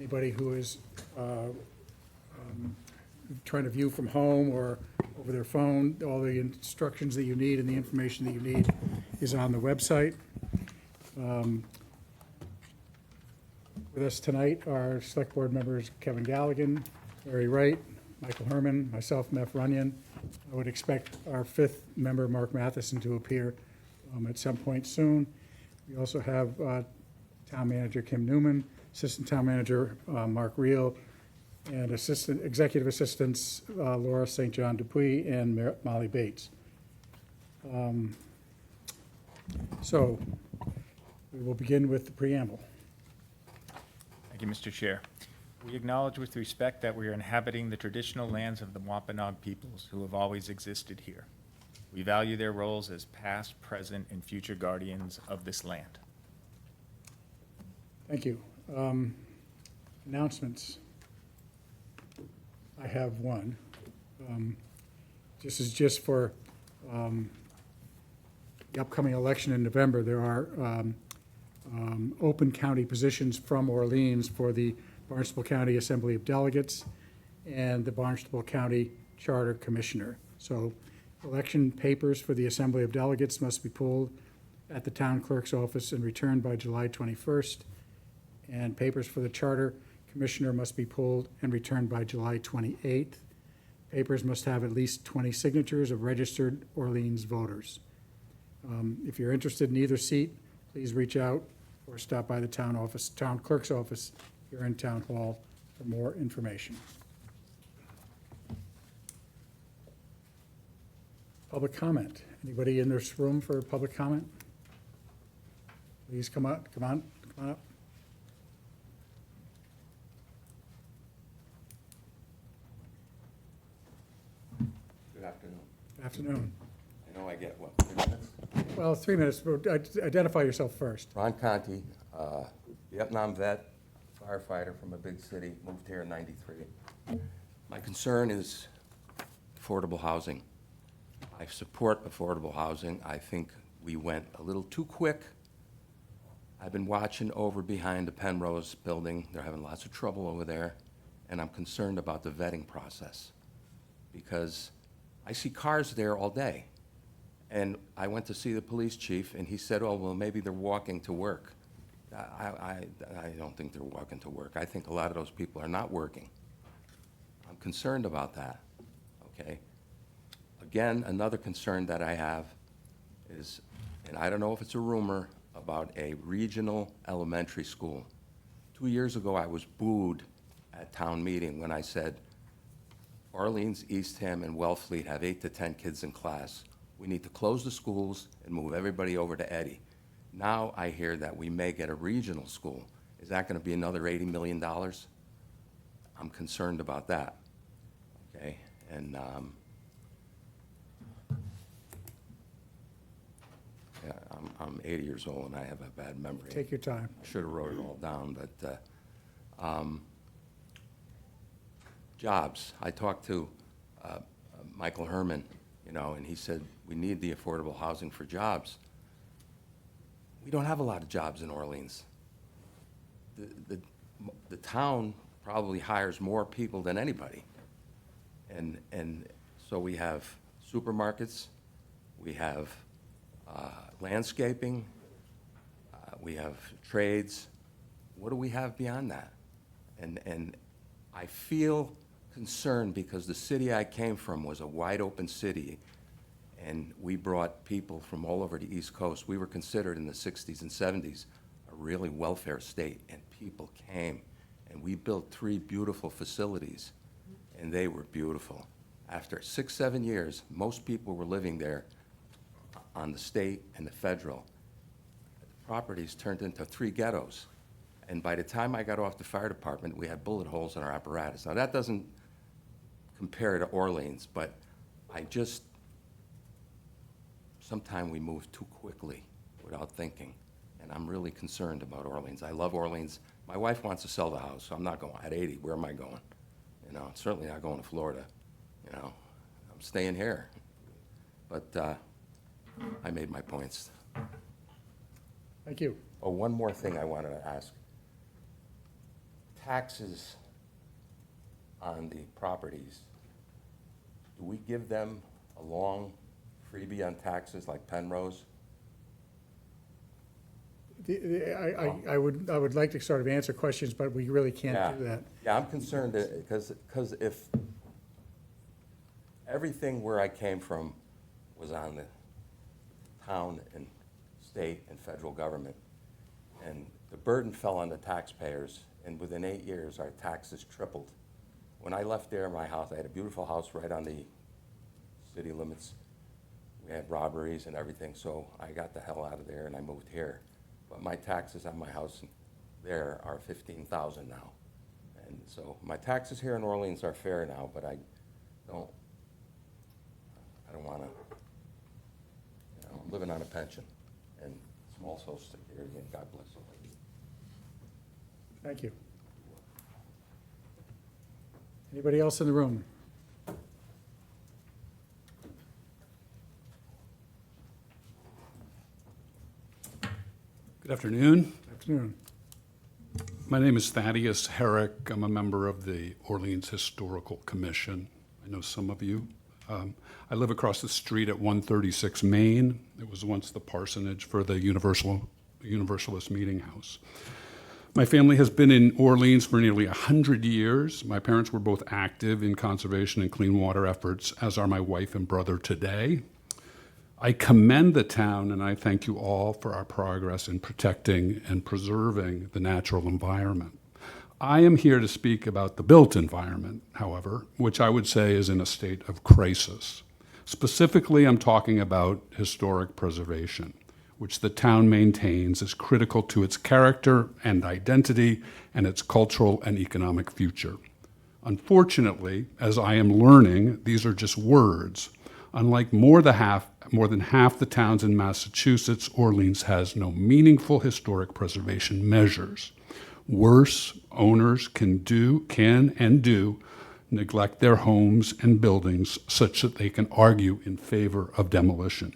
Anybody who is trying to view from home or over their phone, all the instructions that you need and the information that you need is on the website. With us tonight are Select Board members Kevin Galligan, Larry Wright, Michael Herman, myself, Meph Runyon. I would expect our fifth member, Mark Matheson, to appear at some point soon. We also have Town Manager Kim Newman, Assistant Town Manager Mark Reel, and Executive Assistants Laura St. John Dupuy and Molly Bates. So we will begin with the preamble. Thank you, Mr. Chair. We acknowledge with respect that we are inhabiting the traditional lands of the Wampanoag peoples who have always existed here. We value their roles as past, present, and future guardians of this land. Thank you. Announcements. I have one. This is just for the upcoming election in November. There are open county positions from Orleans for the Barnstable County Assembly of Delegates and the Barnstable County Charter Commissioner. So election papers for the Assembly of Delegates must be pulled at the town clerk's office and returned by July 21st. And papers for the Charter Commissioner must be pulled and returned by July 28th. Papers must have at least 20 signatures of registered Orleans voters. If you're interested in either seat, please reach out or stop by the town clerk's office here in Town Hall for more information. Public comment. Anybody in this room for public comment? Please come on up. Good afternoon. Afternoon. I know I get, what, 3 minutes? Well, 3 minutes, but identify yourself first. Ron Conti, Vietnam vet, firefighter from a big city, moved here in '93. My concern is affordable housing. I support affordable housing. I think we went a little too quick. I've been watching over behind the Penrose building. They're having lots of trouble over there, and I'm concerned about the vetting process because I see cars there all day. And I went to see the police chief, and he said, oh, well, maybe they're walking to work. I don't think they're walking to work. I think a lot of those people are not working. I'm concerned about that, okay? Again, another concern that I have is, and I don't know if it's a rumor, about a regional elementary school. 2 years ago, I was booed at town meeting when I said, Orleans, Eastham, and Wellfleet have 8 to 10 kids in class. We need to close the schools and move everybody over to Eddy. Now I hear that we may get a regional school. Is that going to be another $80 million? I'm concerned about that, okay? And yeah, I'm 80 years old and I have a bad memory. Take your time. I should have wrote it all down, but jobs. I talked to Michael Herman, and he said, we need the affordable housing for jobs. We don't have a lot of jobs in Orleans. The town probably hires more people than anybody. And so we have supermarkets, we have landscaping, we have trades. What do we have beyond that? And I feel concerned because the city I came from was a wide open city, and we brought people from all over the East Coast. We were considered in the 60s and 70s a really welfare state, and people came, and we built 3 beautiful facilities, and they were beautiful. After 6, 7 years, most people were living there on the state and the federal. The properties turned into 3 ghettos, and by the time I got off the fire department, we had bullet holes in our apparatus. Now, that doesn't compare to Orleans, but sometimes we move too quickly without thinking, and I'm really concerned about Orleans. I love Orleans. My wife wants to sell the house, so I'm not going. At 80, where am I going? Certainly not going to Florida. I'm staying here. But I made my points. Thank you. Oh, one more thing I wanted to ask. taxes on the properties, do we give them a long freebie on taxes like Penrose? I would like to sort of answer questions, but we really can't do that. Yeah, I'm concerned because if everything where I came from was on the town and state and federal government, and the burden fell on the taxpayers, and within 8 years, our taxes tripled. When I left there, my house, I had a beautiful house right on the city limits. We had robberies and everything, so I got the hell out of there and I moved here. But my taxes on my house there are $15,000 now. And so my taxes here in Orleans are fair now, but I don't want to, I'm living on a pension and small Social Security, and God bless you. Thank you. Anybody else in the room? Good afternoon. Afternoon. My name is Thaddeus Herrick. I'm a member of the Orleans Historical Commission. I know some of you. I live across the street at 136 Main. It was once the parsonage for the Universalist Meeting House. My family has been in Orleans for nearly 100 years. My parents were both active in conservation and clean water efforts, as are my wife and brother today. I commend the town, and I thank you all for our progress in protecting and preserving the natural environment. I am here to speak about the built environment, however, which I would say is in a state of crisis. Specifically, I'm talking about historic preservation, which the town maintains as critical to its character and identity and its cultural and economic future. Unfortunately, as I am learning, these are just words. Unlike more than half the towns in Massachusetts, Orleans has no meaningful historic preservation measures. Worse, owners can and do neglect their homes and buildings such that they can argue in favor of demolition.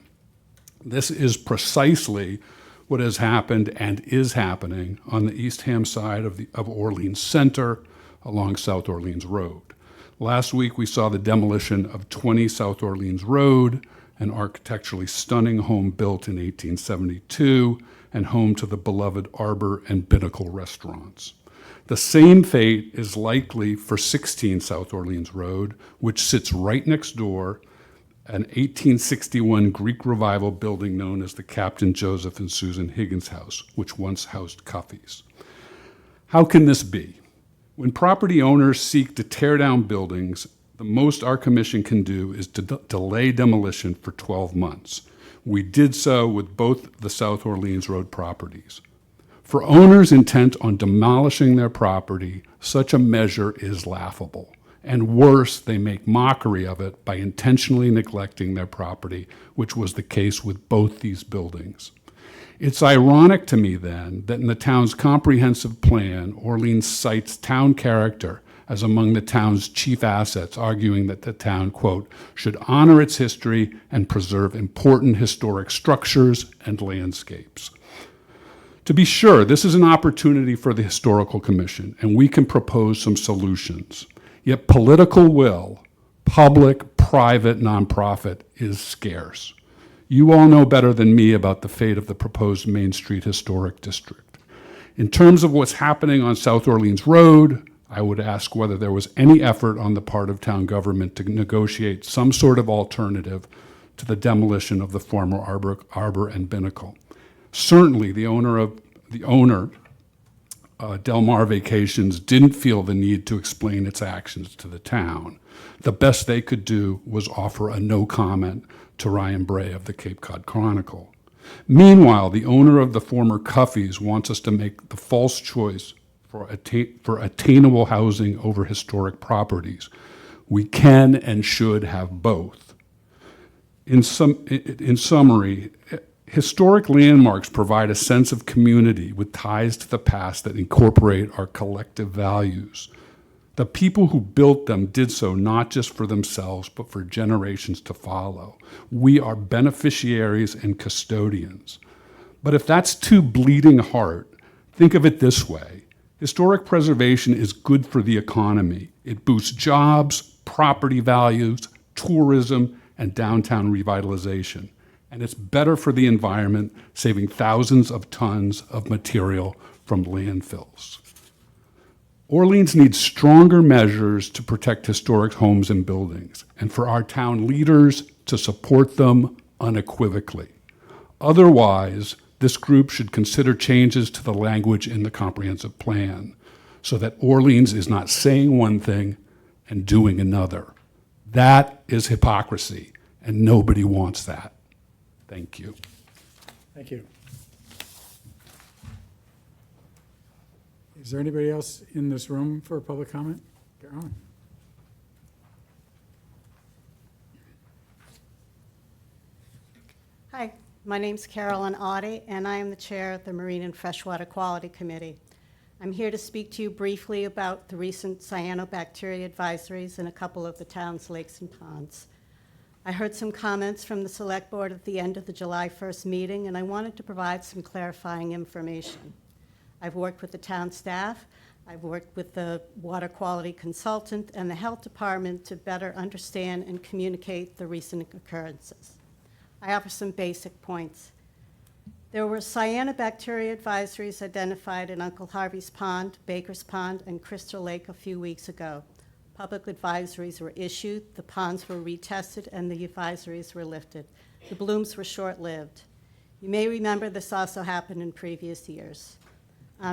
This is precisely what has happened and is happening on the Eastham side of Orleans Center along South Orleans Road. Last week, we saw the demolition of 20 South Orleans Road, an architecturally stunning home built in 1872 and home to the beloved Arbor and Binnacle restaurants. The same fate is likely for 16 South Orleans Road, which sits right next door, an 1861 Greek Revival building known as the Captain Joseph and Susan Higgins House, which once housed Cuffees. How can this be? When property owners seek to tear down buildings, the most our commission can do is to delay demolition for 12 months. We did so with both the South Orleans Road properties. For owners intent on demolishing their property, such a measure is laughable. And worse, they make mockery of it by intentionally neglecting their property, which was the case with both these buildings. It's ironic to me, then, that in the town's comprehensive plan, Orleans cites town character as among the town's chief assets, arguing that the town, quote, should honor its history and preserve important historic structures and landscapes. To be sure, this is an opportunity for the Historical Commission, and we can propose some solutions. Yet political will, public, private, nonprofit, is scarce. You all know better than me about the fate of the proposed Main Street Historic District. In terms of what's happening on South Orleans Road, I would ask whether there was any effort on the part of town government to negotiate some sort of alternative to the demolition of the former Arbor and Binnacle. Certainly, the owner, Del Mar Vacations, didn't feel the need to explain its actions to the town. The best they could do was offer a no comment to Ryan Bray of the Cape Cod Chronicle. Meanwhile, the owner of the former Cuffees wants us to make the false choice for attainable housing over historic properties. We can and should have both. In summary, historic landmarks provide a sense of community with ties to the past that incorporate our collective values. The people who built them did so not just for themselves, but for generations to follow. We are beneficiaries and custodians. But if that's too bleeding heart, think of it this way. Historic preservation is good for the economy. It boosts jobs, property values, tourism, and downtown revitalization. And it's better for the environment, saving thousands of tons of material from landfills. Orleans needs stronger measures to protect historic homes and buildings, and for our town leaders to support them unequivocally. Otherwise, this group should consider changes to the language in the comprehensive plan so that Orleans is not saying one thing and doing another. That is hypocrisy, and nobody wants that. Thank you. Thank you. Is there anybody else in this room for a public comment? Carolyn? Hi, my name's Carolyn Audie, and I am the chair of the Marine and Freshwater Quality Committee. I'm here to speak to you briefly about the recent cyanobacteria advisories in a couple of the town's lakes and ponds. I heard some comments from the Select Board at the end of the July 1st meeting, and I wanted to provide some clarifying information. I've worked with the town staff, I've worked with the water quality consultant and the health department to better understand and communicate the recent occurrences. I offer some basic points. There were cyanobacteria advisories identified in Uncle Harvey's Pond, Baker's Pond, and Crystal Lake a few weeks ago. Public advisories were issued, the ponds were retested, and the advisories were lifted. The blooms were short-lived. You may remember this also happened in previous years.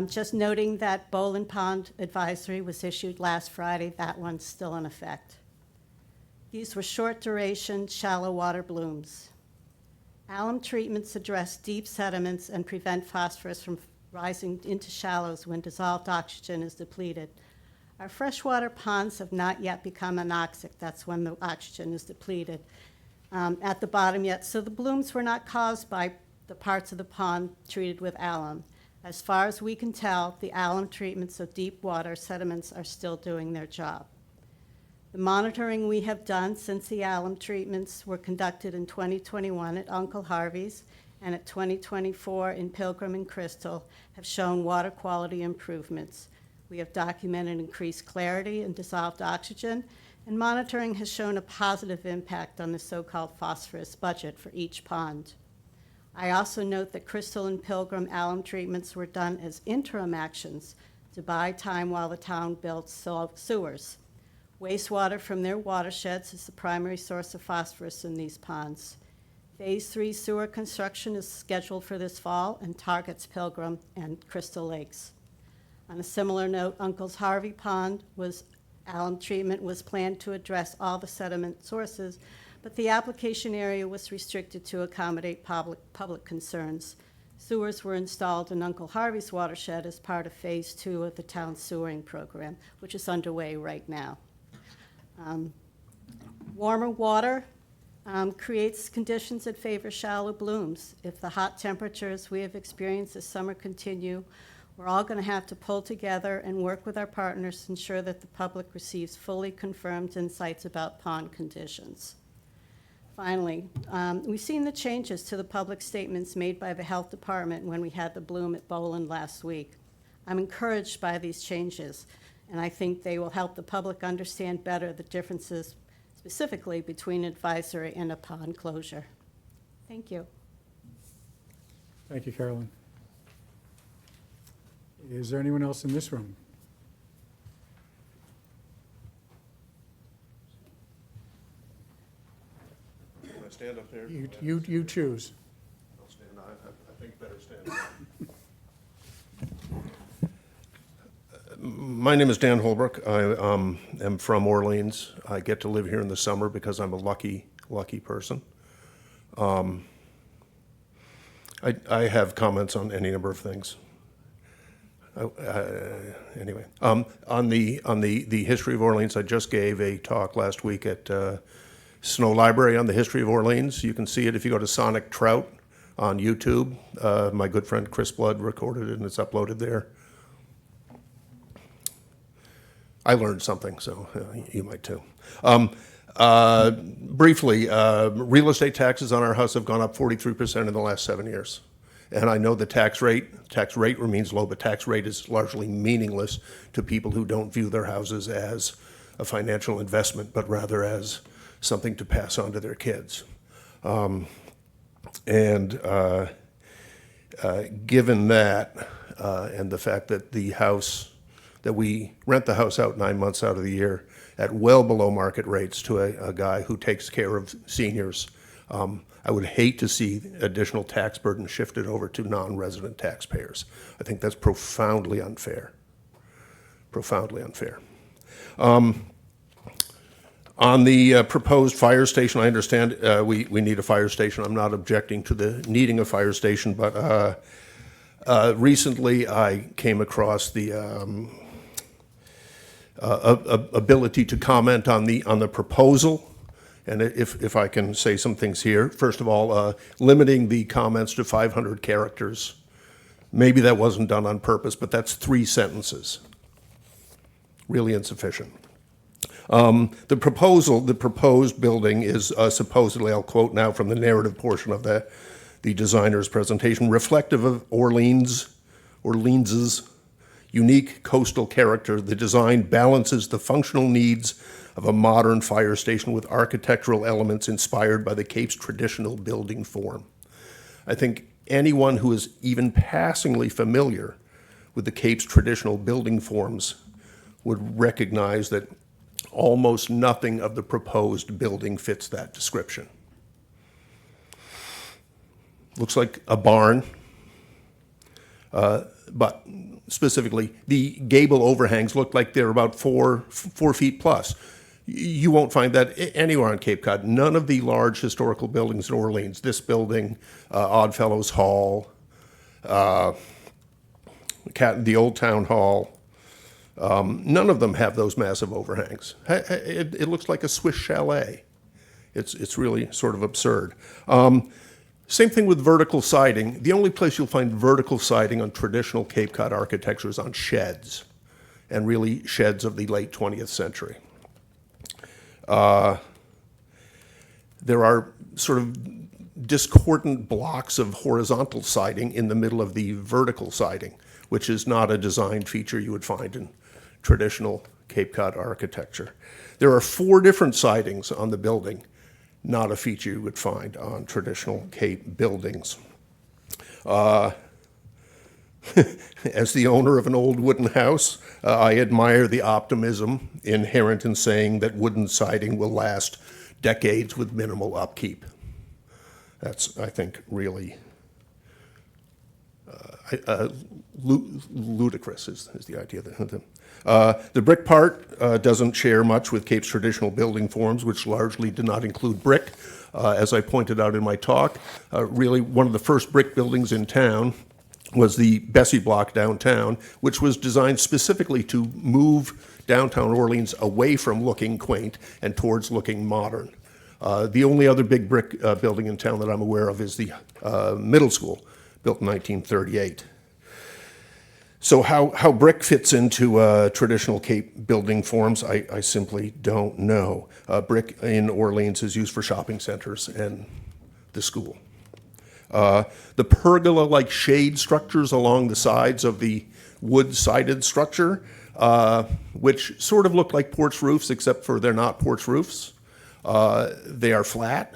Just noting that Boland Pond advisory was issued last Friday. That one's still in effect. These were short-duration, shallow water blooms. Alum treatments address deep sediments and prevent phosphorus from rising into shallows when dissolved oxygen is depleted. Our freshwater ponds have not yet become anoxic. That's when the oxygen is depleted at the bottom yet. So the blooms were not caused by the parts of the pond treated with alum. As far as we can tell, the alum treatments of deep water sediments are still doing their job. The monitoring we have done since the alum treatments were conducted in 2021 at Uncle Harvey's and at 2024 in Pilgrim and Crystal have shown water quality improvements. We have documented increased clarity and dissolved oxygen, and monitoring has shown a positive impact on the so-called phosphorus budget for each pond. I also note that Crystal and Pilgrim alum treatments were done as interim actions to buy time while the town built sewers. Wastewater from their watersheds is the primary source of phosphorus in these ponds. Phase 3 sewer construction is scheduled for this fall and targets Pilgrim and Crystal Lakes. On a similar note, Uncle's Harvey Pond alum treatment was planned to address all the sediment sources, but the application area was restricted to accommodate public concerns. Sewers were installed in Uncle Harvey's watershed as part of Phase 2 of the town's sewering program, which is underway right now. Warmer water creates conditions that favor shallow blooms. If the hot temperatures we have experienced this summer continue, we're all going to have to pull together and work with our partners to ensure that the public receives fully confirmed insights about pond conditions. Finally, we've seen the changes to the public statements made by the health department when we had the bloom at Boland last week. I'm encouraged by these changes, and I think they will help the public understand better the differences specifically between advisory and a pond closure. Thank you. Thank you, Carolyn. Is there anyone else in this room? Can I stand up there? You choose. I'll stand. I think better stand. My name is Dan Holbrook. I am from Orleans. I get to live here in the summer because I'm a lucky person. I have comments on any number of things. Anyway, on the history of Orleans, I just gave a talk last week at Snow Library on the history of Orleans. You can see it if you go to Sonic Trout on YouTube. My good friend Chris Blood recorded it, and it's uploaded there. I learned something, so you might too. Briefly, real estate taxes on our house have gone up 43% in the last 7 years. And I know the tax rate remains low, but tax rate is largely meaningless to people who don't view their houses as a financial investment, but rather as something to pass on to their kids. Given that, and the fact that that we rent the house out 9 months out of the year at well below market rates to a guy who takes care of seniors, I would hate to see additional tax burden shifted over to non-resident taxpayers. I think that's profoundly unfair. Profoundly unfair. On the proposed fire station, I understand we need a fire station. I'm not objecting to the needing a fire station, but recently I came across the ability to comment on the proposal. And if I can say some things here, first of all, limiting the comments to 500 characters. Maybe that wasn't done on purpose, but that's 3 sentences. Really insufficient. The proposed building is supposedly, I'll quote now from the narrative portion of the designer's presentation, reflective of Orleans's unique coastal character. The design balances the functional needs of a modern fire station with architectural elements inspired by the Cape's traditional building form. I think anyone who is even passingly familiar with the Cape's traditional building forms would recognize that almost nothing of the proposed building fits that description. Looks like a barn, but specifically, the gable overhangs look like they're about 4 feet plus. You won't find that anywhere on Cape Cod. None of the large historical buildings in Orleans, this building, Oddfellows Hall, the Old Town Hall, none of them have those massive overhangs. It looks like a Swiss chalet. It's really sort of absurd. Same thing with vertical siding. The only place you'll find vertical siding on traditional Cape Cod architecture is on sheds, and really sheds of the late 20th century. There are sort of discordant blocks of horizontal siding in the middle of the vertical siding, which is not a design feature you would find in traditional Cape Cod architecture. There are 4 different sidings on the building, not a feature you would find on traditional Cape buildings. As the owner of an old wooden house, I admire the optimism inherent in saying that wooden siding will last decades with minimal upkeep. That's, I think, really ludicrous is the idea. The brick part doesn't share much with Cape's traditional building forms, which largely do not include brick. As I pointed out in my talk, really one of the first brick buildings in town was the Bessie Block downtown, which was designed specifically to move downtown Orleans away from looking quaint and towards looking modern. The only other big brick building in town that I'm aware of is the middle school, built in 1938. So how brick fits into traditional Cape building forms, I simply don't know. Brick in Orleans is used for shopping centers and the school. The pergola-like shade structures along the sides of the wood-sided structure, which sort of look like porch roofs, except for they're not porch roofs. They are flat,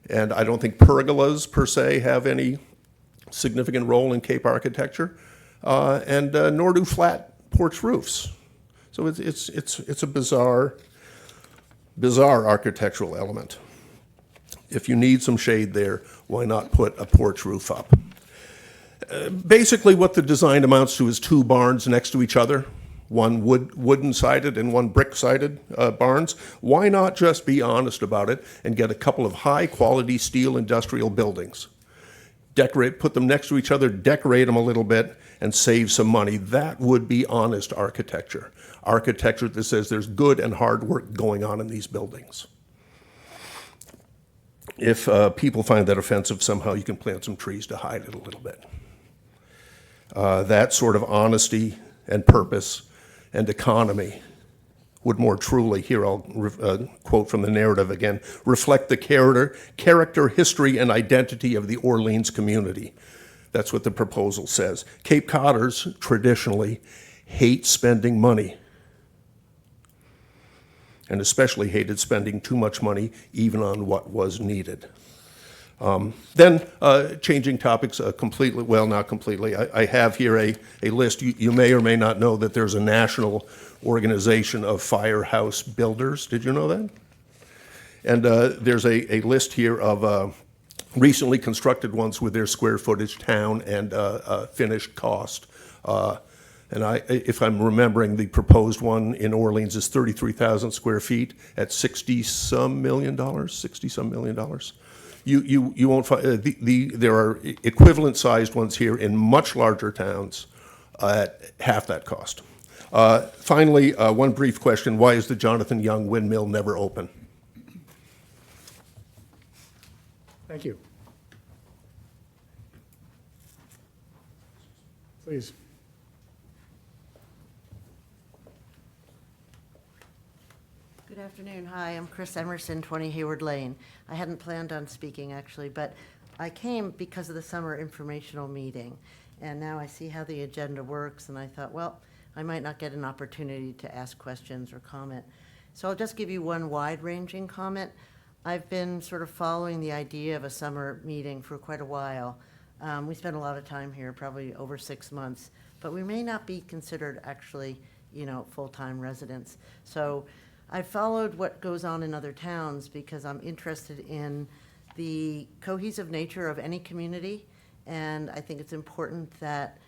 and I don't think pergolas per se have any significant role in Cape architecture, and nor do flat porch roofs. So it's a bizarre architectural element. If you need some shade there, why not put a porch roof up? Basically, what the design amounts to is 2 barns next to each other, one wooden-sided and one brick-sided barns. Why not just be honest about it and get a couple of high-quality steel industrial buildings? Put them next to each other, decorate them a little bit, and save some money. That would be honest architecture. Architecture that says there's good and hard work going on in these buildings. If people find that offensive, somehow you can plant some trees to hide it a little bit. That sort of honesty and purpose and economy would more truly, here I'll quote from the narrative again, reflect the character, history, and identity of the Orleans community. That's what the proposal says. Cape Codders traditionally hate spending money, and especially hated spending too much money even on what was needed. Then, changing topics completely, well, not completely, I have here a list. You may or may not know that there's a national organization of firehouse builders. Did you know that? And there's a list here of recently constructed ones with their square footage, town, and finished cost. And if I'm remembering, the proposed one in Orleans is 33,000 square feet at $60-some million. You won't find, there are equivalent-sized ones here in much larger towns at half that cost. Finally, one brief question: why is the Jonathan Young windmill never open? Thank you. Please. Good afternoon. Hi, I'm Chris Emerson, 20 Hayward Lane. I hadn't planned on speaking, actually, but I came because of the summer informational meeting, and now I see how the agenda works, and I thought, well, I might not get an opportunity to ask questions or comment. So I'll just give you one wide-ranging comment. I've been sort of following the idea of a summer meeting for quite a while. We spend a lot of time here, probably over 6 months, but we may not be considered actually, full-time residents. So I've followed what goes on in other towns because I'm interested in the cohesive nature of any community, and I think it's important that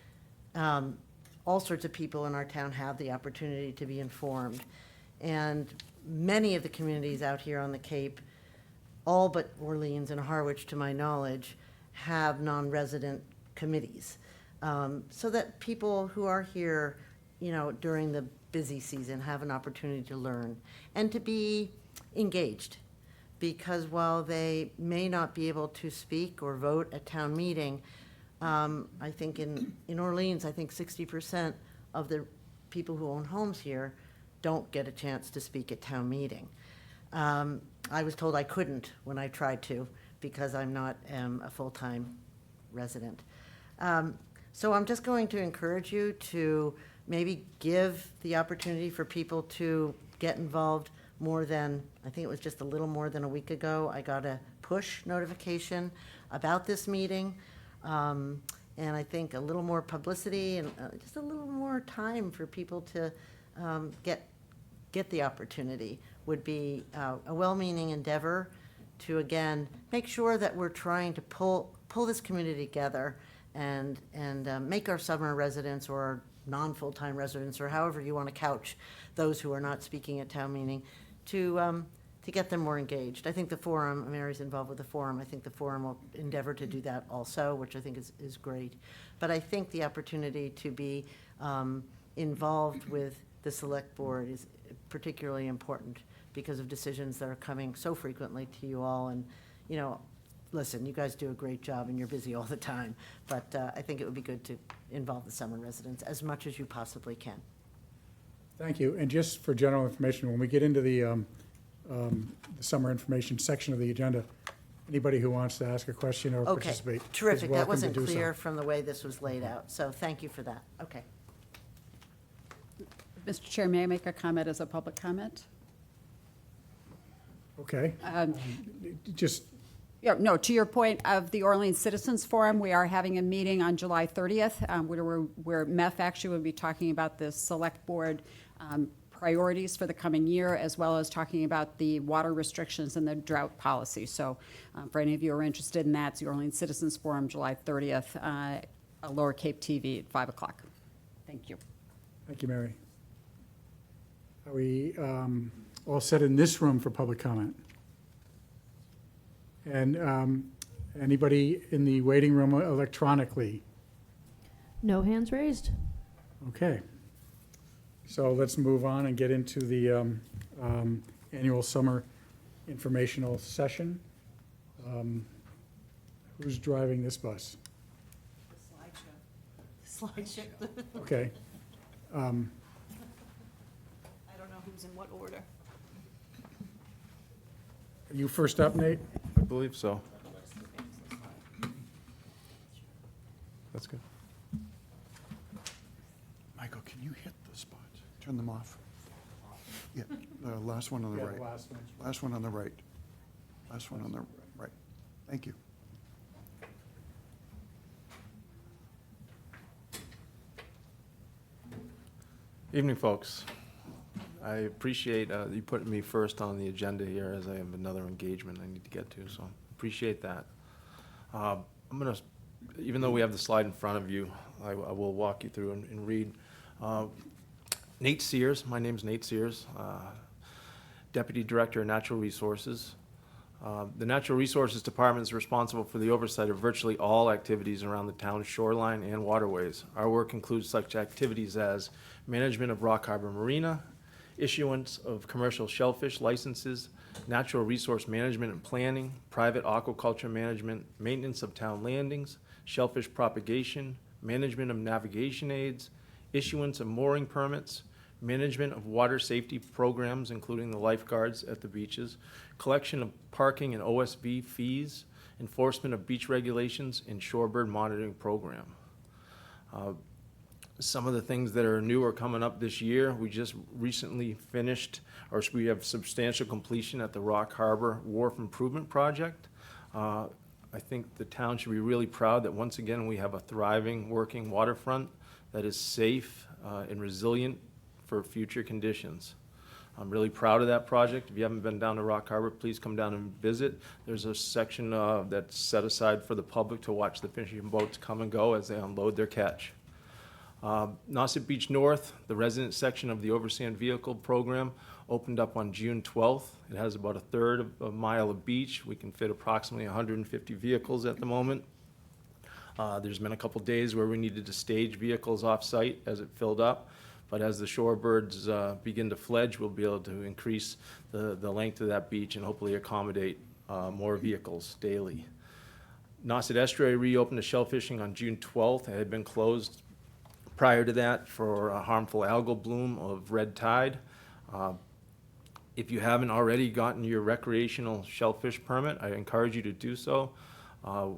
all sorts of people in our town have the opportunity to be informed. And many of the communities out here on the Cape, all but Orleans and Harwich, to my knowledge, have non-resident committees, so that people who are here, during the busy season have an opportunity to learn and to be engaged. Because while they may not be able to speak or vote at town meeting, I think in Orleans, I think 60% of the people who own homes here don't get a chance to speak at town meeting. I was told I couldn't when I tried to because I'm not a full-time resident. So I'm just going to encourage you to maybe give the opportunity for people to get involved more than, I think it was just a little more than a week ago, I got a push notification about this meeting. And I think a little more publicity and just a little more time for people to get the opportunity would be a well-meaning endeavor to, again, make sure that we're trying to pull this community together and make our summer residents or our non-full-time residents, or however you want to couch those who are not speaking at town meeting, to get them more engaged. I think the forum, Mary's involved with the forum, I think the forum will endeavor to do that also, which I think is great. But I think the opportunity to be involved with the select board is particularly important because of decisions that are coming so frequently to you all. And, listen, you guys do a great job and you're busy all the time, but I think it would be good to involve the summer residents as much as you possibly can. Thank you. And just for general information, when we get into the summer information section of the agenda, anybody who wants to ask a question or Okay, participate is terrific. That welcome to wasn't do so. clear from the way this was laid out, so thank you for that. Okay. Mr. Chair, may I make a comment as a public comment? Okay. Just, Yeah, no, to your point of the Orleans Citizens Forum, we are having a meeting on July 30th, where MEF actually will be talking about the select board priorities for the coming year, as well as talking about the water restrictions and the drought policy. So for any of you who are interested in that, it's the Orleans Citizens Forum, July 30th, Lower Cape TV at 5 o'clock. Thank you. thank you, Mary. Are we all set in this room for public comment? And anybody in the waiting room electronically? No hands raised. Okay. So let's move on and get into the annual summer informational session. Who's driving this bus? Slideshow. Okay. I don't know who's in what order. Are you first up, Nate? I believe so. That's good. Michael, can you hit the spots? Turn them off. Yeah, the last one on the Yeah, right. the last one. Last one on the right. Last one on the right. Thank you. Evening, folks. I appreciate you putting me first on the agenda here, as I have another engagement I need to get to, so appreciate that. I'm gonna, even though we have the slide in front of you, I will walk you through and read. Nate Sears, my name's Nate Sears, Deputy Director of Natural Resources. The Natural Resources Department is responsible for the oversight of virtually all activities around the town's shoreline and waterways. Our work includes such activities as management of Rock Harbor Marina, issuance of commercial shellfish licenses, natural resource management and planning, private aquaculture management, maintenance of town landings, shellfish propagation, management of navigation aids, issuance of mooring permits, management of water safety programs, including the lifeguards at the beaches, collection of parking and OSB fees, enforcement of beach regulations, and shorebird monitoring program. Some of the things that are new or coming up this year, we just recently finished, or we have substantial completion at the Rock Harbor Wharf Improvement Project. I think the town should be really proud that once again we have a thriving, working waterfront that is safe and resilient for future conditions. I'm really proud of that project. If you haven't been down to Rock Harbor, please come down and visit. There's a section that's set aside for the public to watch the fishing boats come and go as they unload their catch. Nauset Beach North, the resident section of the Oversand Vehicle Program, opened up on June 12th. It has about a third of a mile of beach. We can fit approximately 150 vehicles at the moment. There's been a couple days where we needed to stage vehicles off-site as it filled up, but as the shorebirds begin to fledge, we'll be able to increase the length of that beach and hopefully accommodate more vehicles daily. Nauset Estuary reopened to shell fishing on June 12th. It had been closed prior to that for a harmful algal bloom of red tide. If you haven't already gotten your recreational shellfish permit, I encourage you to do so.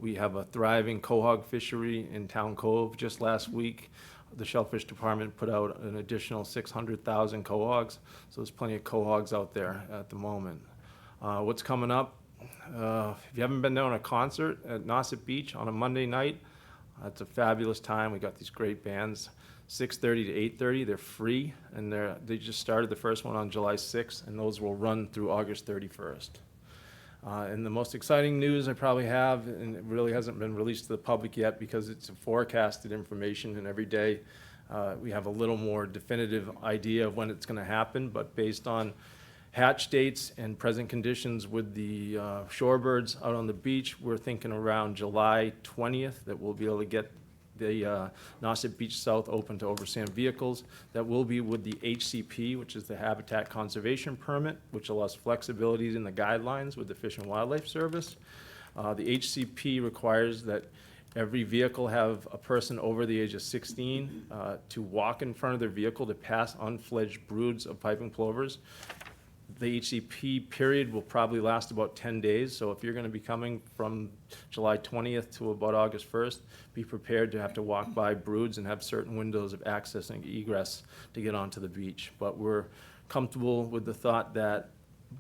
We have a thriving quahog fishery in Town Cove. Just last week, the Shellfish Department put out an additional 600,000 quahogs, so there's plenty of quahogs out there at the moment. What's coming up? If you haven't been down to a concert at Nauset Beach on a Monday night, it's a fabulous time. We got these great bands, 6:30 to 8:30. They're free, and they just started the first one on July 6th, and those will run through August 31st. And the most exciting news I probably have, and it really hasn't been released to the public yet because it's forecasted information, and every day we have a little more definitive idea of when it's going to happen, but based on hatch dates and present conditions with the shorebirds out on the beach, we're thinking around July 20th that we'll be able to get the Nauset Beach South open to oversand vehicles. That will be with the HCP, which is the Habitat Conservation Permit, which allows flexibilities in the guidelines with the Fish and Wildlife Service. The HCP requires that every vehicle have a person over the age of 16 to walk in front of their vehicle to pass unfledged broods of piping plovers. The HCP period will probably last about 10 days, so if you're going to be coming from July 20th to about August 1st, be prepared to have to walk by broods and have certain windows of access and egress to get onto the beach. But we're comfortable with the thought that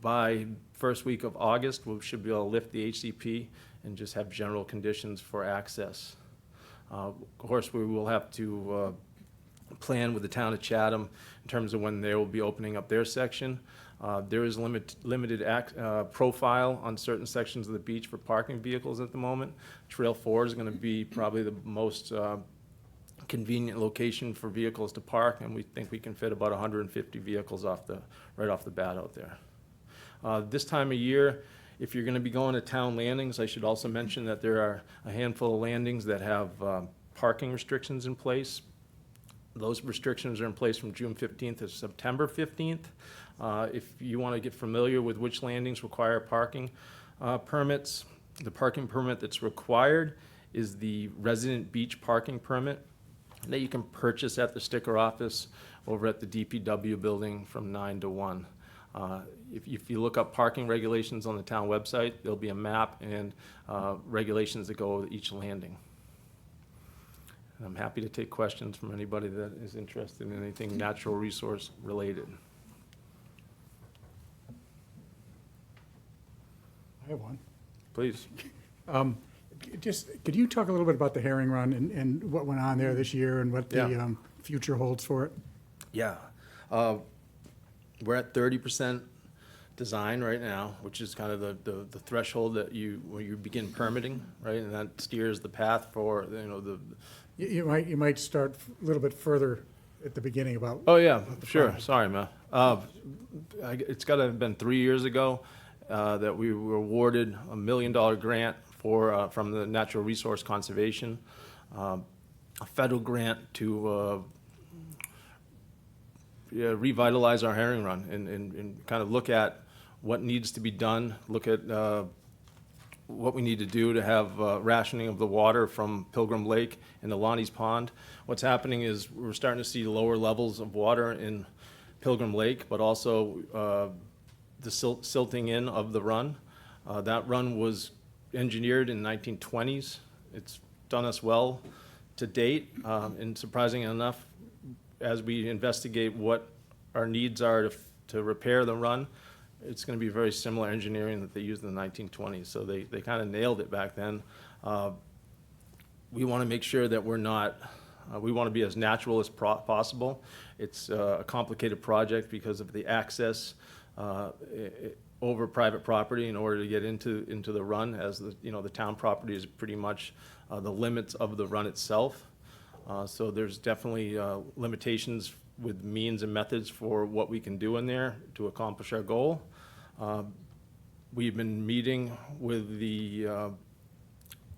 by first week of August, we should be able to lift the HCP and just have general conditions for access. Of course, we will have to plan with the town of Chatham in terms of when they will be opening up their section. There is limited profile on certain sections of the beach for parking vehicles at the moment. Trail 4 is going to be probably the most convenient location for vehicles to park, and we think we can fit about 150 vehicles right off the bat out there. This time of year, if you're going to be going to town landings, I should also mention that there are a handful of landings that have parking restrictions in place. Those restrictions are in place from June 15th to September 15th. If you want to get familiar with which landings require parking permits, the parking permit that's required is the resident beach parking permit that you can purchase at the sticker office over at the DPW building from 9 to 1. If you look up parking regulations on the town website, there'll be a map and regulations that go with each landing. And I'm happy to take questions from anybody that is interested in anything natural resource related. I have one. Please. Just, could you talk a little bit about the herring run and what went on there this year and what the Yeah. future holds for it? Yeah. We're at 30% design right now, which is kind of the threshold that where you begin permitting, right? And that steers the path for, the. You might start a little bit further at the beginning about. Oh, yeah, the sure. final. Sorry, man. It's got to have been 3 years ago that we were awarded $1 million grant from the Natural Resource Conservation, a federal grant to revitalize our herring run and kind of look at what needs to be done, look at what we need to do to have rationing of the water from Pilgrim Lake and the Lonnie's Pond. What's happening is we're starting to see lower levels of water in Pilgrim Lake, but also the silting in of the run. That run was engineered in the 1920s. It's done us well to date, and surprisingly enough, as we investigate what our needs are to repair the run, it's going to be very similar engineering that they used in the 1920s. So they kind of nailed it back then. We want to make sure that we're not, we want to be as natural as possible. It's a complicated project because of the access over private property in order to get into the run, as the town property is pretty much the limits of the run itself. So there's definitely limitations with means and methods for what we can do in there to accomplish our goal. We've been meeting with the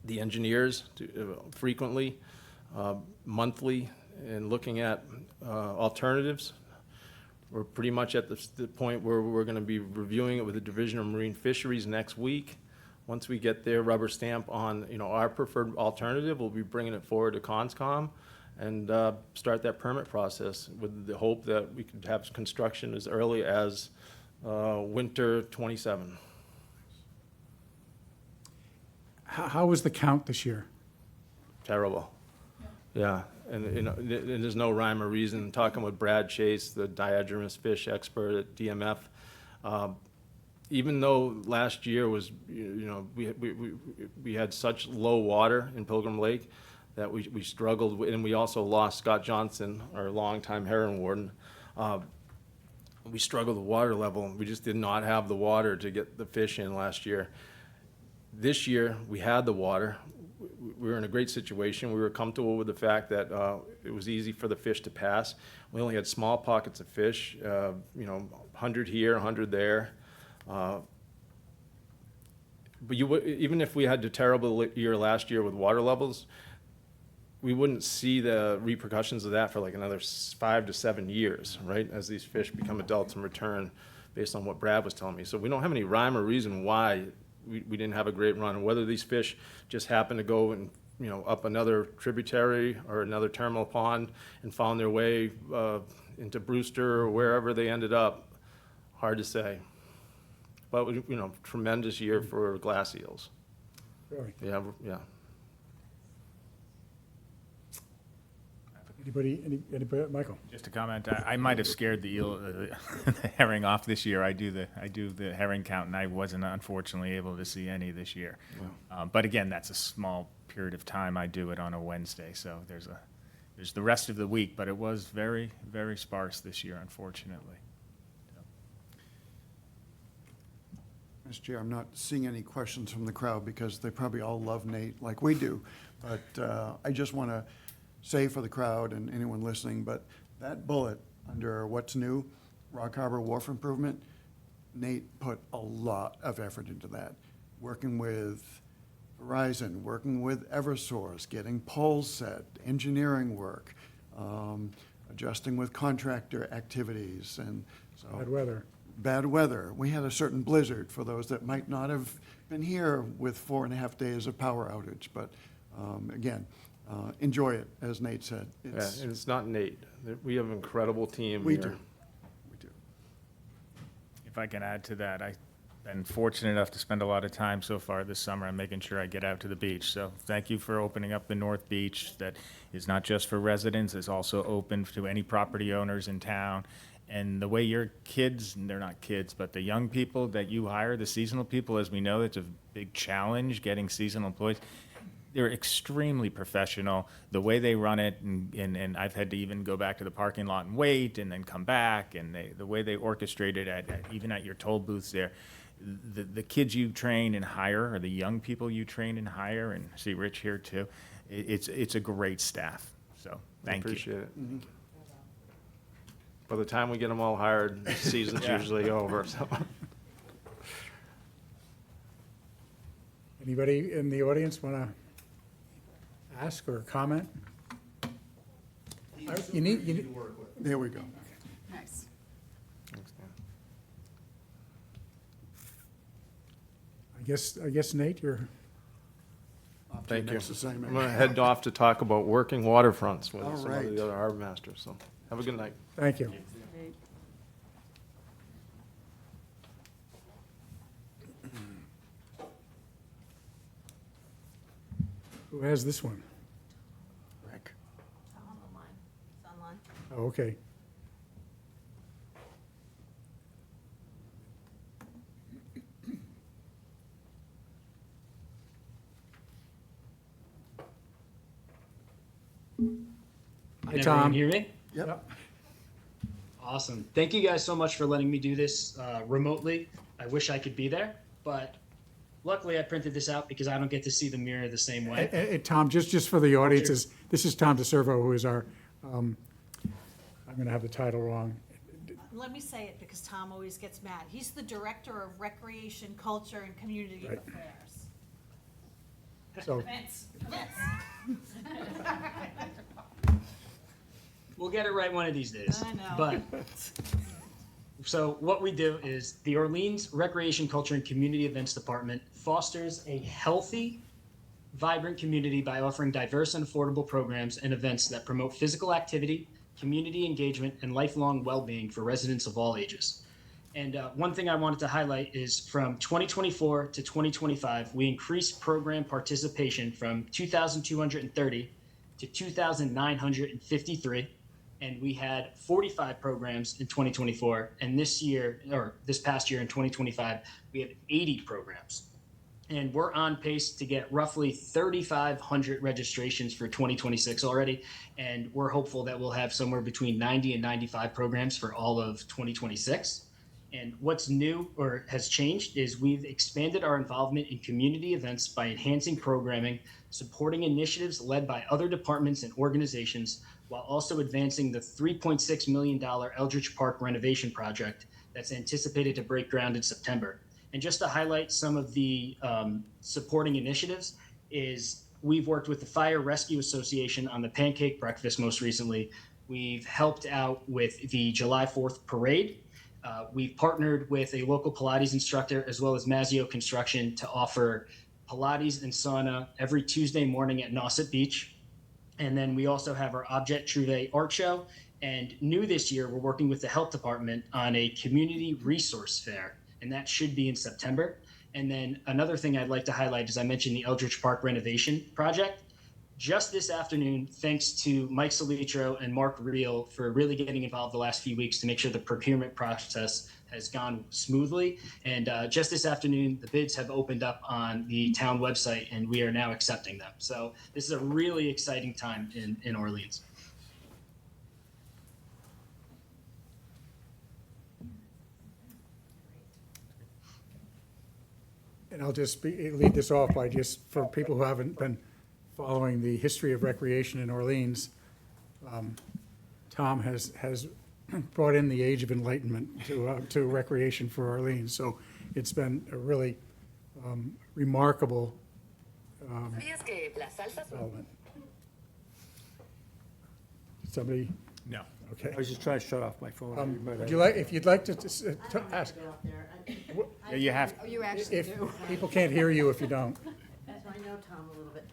engineers frequently, monthly, and looking at alternatives. We're pretty much at the point where we're going to be reviewing it with the Division of Marine Fisheries next week. Once we get their rubber stamp on, our preferred alternative, we'll be bringing it forward to CONSCOM and start that permit process with the hope that we could have construction as early as winter '27. How was the count this year? Terrible. Yeah, and there's no rhyme or reason. Talking with Brad Chase, the diadromous fish expert at DMF, even though last year was, we had such low water in Pilgrim Lake that we struggled, and we also lost Scott Johnson, our longtime herring warden. We struggled with water level. We just did not have the water to get the fish in last year. This year, we had the water. We were in a great situation. We were comfortable with the fact that it was easy for the fish to pass. We only had small pockets of fish, 100 here, 100 there. But even if we had a terrible year last year with water levels, we wouldn't see the repercussions of that for like another 5 to 7 years, right? As these fish become adults and return, based on what Brad was telling me. So we don't have any rhyme or reason why we didn't have a great run. Whether these fish just happen to go and up another tributary or another terminal pond and found their way into Brewster or wherever they ended up, hard to say. But tremendous year for glass eels. Really? Yeah. Anybody, Michael? Just a comment, I might have scared the eel, the herring off this year. I do the herring count, and I wasn't unfortunately able to see any this year. But again, that's a small period of time. I do it on a Wednesday, so there's the rest of the week, but it was very, very sparse this year, unfortunately. Mr. Chair, I'm not seeing any questions from the crowd because they probably all love Nate like we do. But I just want to say for the crowd and anyone listening, but that bullet under what's new, Rock Harbor Wharf Improvement, Nate put a lot of effort into that. Working with Verizon, working with Eversource, getting poles set, engineering work, adjusting with contractor activities, and so. Bad weather. Bad weather. We had a certain blizzard for those that might not have been here with 4.5 days of power outage. But again, enjoy it, as Nate said. And it's not Nate. We have an incredible team We here. do. If I can add to that, been fortunate enough to spend a lot of time so far this summer on making sure I get out to the beach. So thank you for opening up the North Beach. That is not just for residents, it's also open to any property owners in town. And the way your kids, and they're not kids, but the young people that you hire, the seasonal people, as we know, it's a big challenge getting seasonal employees. They're extremely professional. The way they run it, and I've had to even go back to the parking lot and wait, and then come back, and the way they orchestrate it even at your toll booths there. The kids you train and hire, or the young people you train and hire, and I see Rich here too, it's a great staff. So thank you. Appreciate it. By the time we get them all hired, the season's Yeah. usually over, so. Anybody in the audience want to ask or comment? You need, There we go. Nice. I guess Nate, you're, Off to your Thank you. next assignment. I'm gonna head off to talk about working waterfronts with All some of right. the other harbor masters, so have a good night. thank you. Who has this one? Rick. It's online. Oh, okay. Hi, Can everyone Tom. hear me? Yep. Awesome. Thank you guys so much for letting me do this remotely. I wish I could be there, but luckily I printed this out because I don't get to see the mirror the same way. Tom, just for the audience, this is Tom DeServo, who is our, I'm going to have the title wrong. Let me say it because Tom always gets mad. He's the Director of Recreation, Culture, and Community Right. Affairs. So, Vince. We'll get it right one of these days. I know. But so what we do is the Orleans Recreation, Culture, and Community Events Department fosters a healthy, vibrant community by offering diverse and affordable programs and events that promote physical activity, community engagement, and lifelong well-being for residents of all ages. And one thing I wanted to highlight is from 2024 to 2025, we increased program participation from 2,230 to 2,953. And we had 45 programs in 2024. And this year, or this past year in 2025, we have 80 programs. And we're on pace to get roughly 3,500 registrations for 2026 already. And we're hopeful that we'll have somewhere between 90 and 95 programs for all of 2026. And what's new or has changed is we've expanded our involvement in community events by enhancing programming, supporting initiatives led by other departments and organizations, while also advancing the $3.6 million Eldridge Park renovation project that's anticipated to break ground in September. And just to highlight some of the supporting initiatives is we've worked with the Fire Rescue Association on the Pancake Breakfast most recently. We've helped out with the July 4th parade. We've partnered with a local Pilates instructor as well as Mazio Construction to offer Pilates and sauna every Tuesday morning at Nauset Beach. And then we also have our Object Trouvé art show. And new this year, we're working with the health department on a community resource fair, and that should be in September. And then another thing I'd like to highlight is I mentioned the Eldridge Park renovation project. Just this afternoon, thanks to Mike Salitro and Mark Reel for really getting involved the last few weeks to make sure the procurement process has gone smoothly. And just this afternoon, the bids have opened up on the town website, and we are now accepting them. So this is a really exciting time in Orleans. and I'll just lead this off by just, for people who haven't been following the history of recreation in Orleans, Tom has brought in the age of enlightenment to recreation for Orleans. So it's been a really remarkable development. Somebody, No. okay. I was just trying to shut off my phone. Would you like, if you'd like to ask, Go up there. Yeah, you have, Oh, you actually if do. people can't hear you if you don't. So I know Tom a little bit.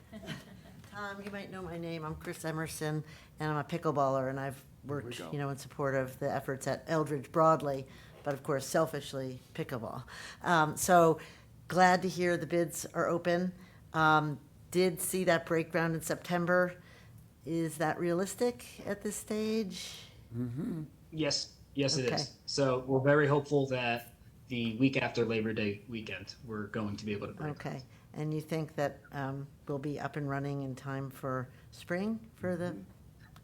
Tom, you might know my name. I'm Chris Emerson, and I'm a pickleballer, and I've worked, in support of the efforts at Eldridge broadly. but of course selfishly pickleball. So glad to hear the bids are open. Did see that break ground in September. Is that realistic at this stage? Yes, yes, it Okay. is. So we're very hopeful that the week after Labor Day weekend, we're going to be able to break. Okay, and you think that we'll be up and running in time for spring for the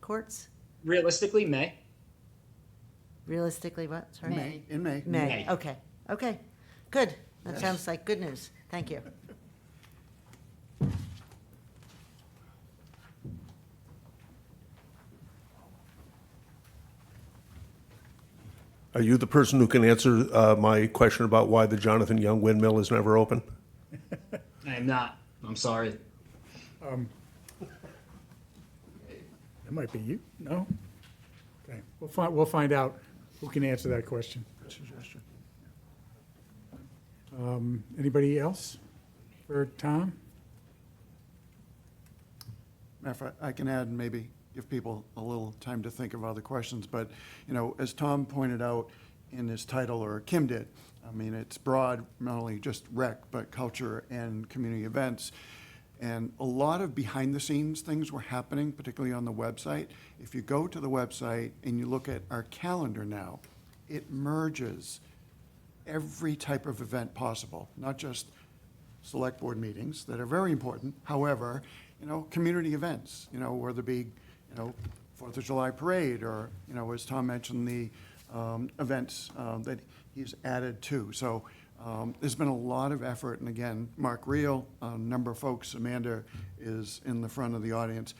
courts? Realistically, May. Realistically, what? Sorry? May. In May. May, May. okay, okay, good. That sounds like good news. Thank you. Are you the person who can answer my question about why the Jonathan Young windmill is never open? I am not. I'm sorry. It might be you, no? Okay, we'll find out who can answer that question. Good suggestion. Anybody else for Tom? Matter of fact, I can add and maybe give people a little time to think of other questions, but, you know, as Tom pointed out in his title, or Kim did, I mean, it's broad, not only just rec, but culture and community events. And a lot of behind-the-scenes things were happening, particularly on the website. If you go to the website and you look at our calendar now, it merges every type of event possible, not just select board meetings that are very important. However, you know, community events, you know, whether it be, you know, 4th of July parade, or, you know, as Tom mentioned, the events that he's added to. So there's been a lot of effort, and again, Mark Reel, a number of folks, Amanda is in the front of the audience,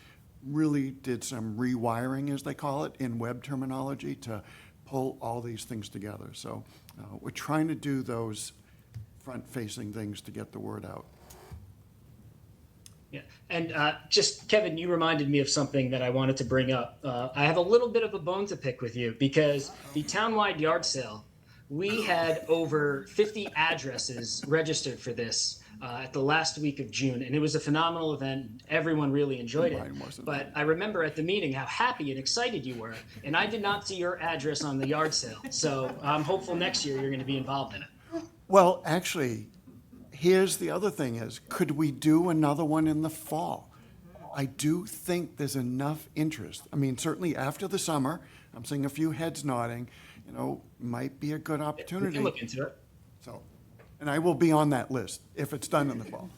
really did some rewiring, as they call it, in web terminology to pull all these things together. So we're trying to do those front-facing things to get the word out. Yeah, and just, Kevin, you reminded me of something that I wanted to bring up. I have a little bit of a bone to pick with you, because the townwide yard sale, we had over 50 addresses registered for this at the last week of June, and it was a phenomenal event. Everyone really enjoyed it. Mine wasn't. But I remember at the meeting how happy and excited you were, and I did not see your address on the yard sale. So I'm hopeful next year you're going to be involved in it. Well, actually, here's the other thing is, could we do another one in the fall? I do think there's enough interest. I mean, certainly after the summer, I'm seeing a few heads nodding, you know, might be a good We opportunity. can look into it. So, and I will be on that list if it's done in the fall.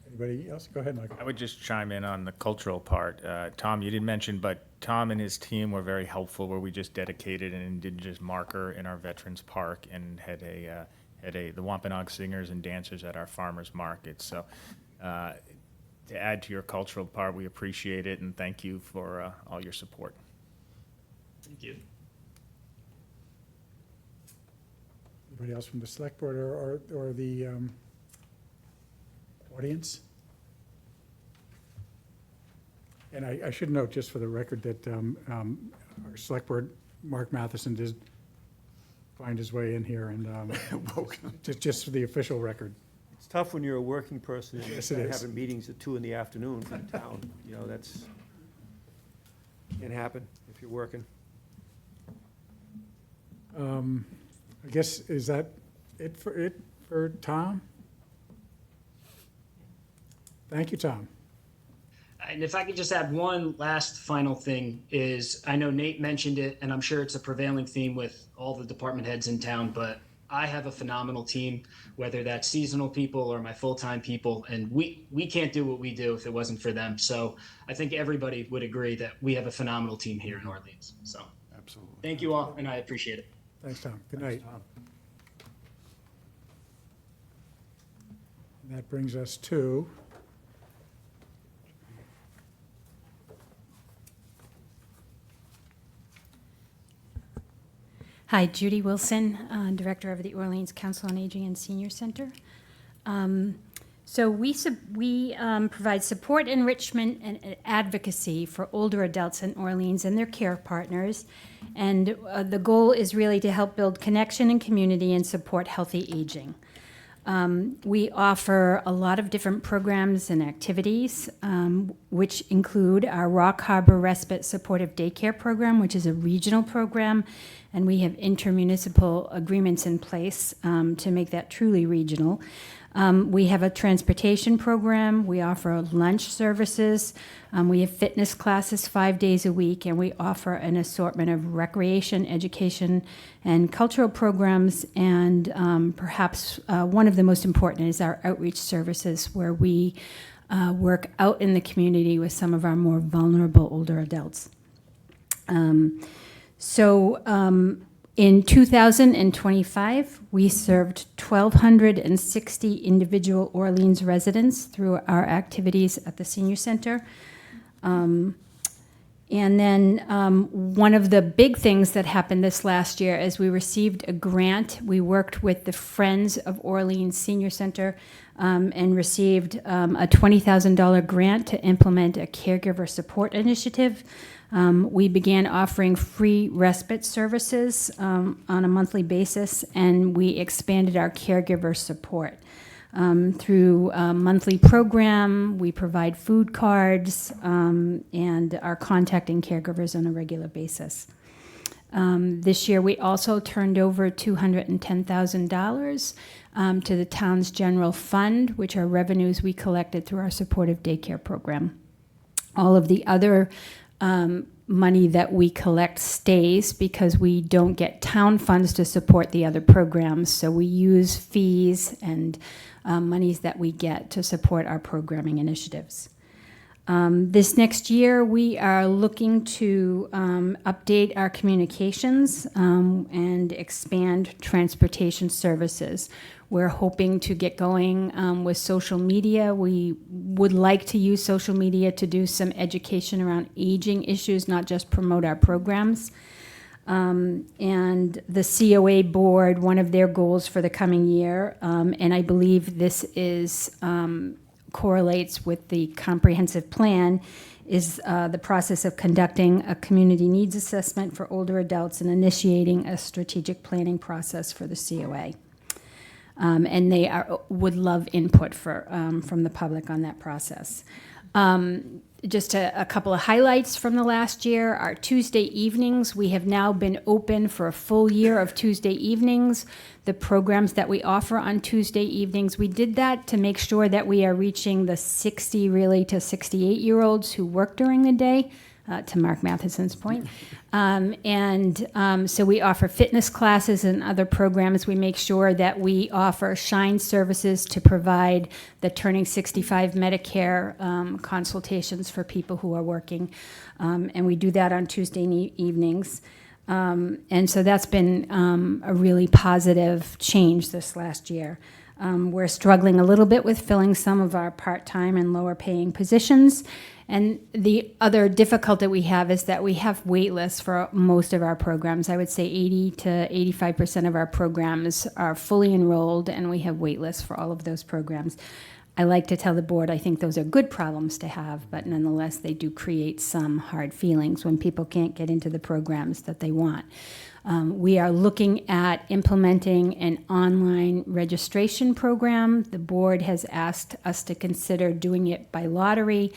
Anybody else? Go ahead, Michael. I would just chime in on the cultural part. Tom, you didn't mention, but Tom and his team were very helpful, where we just dedicated an indigenous marker in our Veterans Park and had the Wampanoag singers and dancers at our farmers market. So to add to your cultural part, we appreciate it, and thank you for all your support. Thank you. Anybody else from the select board or the audience? And I should note, just for the record, that our select board, Mark Matheson, did find his way in here, and just for the official record. It's tough when you're a working person and Yes, it you're is. having meetings at 2 PM for the town. You know, that's, can't happen if you're working. I guess, is that it for Tom? Thank you, Tom. And if I could just add one last final thing is, I know Nate mentioned it, and I'm sure it's a prevailing theme with all the department heads in town, but I have a phenomenal team, whether that's seasonal people or my full-time people, and we can't do what we do if it wasn't for them. So I think everybody would agree that we have a phenomenal team here in Orleans. So Absolutely. thank you all, and I appreciate it. Thanks, Tom. Good night. And that brings us to Hi, Judy Wilson, Director of the Orleans Council on Aging and Senior Center. So we provide support, enrichment, and advocacy for older adults in Orleans and their care partners. And the goal is really to help build connection and community and support healthy aging. We offer a lot of different programs and activities, which include our Rock Harbor Respite Supportive Daycare Program, which is a regional program, and we have intermunicipal agreements in place to make that truly regional. We have a transportation program. We offer lunch services. We have fitness classes 5 days a week, and we offer an assortment of recreation, education, and cultural programs. And perhaps one of the most important is our outreach services, where we work out in the community with some of our more vulnerable older adults. In 2025, we served 1,260 individual Orleans residents through our activities at the senior center. And then one of the big things that happened this last year is we received a grant. We worked with the Friends of Orleans Senior Center and received a $20,000 grant to implement a caregiver support initiative. We began offering free respite services on a monthly basis, and we expanded our caregiver support. Through a monthly program, we provide food cards and are contacting caregivers on a regular basis. This year, we also turned over $210,000 to the town's general fund, which are revenues we collected through our supportive daycare program. All of the other money that we collect stays because we don't get town funds to support the other programs, so we use fees and monies that we get to support our programming initiatives. This next year, we are looking to update our communications and expand transportation services. We're hoping to get going with social media. We would like to use social media to do some education around aging issues, not just promote our programs. And the COA board, one of their goals for the coming year, and I believe this is correlates with the comprehensive plan, is the process of conducting a community needs assessment for older adults and initiating a strategic planning process for the COA. And they would love input from the public on that process. Just a couple of highlights from the last year. Our Tuesday evenings, we have now been open for a full year of Tuesday evenings. The programs that we offer on Tuesday evenings, we did that to make sure that we are reaching the 60 really to 68-year-olds who work during the day, to Mark Matheson's point. So we offer fitness classes and other programs. We make sure that we offer Shine services to provide the turning 65 Medicare consultations for people who are working. And we do that on Tuesday evenings. And so that's been a really positive change this last year. We're struggling a little bit with filling some of our part-time and lower-paying positions. And the other difficulty we have is that we have wait lists for most of our programs. I would say 80 to 85% of our programs are fully enrolled, and we have wait lists for all of those programs. I like to tell the board I think those are good problems to have, but nonetheless, they do create some hard feelings when people can't get into the programs that they want. We are looking at implementing an online registration program. The board has asked us to consider doing it by lottery.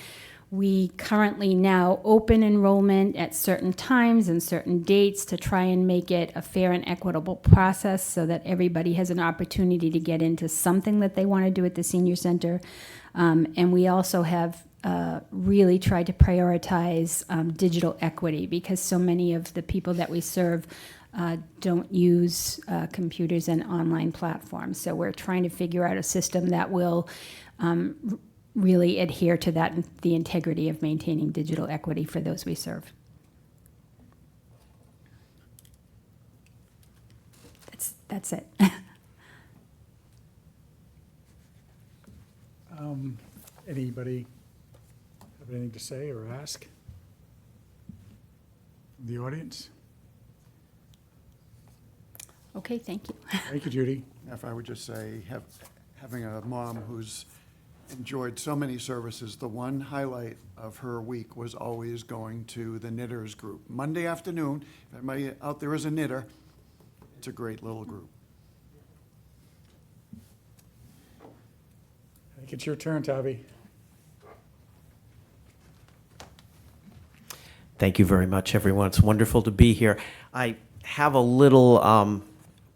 We currently now open enrollment at certain times and certain dates to try and make it a fair and equitable process so that everybody has an opportunity to get into something that they want to do at the senior center. And we also have really tried to prioritize digital equity because so many of the people that we serve don't use computers and online platforms. So we're trying to figure out a system that will really adhere to that, the integrity of maintaining digital equity for those we serve. That's it. Anybody have anything to say or ask? From the audience? Okay, thank you. Thank you, Judy. If I would just say, having a mom who's enjoyed so many services, the one highlight of her week was always going to the knitters group. Monday afternoon, if anybody out there is a knitter, it's a great little group. think it's your turn, Tavi. Thank you very much, everyone. It's wonderful to be here. I have a little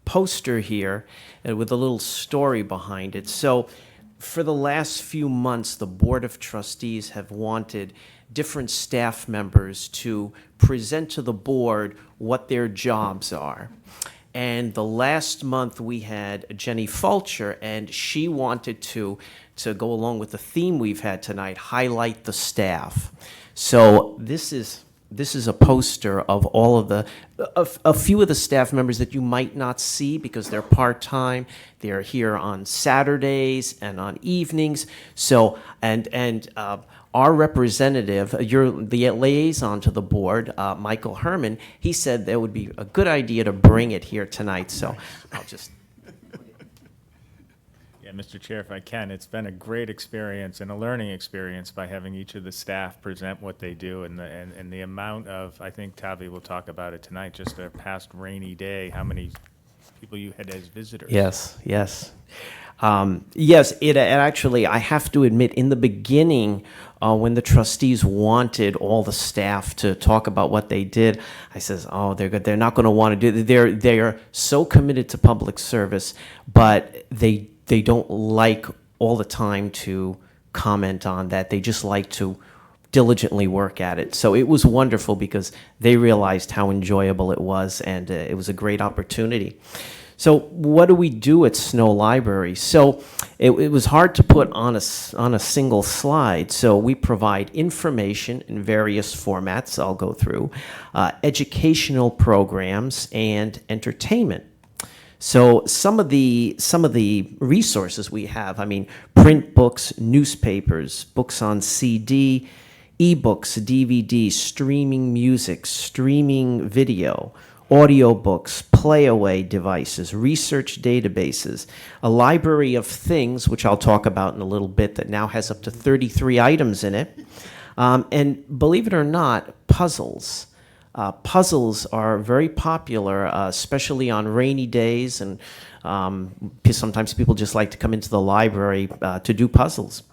poster here with a little story behind it. So, for the last few months, the Board of Trustees have wanted different staff members to present to the board what their jobs are. And the last month we had Jenny Fulcher, and she wanted to go along with the theme we've had tonight, highlight the staff. So this is a poster of all of a few of the staff members that you might not see because they're part-time. They're here on Saturdays and on evenings. So, our representative, the liaison to the board, Michael Herman, he said that would be a good idea to bring it here tonight. So I'll just. Yeah, Mr. Chair, if I can, it's been a great experience and a learning experience by having each of the staff present what they do and the amount of, I think Tavi will talk about it tonight, just a past rainy day, how many people you had as visitors. Yes, yes. Yes, it actually, I have to admit, in the beginning, when the trustees wanted all the staff to talk about what they did, I says, oh, they're good. They're not going to want to do it. They're so committed to public service, but they don't like all the time to comment on that. They just like to diligently work at it. So it was wonderful because they realized how enjoyable it was, and it was a great opportunity. So what do we do at Snow Library? So it was hard to put on a single slide. So we provide information in various formats I'll go through, educational programs, and entertainment. So some of the resources we have, I mean, print books, newspapers, books on CD, ebooks, DVD, streaming music, streaming video, audiobooks, playaway devices, research databases, a library of things, which I'll talk about in a little bit, that now has up to 33 items in it. And believe it or not, puzzles. Puzzles are very popular, especially on rainy days, and sometimes people just like to come into the library to do puzzles.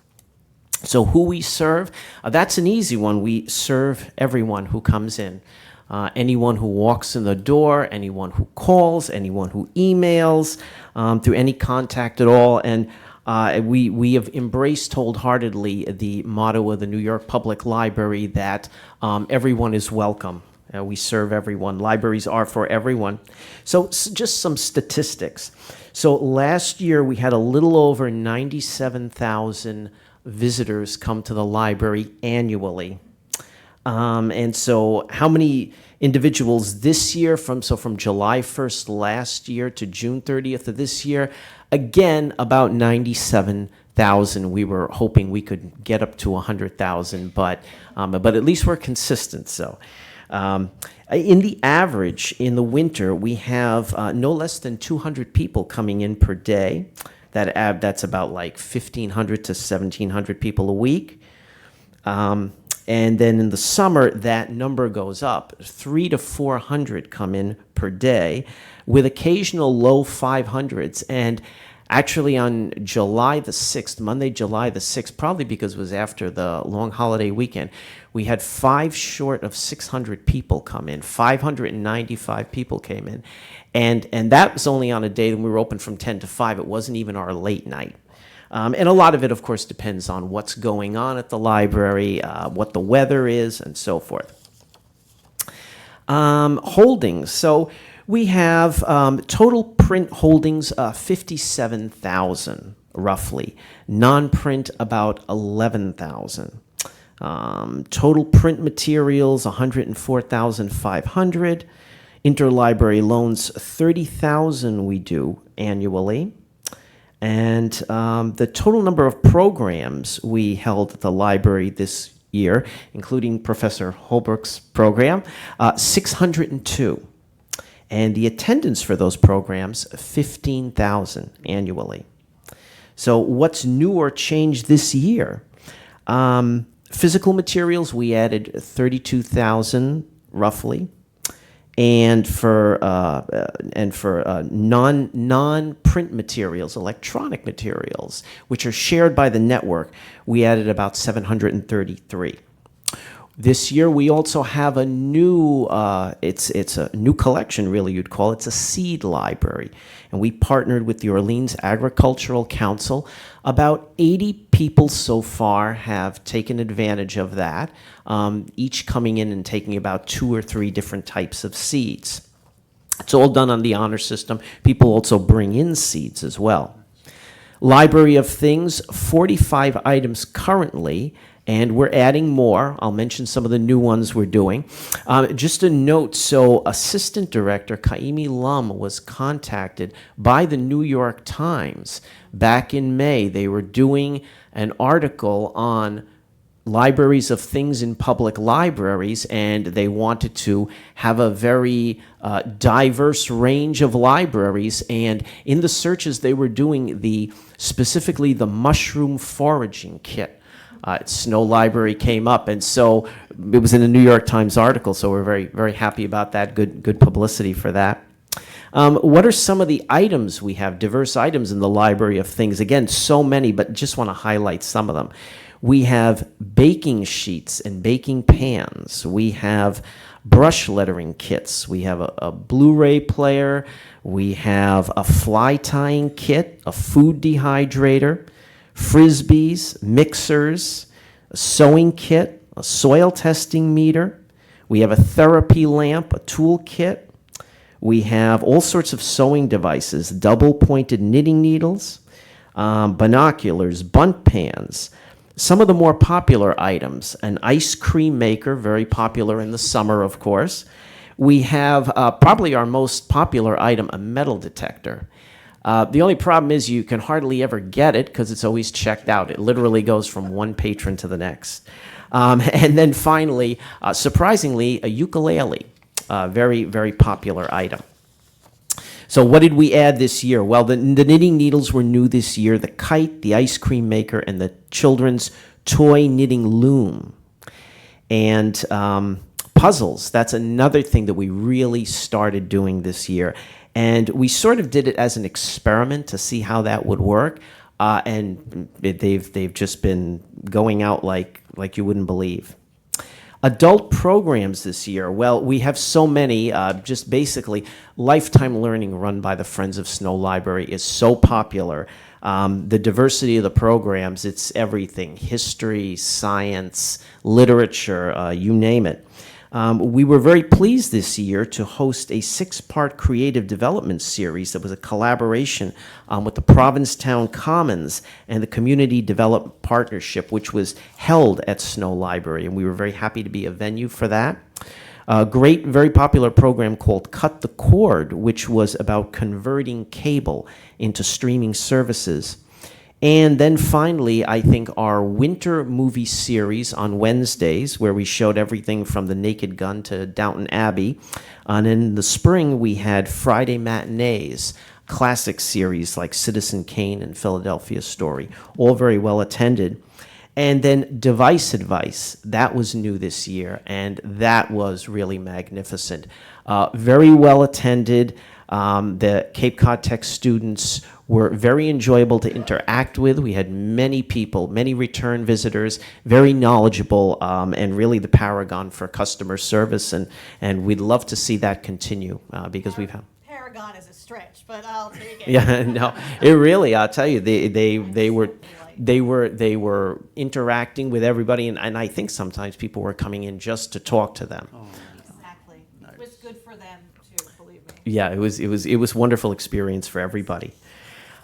So who we serve, that's an easy one. We serve everyone who comes in. Anyone who walks in the door, anyone who calls, anyone who emails, through any contact at all. And we have embraced wholeheartedly the motto of the New York Public Library that everyone is welcome. We serve everyone. Libraries are for everyone. So just some statistics. So last year we had a little over 97,000 visitors come to the library annually. And so how many individuals this year from July 1st last year to June 30th of this year? Again, about 97,000. We were hoping we could get up to 100,000, but at least we're consistent. So in the average, in the winter, we have no less than 200 people coming in per day. That's about like 1,500 to 1,700 people a week. And then in the summer, that number goes up. 300 to 400 come in per day, with occasional low 500s. And actually on July the 6th, Monday, July the 6th, probably because it was after the long holiday weekend, we had 5 short of 600 people come in. 595 people came in. And that was only on a day when we were open from 10 to 5. It wasn't even our late night. And a lot of it, of course, depends on what's going on at the library, what the weather is, and so forth. Holdings. So we have total print holdings, 57,000, roughly. Non-print, about 11,000. Total print materials, 104,500. Interlibrary loans, 30,000 we do annually. And the total number of programs we held at the library this year, including Professor Holbrook's program, 602. And the attendance for those programs, 15,000 annually. So what's new or changed this year? Physical materials, we added 32,000 roughly. and for non-print materials, electronic materials, which are shared by the network, we added about 733. This year, we also have a new, it's a new collection, really, you'd call it. It's a seed library. And we partnered with the Orleans Agricultural Council. About 80 people so far have taken advantage of that, each coming in and taking about 2 or 3 different types of seeds. It's all done on the honor system. People also bring in seeds as well. Library of Things, 45 items currently, and we're adding more. I'll mention some of the new ones we're doing. Just a note, so Assistant Director Kaimi Lum was contacted by the New York Times back in May. They were doing an article on libraries of things in public libraries, and they wanted to have a very diverse range of libraries. And in the searches they were doing, specifically the mushroom foraging kit, Snow Library came up, and so it was in a New York Times article, so we're very, very happy about that. Good publicity for that. What are some of the items we have, diverse items in the Library of Things? Again, so many, but just want to highlight some of them. We have baking sheets and baking pans. We have brush lettering kits. We have a Blu-ray player. We have a fly tying kit, a food dehydrator, Frisbees, mixers, a sewing kit, a soil testing meter. We have a therapy lamp, a tool kit. We have all sorts of sewing devices, double-pointed knitting needles, binoculars, bunt pans. Some of the more popular items, an ice cream maker, very popular in the summer, of course. We have probably our most popular item, a metal detector. The only problem is you can hardly ever get it because it's always checked out. It literally goes from one patron to the next. And then finally, surprisingly, a ukulele, very, very popular item. So what did we add this year? Well, the knitting needles were new this year, the kite, the ice cream maker, and the children's toy knitting loom. And puzzles, that's another thing that we really started doing this year. And we sort of did it as an experiment to see how that would work. And they've just been going out like you wouldn't believe. Adult programs this year, well, we have so many, just basically lifetime learning run by the Friends of Snow Library is so popular. The diversity of the programs, it's everything, history, science, literature, you name it. We were very pleased this year to host a 6-part creative development series that was a collaboration with the Provincetown Commons and the Community Development Partnership, which was held at Snow Library, and we were very happy to be a venue for that. A great, very popular program called Cut the Cord, which was about converting cable into streaming services. And then finally, I think our winter movie series on Wednesdays, where we showed everything from The Naked Gun to Downton Abbey. And in the spring, we had Friday matinees, classic series like Citizen Kane and Philadelphia Story, all very well attended. And then Device Advice, that was new this year, and that was really magnificent. Very well attended. The Cape Cod Tech students were very enjoyable to interact with. We had many people, many return visitors, very knowledgeable, and really the paragon for customer service. And we'd love to see that continue because we've had. Paragon is a stretch, but I'll take it. Yeah, no, it really, I'll tell you, they were interacting with everybody, and I think sometimes people were coming in just to talk to them. Exactly. It was good for them too, believe me. Yeah, it was a wonderful experience for everybody.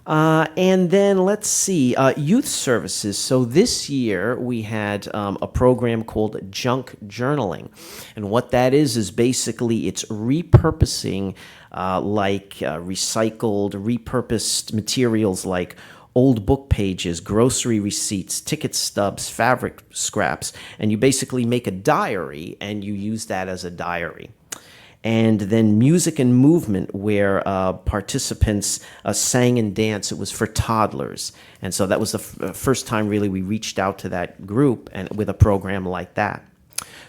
And then let's see, youth services. So this year we had a program called Junk Journaling. And what that is basically it's repurposing recycled, repurposed materials like old book pages, grocery receipts, ticket stubs, fabric scraps. And you basically make a diary and you use that as a diary. And then music and movement, where participants sang and danced. It was for toddlers. And so that was the first time really we reached out to that group and with a program like that.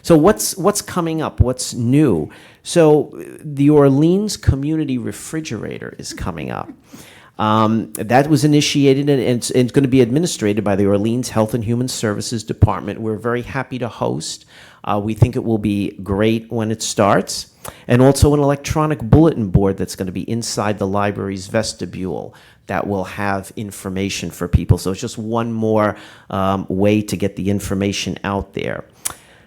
So what's coming up? What's new? So the Orleans Community Refrigerator is coming up. That was initiated and it's going to be administrated by the Orleans Health and Human Services Department. We're very happy to host. We think it will be great when it starts. And also an electronic bulletin board that's going to be inside the library's vestibule that will have information for people. So it's just one more way to get the information out there.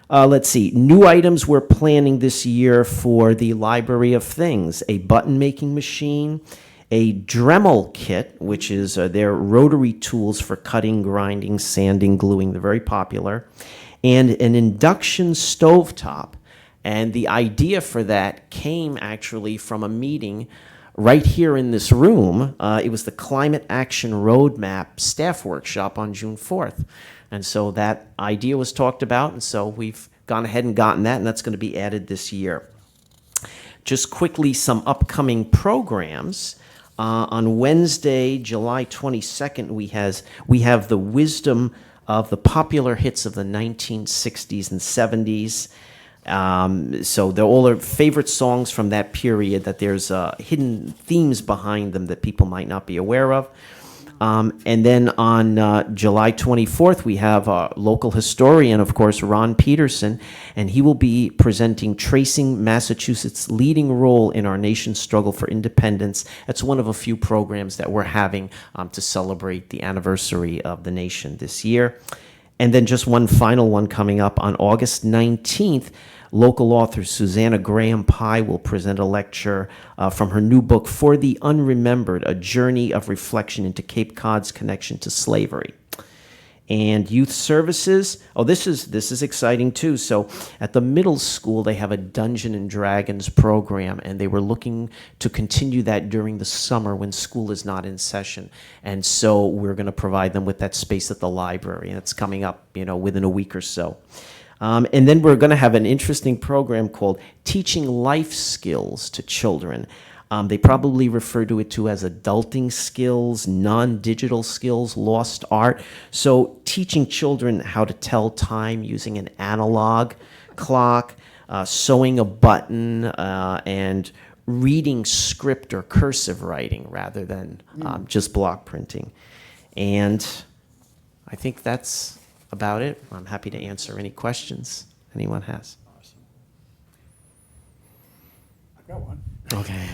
Let's see, new items we're planning this year for the Library of Things: a button-making machine, a Dremel kit, which is their rotary tools for cutting, grinding, sanding, gluing. They're very popular, and an induction stovetop. And the idea for that came actually from a meeting right here in this room. It was the Climate Action Roadmap staff workshop on June 4th. And so that idea was talked about, and so we've gone ahead and gotten that, and that's going to be added this year. Just quickly, some upcoming programs. On Wednesday, July 22nd, we have the wisdom of the popular hits of the 1960s and 70s. So they're all our favorite songs from that period, that there's hidden themes behind them that people might not be aware of. And then on July 24th, we have our local historian, of course, Ron Peterson, and he will be presenting Tracing Massachusetts' Leading Role in Our Nation's Struggle for Independence. That's one of a few programs that we're having to celebrate the anniversary of the nation this year. And then just one final one coming up on August 19th. Local author Susanna Graham Pye will present a lecture from her new book, For the Unremembered, A Journey of Reflection into Cape Cod's Connection to Slavery. And youth services, this is exciting too. So at the middle school, they have a Dungeons and Dragons program, and they were looking to continue that during the summer when school is not in session. And so we're going to provide them with that space at the library, and it's coming up, within a week or so. And then we're going to have an interesting program called Teaching Life Skills to Children. They probably refer to it as adulting skills, non-digital skills, lost art. So teaching children how to tell time using an analog clock, sewing a button, and reading script or cursive writing rather than just block printing. And I think that's about it. I'm happy to answer any questions anyone has. I've got one. Okay.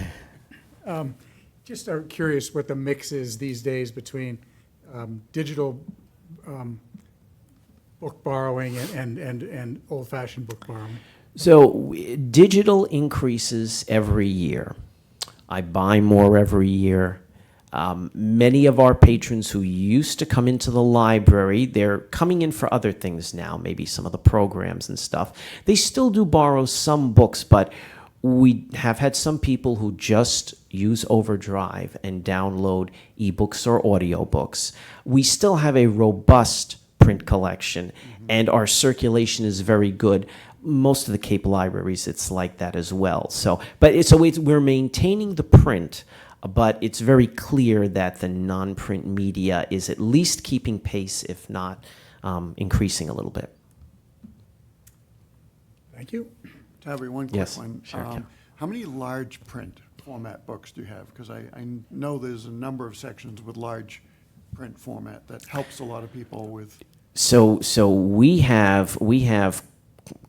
Just curious what the mix is these days between digital book borrowing and old-fashioned book borrowing. So digital increases every year. I buy more every year. Many of our patrons who used to come into the library, they're coming in for other things now, maybe some of the programs and stuff. They still do borrow some books, but we have had some people who just use Overdrive and download ebooks or audiobooks. We still have a robust print collection, and our circulation is very good. Most of the Cape libraries, it's like that as well. We're maintaining the print, but it's very clear that the non-print media is at least keeping pace, if not increasing a little bit. Thank you. Tabby, one quick Yes, one. sure, Ken. How many large print format books do you have? Because I know there's a number of sections with large print format that helps a lot of people with. So we have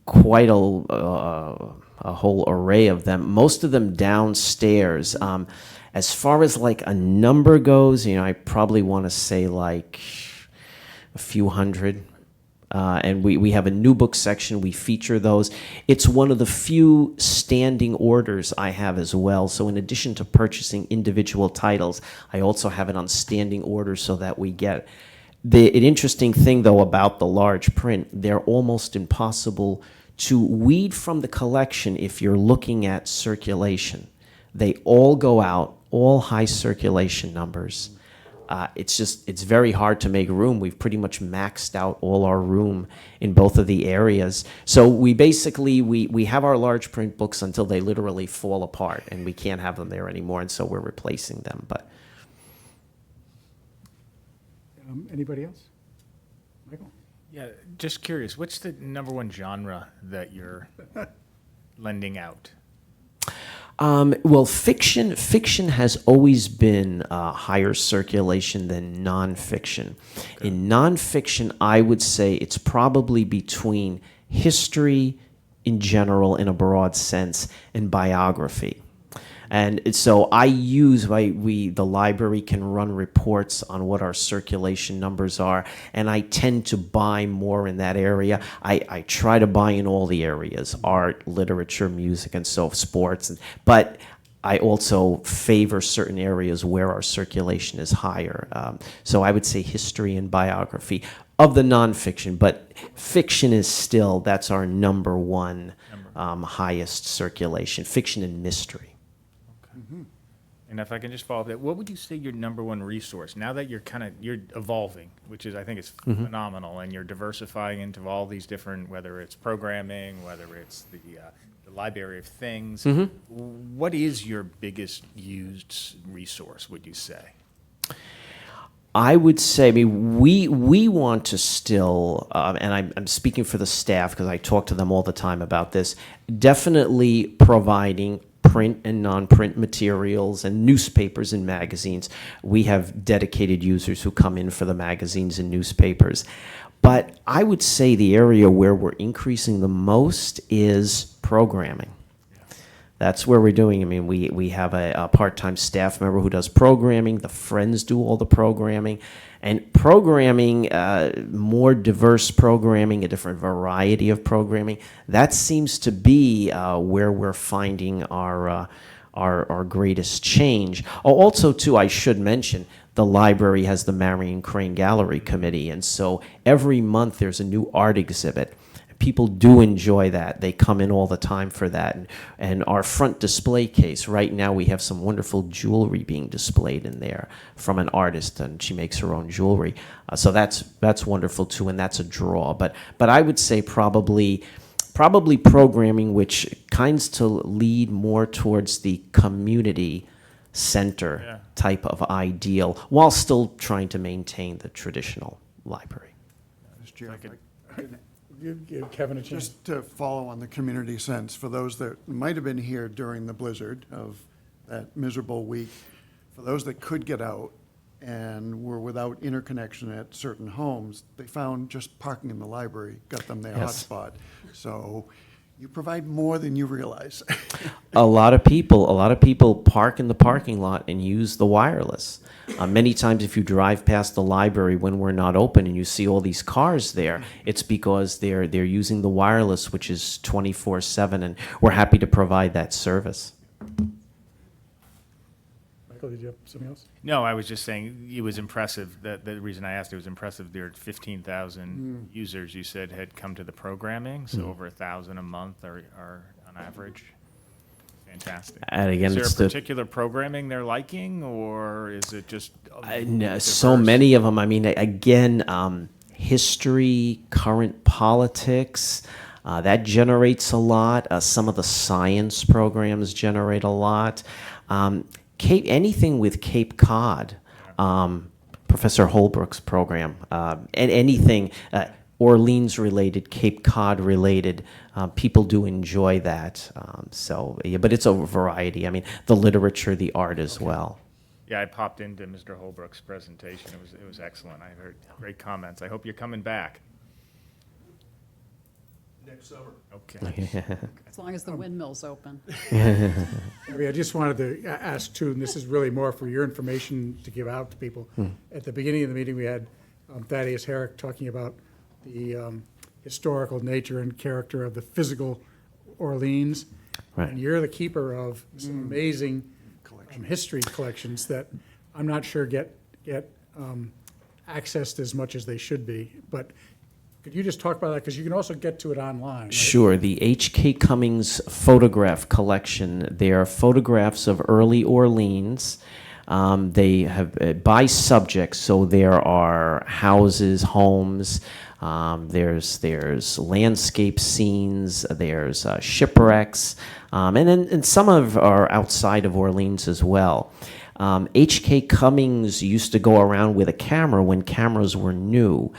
quite a whole array of them. Most of them downstairs. As far as like a number goes, I probably want to say like a few hundred. And we have a new book section. We feature those. It's one of the few standing orders I have as well. So in addition to purchasing individual titles, I also have it on standing order so that we get. An interesting thing, though, about the large print, they're almost impossible to weed from the collection if you're looking at circulation. They all go out, all high circulation numbers. It's very hard to make room. We've pretty much maxed out all our room in both of the areas. So we basically, we have our large print books until they literally fall apart and we can't have them there anymore, and so we're replacing them. But Anybody else? Michael? Yeah, just curious, what's the number one genre that you're lending out? Well, fiction has always been higher circulation than nonfiction. In nonfiction, I would say it's probably between history in general, in a broad sense, and biography. And so the library can run reports on what our circulation numbers are, and I tend to buy more in that area. I try to buy in all the areas, art, literature, music, and so sports, but I also favor certain areas where our circulation is higher. So I would say history and biography of the nonfiction, but fiction is still, that's our number one highest circulation, fiction and mystery. And if I can just follow up that, what would you say your number one resource, now that you're evolving, which is, I think is phenomenal, and you're diversifying into all these different, whether it's programming, whether it's the Library of Things, what is your biggest used resource, would you say? I would say, I mean, we want to still, and I'm speaking for the staff because I talk to them all the time about this, definitely providing print and non-print materials and newspapers and magazines. We have dedicated users who come in for the magazines and newspapers. But I would say the area where we're increasing the most is programming. That's where we're doing. I mean, we have a part-time staff member who does programming. The friends do all the programming. And programming, more diverse programming, a different variety of programming, that seems to be where we're finding our greatest change. Oh, also, too, I should mention, the library has the Marion Crane Gallery Committee, and so every month there's a new art exhibit. People do enjoy that. They come in all the time for that. And our front display case, right now we have some wonderful jewelry being displayed in there from an artist, and she makes her own jewelry. So that's wonderful too, and that's a draw. But I would say probably programming which kinds to lead more towards the community center type of ideal, while still trying to maintain the traditional library. Mr. Chair, if I could- You give Kevin a chance. Just to follow on the community sense, for those that might have been here during the blizzard of that miserable week, for those that could get out and were without interconnection at certain homes, they found just parking in the library got them their Yes. hotspot. So you provide more than you realize. A lot of people park in the parking lot and use the wireless. Many times if you drive past the library when we're not open and you see all these cars there, it's because they're using the wireless, which is 24/7, and we're happy to provide that service. Michael, did you have something else? No, I was just saying it was impressive. The reason I asked, it was impressive. There are 15,000 users you said had come to the programming, so over 1,000 a month are on average. Fantastic. And again, is there it's a the- particular programming they're liking, or is it just So diverse? many of them. I mean, again, history, current politics, that generates a lot. Some of the science programs generate a lot. Anything with Cape Cod, Professor Holbrook's program, and anything Orleans-related, Cape Cod-related, people do enjoy that. But it's a variety. I mean, the literature, the art as well. Yeah, I popped into Mr. Holbrook's presentation. It was excellent. I heard great comments. I hope you're coming back. Next summer. Okay. As long as the windmill's open. I just wanted to ask too, and this is really more for your information to give out to people. At the beginning of the meeting, we had Thaddeus Herrick talking about the historical nature and character of the physical Orleans. Right. And you're the keeper of some amazing history collections that I'm not sure get accessed as much as they should be. But could you just talk about that? Because you can also get to it online, right? Sure. The H.K. Cummings photograph collection. They are photographs of early Orleans. They have by subject, so there are houses, homes. There's landscape scenes. There's shipwrecks, and some are outside of Orleans as well. H.K. Cummings used to go around with a camera when cameras were new.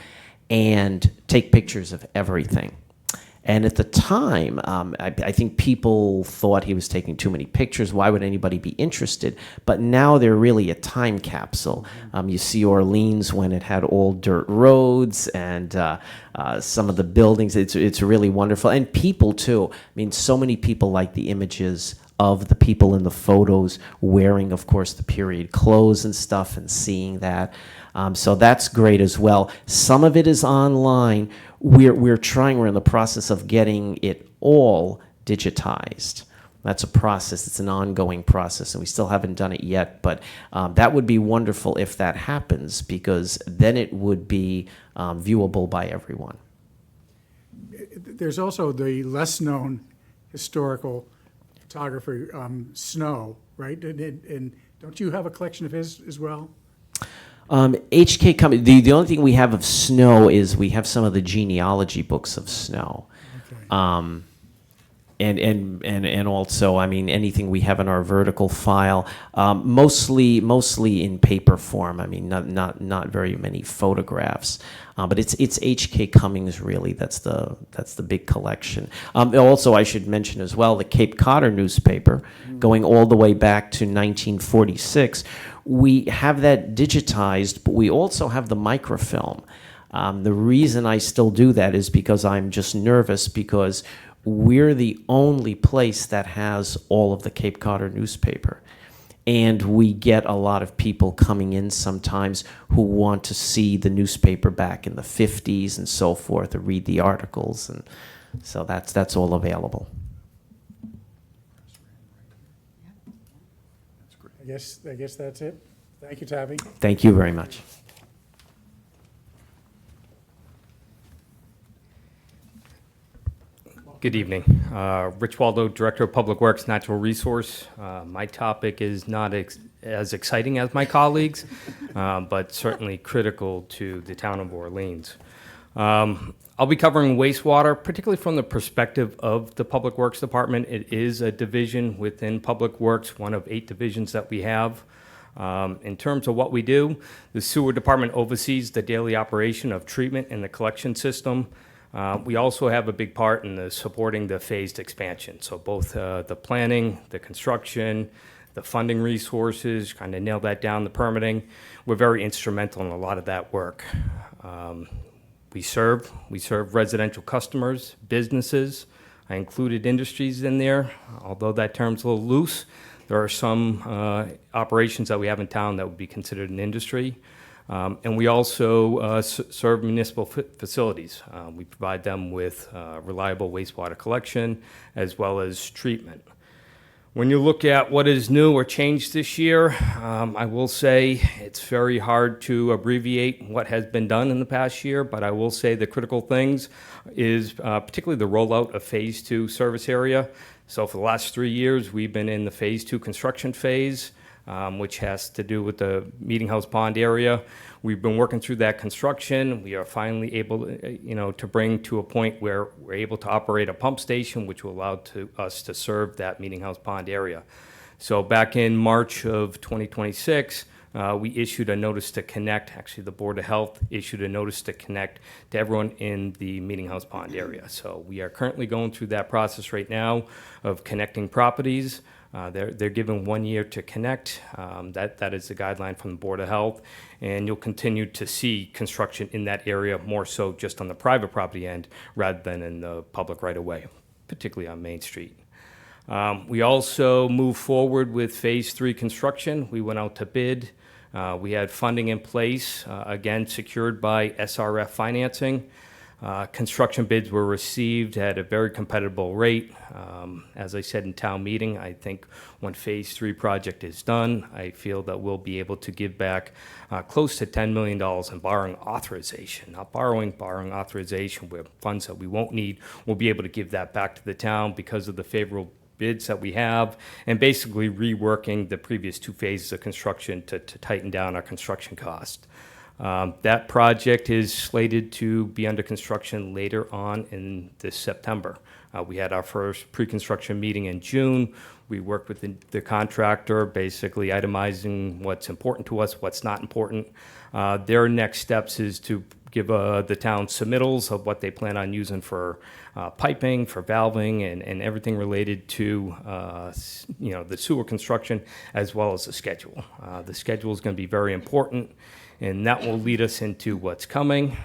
and take pictures of everything. And at the time, I think people thought he was taking too many pictures. Why would anybody be interested? But now they're really a time capsule. You see Orleans when it had all dirt roads and some of the buildings. It's really wonderful. And people, too. I mean, so many people like the images of the people in the photos wearing, of course, the period clothes and stuff and seeing that. So that's great as well. Some of it is online. We're in the process of getting it all digitized. That's a process. It's an ongoing process, and we still haven't done it yet. But that would be wonderful if that happens, because then it would be viewable by everyone. There's also the less-known historical photographer, Snow, right? And don't you have a collection of his as well? H.K. Cummings, the only thing we have of Snow is we have some of the genealogy books of Snow. Okay. And also, I mean, anything we have in our vertical file, mostly in paper form. I mean, not very many photographs, but it's H.K. Cummings really. That's the big collection. Also, I should mention as well the Cape Codder newspaper, going all the way back to 1946. We have that digitized, but we also have the microfilm. The reason I still do that is because I'm just nervous, because we're the only place that has all of the Cape Codder newspaper. And we get a lot of people coming in sometimes who want to see the newspaper back in the 50s and so forth, or read the articles. And so that's all available. I guess that's it. Thank you, Tabby. Thank you very much. Good evening. Rich Waldo, Director of Public Works, Natural Resource. My topic is not as exciting as my colleagues, but certainly critical to the town of Orleans. I'll be covering wastewater, particularly from the perspective of the Public Works Department. It is a division within Public Works, one of 8 divisions that we have. In terms of what we do, the sewer department oversees the daily operation of treatment and the collection system. We also have a big part in supporting the phased expansion. So both the planning, the construction, the funding resources, kind of nail that down, the permitting. We're very instrumental in a lot of that work. We serve residential customers, businesses. I included industries in there, although that term's a little loose. There are some operations that we have in town that would be considered an industry. And we also serve municipal facilities. We provide them with reliable wastewater collection as well as treatment. When you look at what is new or changed this year, I will say it's very hard to abbreviate what has been done in the past year, but I will say the critical things is particularly the rollout of Phase 2 service area. So for the last 3 years, we've been in the Phase 2 construction phase, which has to do with the Meeting House Pond area. We've been working through that construction. We are finally able, to bring to a point where we're able to operate a pump station, which will allow us to serve that Meeting House Pond area. So back in March of 2026, we issued a notice to connect. Actually, the Board of Health issued a notice to connect to everyone in the Meeting House Pond area. So we are currently going through that process right now of connecting properties. They're given 1 year to connect. That is the guideline from the Board of Health. And you'll continue to see construction in that area, more so just on the private property end rather than in the public right-of-way, particularly on Main Street. We also moved forward with Phase 3 construction. We went out to bid. We had funding in place, again, secured by SRF financing. Construction bids were received at a very competitive rate. As I said in town meeting, I think when Phase 3 project is done, I feel that we'll be able to give back close to $10 million in borrowing authorization. Not borrowing authorization with funds that we won't need. We'll be able to give that back to the town because of the favorable bids that we have, and basically reworking the previous 2 phases of construction to tighten down our construction cost. That project is slated to be under construction later on in this September. We had our first pre-construction meeting in June. We worked with the contractor, basically itemizing what's important to us, what's not important. Their next steps is to give the town submittals of what they plan on using for piping, for valving, and everything related to the sewer construction, as well as the schedule. The schedule is going to be very important, and that will lead us into what's coming.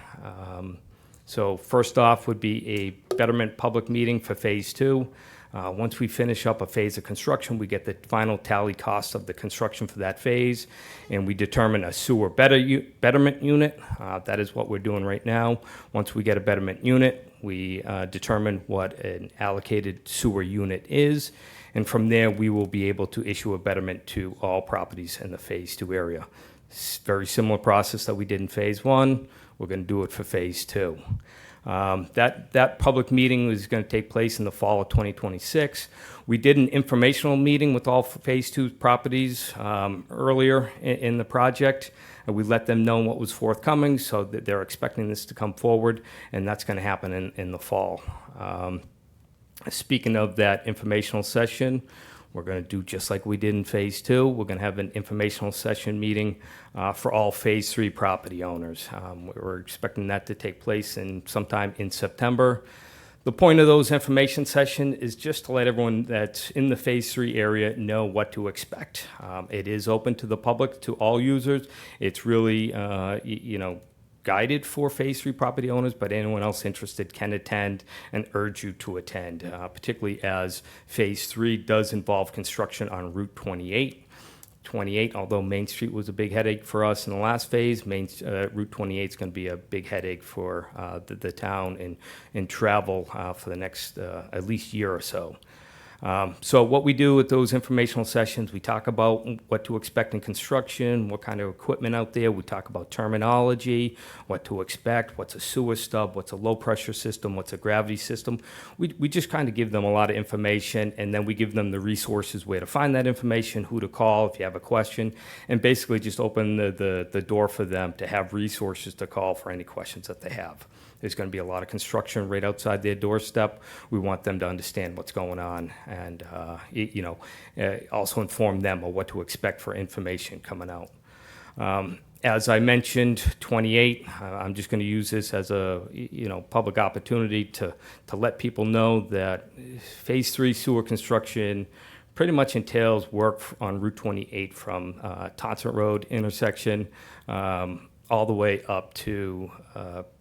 So first off would be a betterment public meeting for Phase 2. Once we finish up a phase of construction, we get the final tally cost of the construction for that phase, and we determine a sewer betterment unit. That is what we're doing right now. Once we get a betterment unit, we determine what an allocated sewer unit is, and from there, we will be able to issue a betterment to all properties in the Phase 2 area. Very similar process that we did in Phase 1. We're going to do it for Phase 2. That public meeting is going to take place in the fall of 2026. We did an informational meeting with all Phase 2 properties earlier in the project. We let them know what was forthcoming, so that they're expecting this to come forward, and that's going to happen in the fall. Speaking of that informational session, we're going to do just like we did in Phase 2. We're going to have an informational session meeting for all Phase 3 property owners. We're expecting that to take place sometime in September. The point of those information sessions is just to let everyone that's in the Phase 3 area know what to expect. It is open to the public, to all users. It's really, guided for Phase 3 property owners, but anyone else interested can attend and urge you to attend, particularly as Phase 3 does involve construction on Route 28. Although Main Street was a big headache for us in the last phase, Route 28 is going to be a big headache for the town and travel for the next at least year or so. So what we do with those informational sessions, we talk about what to expect in construction, what kind of equipment out there. We talk about terminology, what to expect, what's a sewer stub, what's a low-pressure system, what's a gravity system. We just kind of give them a lot of information, and then we give them the resources where to find that information, who to call if you have a question, and basically just open the door for them to have resources to call for any questions that they have. There's going to be a lot of construction right outside their doorstep. We want them to understand what's going on and, also inform them of what to expect for information coming out. As I mentioned, 28, I'm just going to use this as a, public opportunity to let people know that Phase 3 sewer construction pretty much entails work on Route 28 from Thompson Road intersection all the way up to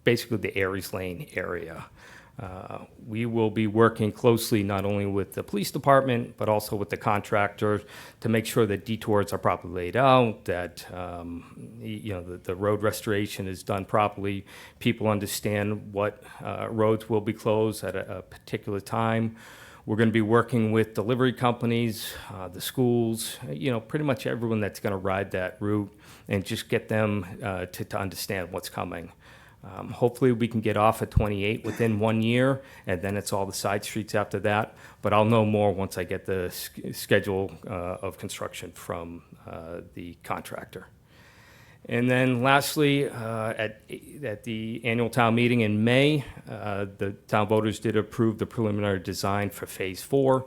basically the Aries Lane area. We will be working closely not only with the police department, but also with the contractor to make sure that detours are properly laid out, that the road restoration is done properly, people understand what roads will be closed at a particular time. We're going to be working with delivery companies, the schools, pretty much everyone that's going to ride that route, and just get them to understand what's coming. Hopefully we can get off at 28 within 1 year, and then it's all the side streets after that. But I'll know more once I get the schedule of construction from the contractor. And then lastly, at the annual town meeting in May, the town voters did approve the preliminary design for Phase 4.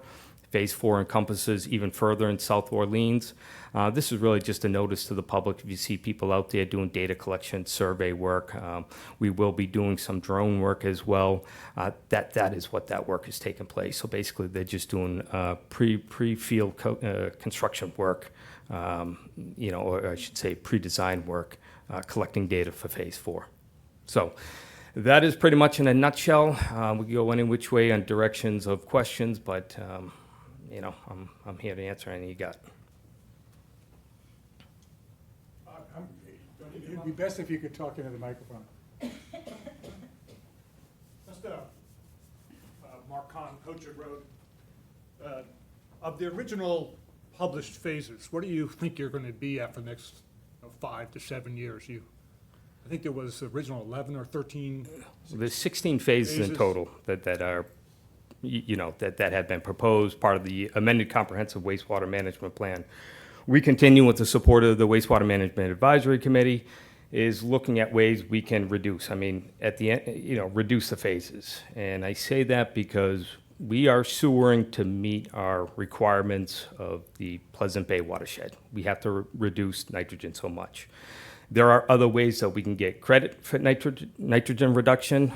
Phase 4 encompasses even further in South Orleans. This is really just a notice to the public. If you see people out there doing data collection, survey work, we will be doing some drone work as well. That is what that work is taking place. So basically, they're just doing pre-field construction work, or I should say pre-design work, collecting data for Phase 4. So that is pretty much in a nutshell. We can go any which way on directions of questions, but I'm here to answer any you got. It'd be best if you could talk into the microphone. Just Mark Kahn, Poacher Road. Of the original published phases, what do you think you're going to be at for the next 5 to 7 years? I think there was original 11 or 13. There's 16 phases in total that are, that have been proposed, part of the amended comprehensive wastewater management plan. We continue with the support of the Wastewater Management Advisory Committee, is looking at ways we can reduce. At the end, reduce the phases. And I say that because we are sewering to meet our requirements of the Pleasant Bay watershed. We have to reduce nitrogen so much. There are other ways that we can get credit for nitrogen reduction.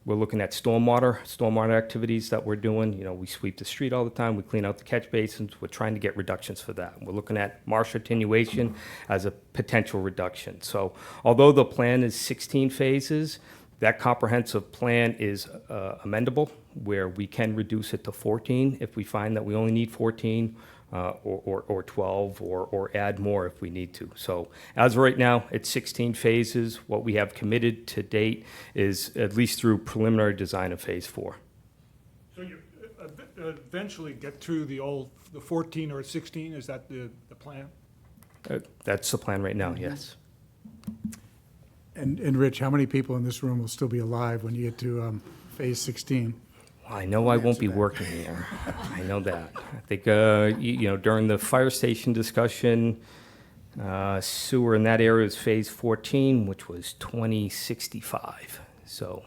We're looking at stormwater activities that we're doing. You know, we sweep the street all the time, we clean out the catch basins. We're trying to get reductions for that. We're looking at marsh attenuation as a potential reduction. So although the plan is 16 phases, that comprehensive plan is amendable, where we can reduce it to 14 if we find that we only need 14, or 12, or add more if we need to. So as of right now, it's 16 phases. What we have committed to date is at least through preliminary design of phase 4. So you eventually get through the 14 or 16, is that the plan? That's the plan right now, yes. And Rich, how many people in this room will still be alive when you get to phase 16? I know I won't be working here. I know that. I think, you know, during the fire station discussion, sewer in that area is phase 14, which was 2065. So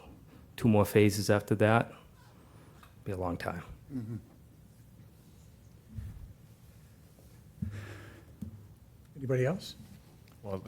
2 more phases after that. Be a long time. Anybody else? Well,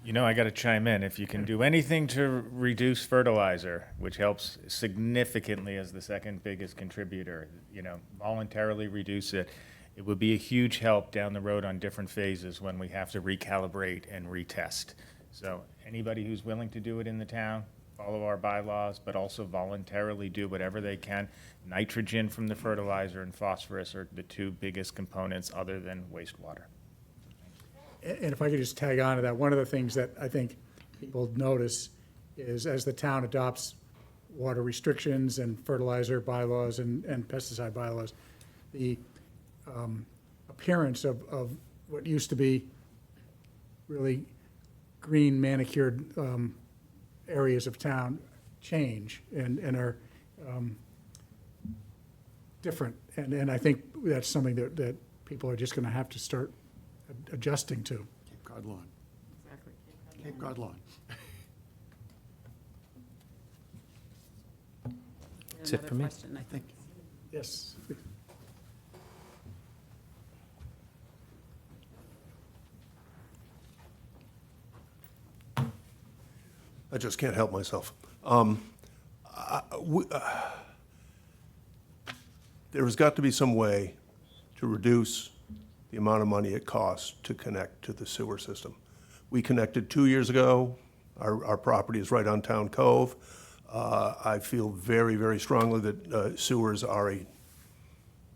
you know, I got to chime in. If you can do anything to reduce fertilizer, which helps significantly as the second biggest contributor, you know, voluntarily reduce it, it would be a huge help down the road on different phases when we have to recalibrate and retest. So anybody who's willing to do it in the town, follow our bylaws, but also voluntarily do whatever they can. Nitrogen from the fertilizer and phosphorus are the 2 biggest components other than wastewater. And if I could just tag on to that, one of the things that I think people notice is as the town adopts water restrictions and fertilizer bylaws and pesticide bylaws, the appearance of what used to be really green manicured areas of town change and are different. And I think that's something that people are just going to have to start adjusting to. Cape Cod lawn. Exactly. Cape Cod lawn. That's it for me. Question, I think. Yes. I just can't help myself. There has got to be some way to reduce the amount of money it costs to connect to the sewer system. We connected 2 years ago. Our property is right on Town Cove. I feel very, very strongly that sewers are a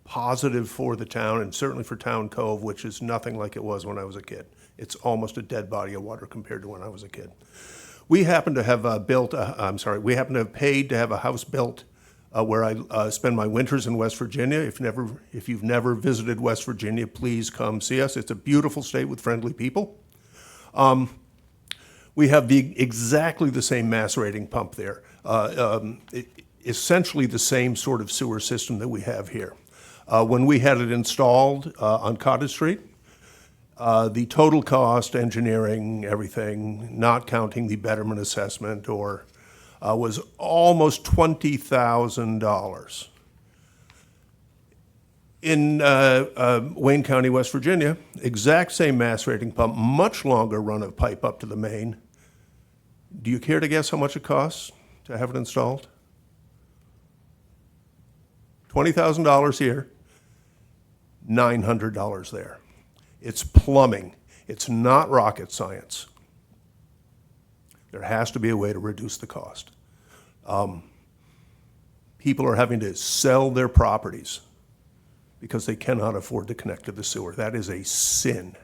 positive for the town and certainly for Town Cove, which is nothing like it was when I was a kid. It's almost a dead body of water compared to when I was a kid. We happen to have we happen to have paid to have a house built where I spend my winters in West Virginia. If you've never visited West Virginia, please come see us. It's a beautiful state with friendly people. We have exactly the same macerating pump there, essentially the same sort of sewer system that we have here. When we had it installed on Cottage Street, the total cost, engineering, everything, not counting the betterment assessment, was almost $20,000. In Wayne County, West Virginia, exact same macerating pump, much longer run of pipe up to the main. Do you care to guess how much it costs to have it installed? $20,000 here, $900 there. It's plumbing. It's not rocket science. There has to be a way to reduce the cost. People are having to sell their properties because they cannot afford to connect to the sewer. That is a sin.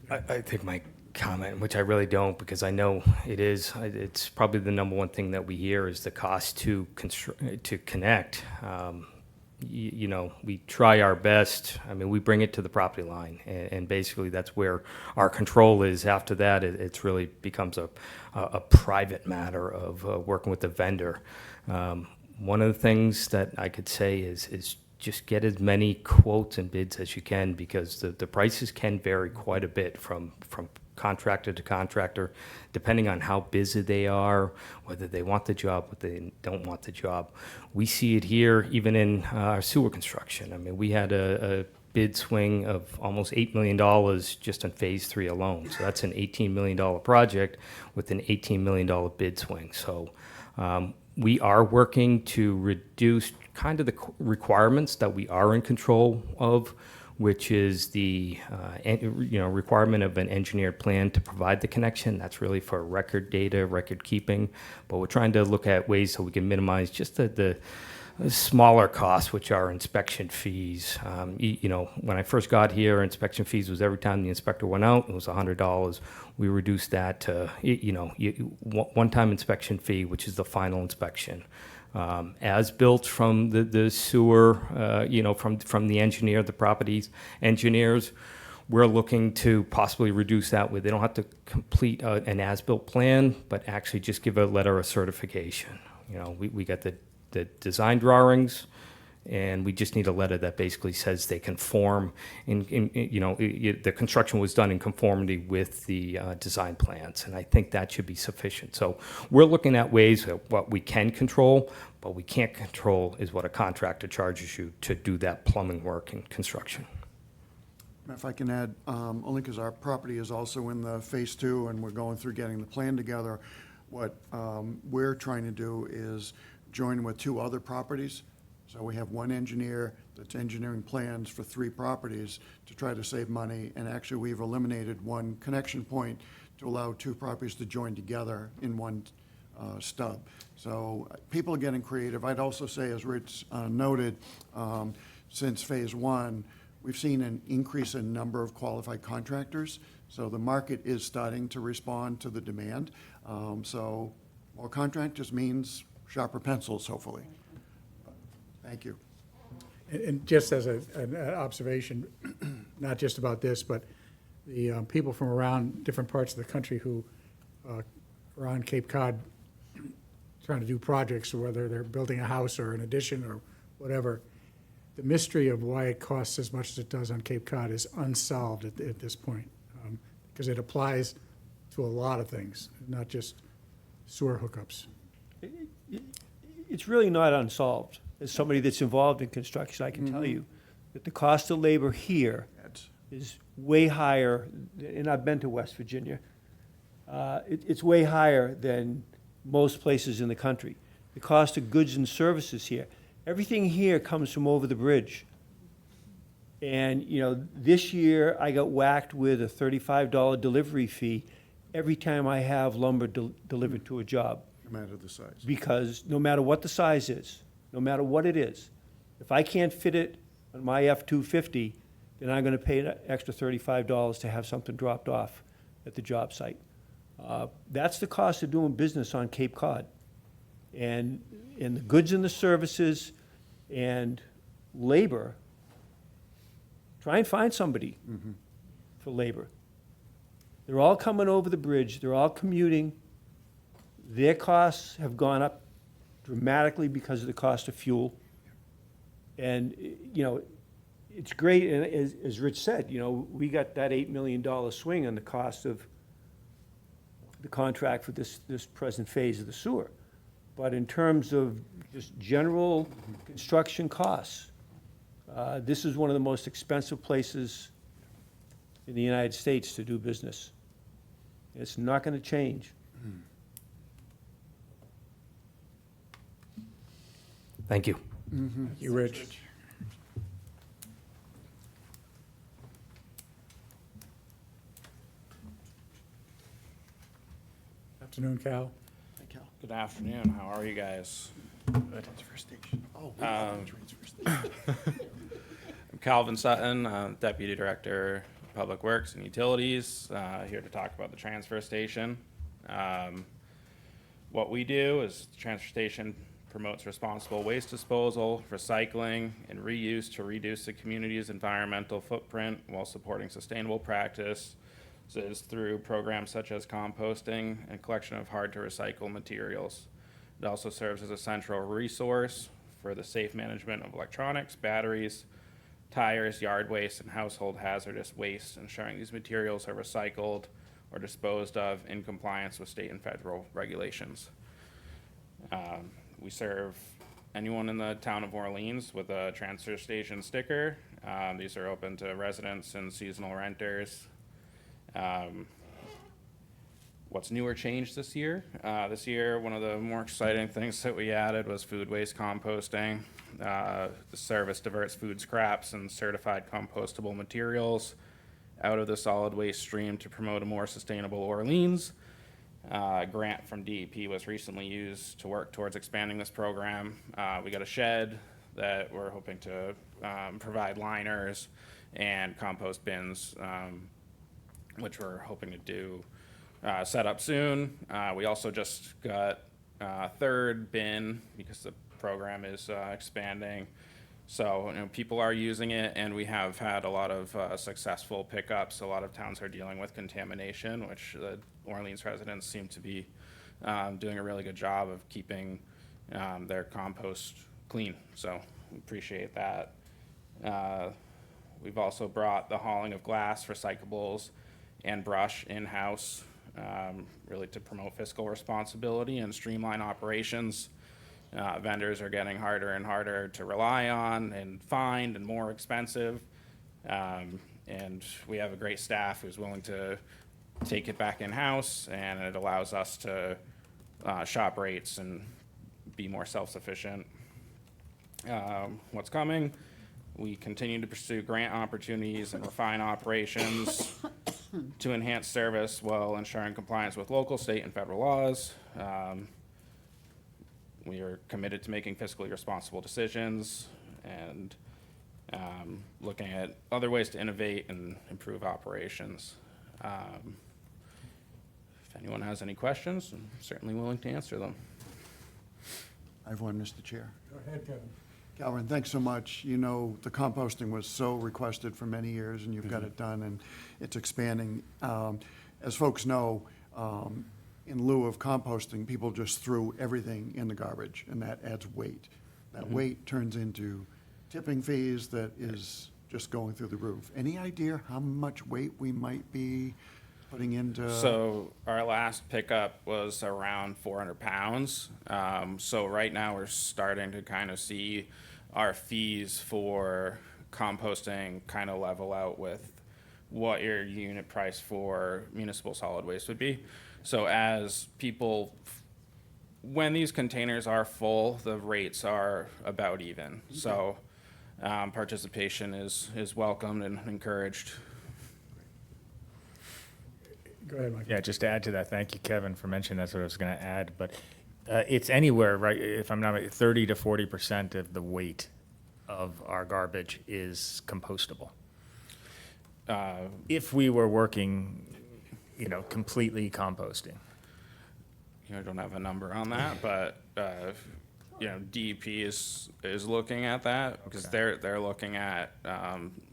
I think my comment, which I really don't, because I know it's probably the number one thing that we hear is the cost to connect. You know, we try our best. I mean, we bring it to the property line, and basically that's where our control is. After that, it's really becomes a private matter of working with the vendor. One of the things that I could say is just get as many quotes and bids as you can, because the prices can vary quite a bit from contractor to contractor, depending on how busy they are, whether they want the job, whether they don't want the job. We see it here even in our sewer construction. I mean, we had a bid swing of almost $8 million just on Phase 3 alone. So that's an $18 million project with an $18 million bid swing. So we are working to reduce kind of the requirements that we are in control of, which is the requirement of an engineered plan to provide the connection. That's really for record data, record keeping. But we're trying to look at ways so we can minimize just the smaller costs, which are inspection fees. When I first got here, inspection fees was every time the inspector went out, it was $100. We reduced that to, one-time inspection fee, which is the final inspection. As built from the sewer, from the engineer, the properties engineers, we're looking to possibly reduce that where they don't have to complete an as-built plan, but actually just give a letter of certification. We got the design drawings, and we just need a letter that basically says they conform the construction was done in conformity with the design plans, and I think that should be sufficient. So we're looking at ways of what we can control, but we can't control is what a contractor charges you to do that plumbing work and construction. If I can add, only because our property is also in the Phase 2 and we're going through getting the plan together, what we're trying to do is join with 2 other properties. So we have one engineer that's engineering plans for 3 properties to try to save money, and actually we've eliminated one connection point to allow 2 properties to join together in one stub. So people are getting creative. I'd also say, as Rich noted, since Phase 1, we've seen an increase in number of qualified contractors. So the market is starting to respond to the demand. So more contractors means sharper pencils, hopefully. Thank you. And just as an observation, not just about this, but the people from around different parts of the country who are on Cape Cod trying to do projects, whether they're building a house or an addition or whatever, the mystery of why it costs as much as it does on Cape Cod is unsolved at this point, because it applies to a lot of things, not just sewer hookups. It's really not unsolved. As somebody that's involved in construction, I can tell you that the cost of labor here is way higher, and I've been to West Virginia. It's way higher than most places in the country. The cost of goods and services here, everything here comes from over the bridge. And, this year I got whacked with a $35 delivery fee every time I have lumber delivered to a job. No matter the size. Because no matter what the size is, no matter what it is, if I can't fit it on my F-250, then I'm gonna pay an extra $35 to have something dropped off at the job site. That's the cost of doing business on Cape Cod. And the goods and the services and labor, try and find somebody for labor. They're all coming over the bridge, they're all commuting. Their costs have gone up dramatically because of the cost of fuel. And, it's great, and as Rich said, we got that $8 million swing on the cost of the contract for this present phase of the sewer. But in terms of just general construction costs, this is one of the most expensive places in the United States to do business. It's not gonna change. Thank you. Thank you, Rich. Afternoon, Cal. Good afternoon. How are you guys? Transfer station. Oh, transfer station. I'm Calvin Sutton, Deputy Director of Public Works and Utilities, here to talk about the transfer station. What we do is the transfer station promotes responsible waste disposal, recycling, and reuse to reduce the community's environmental footprint while supporting sustainable practice. This is through programs such as composting and collection of hard-to-recycle materials. It also serves as a central resource for the safe management of electronics, batteries, tires, yard waste, and household hazardous waste, ensuring these materials are recycled or disposed of in compliance with state and federal regulations. We serve anyone in the town of Orleans with a transfer station sticker These are open to residents and seasonal renters. What's new or changed this year? This year, one of the more exciting things that we added was food waste composting. The service diverts food scraps and certified compostable materials out of the solid waste stream to promote a more sustainable Orleans. A grant from DEP was recently used to work towards expanding this program. We got a shed that we're hoping to provide liners and compost bins, which we're hoping to do set up soon. We also just got a third bin because the program is expanding. So, people are using it, and we have had a lot of successful pickups. A lot of towns are dealing with contamination, which the Orleans residents seem to be doing a really good job of keeping their compost clean. So, we appreciate that. We've also brought the hauling of glass, recyclables, and brush in-house, really to promote fiscal responsibility and streamline operations. Vendors are getting harder and harder to rely on and find and more expensive. And we have a great staff who's willing to take it back in-house, and it allows us to shop rates and be more self-sufficient. What's coming? We continue to pursue grant opportunities and refine operations to enhance service while ensuring compliance with local, state, and federal laws. We are committed to making fiscally responsible decisions and looking at other ways to innovate and improve operations. If anyone has any questions, I'm certainly willing to answer them. I have one, Mr. Chair. Go ahead, Kevin. Calvin, thanks so much. You know, the composting was so requested for many years, and you've got it done, and it's expanding. As folks know, in lieu of composting, people just threw everything in the garbage, and that adds weight. That weight turns into tipping fees that is just going through the roof. Any idea how much weight we might be putting into? So our last pickup was around 400 pounds. So right now we're starting to kind of see our fees for composting kind of level out with what your unit price for municipal solid waste would be. So as people, when these containers are full, the rates are about even. So participation is welcomed and encouraged. Go ahead, Mike. Yeah, just to add to that, thank you, Kevin, for mentioning that's what I was going to add. But it's anywhere, right, if I'm not, 30 to 40% of the weight of our garbage is compostable. If we were working, completely composting. I don't have a number on that, but DEP is looking at that because they're looking at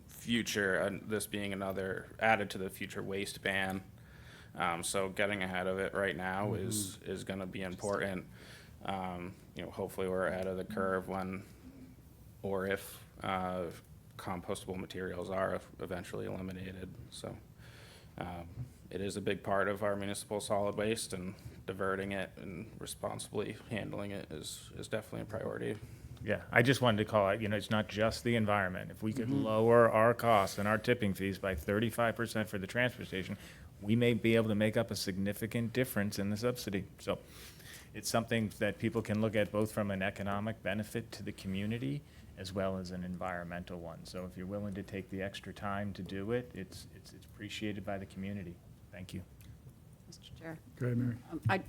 future, this being another added to the future waste ban. So getting ahead of it right now is going to be important. Hopefully we're ahead of the curve when or if compostable materials are eventually eliminated. So it is a big part of our municipal solid waste, and diverting it and responsibly handling it is definitely a priority. Yeah, I just wanted to call out, it's not just the environment. If we could lower our costs and our tipping fees by 35% for the transfer station, we may be able to make up a significant difference in the subsidy. So it's something that people can look at both from an economic benefit to the community as well as an environmental one. So if you're willing to take the extra time to do it, it's appreciated by the community. Thank you. Mr. Chair. Go ahead, Mary.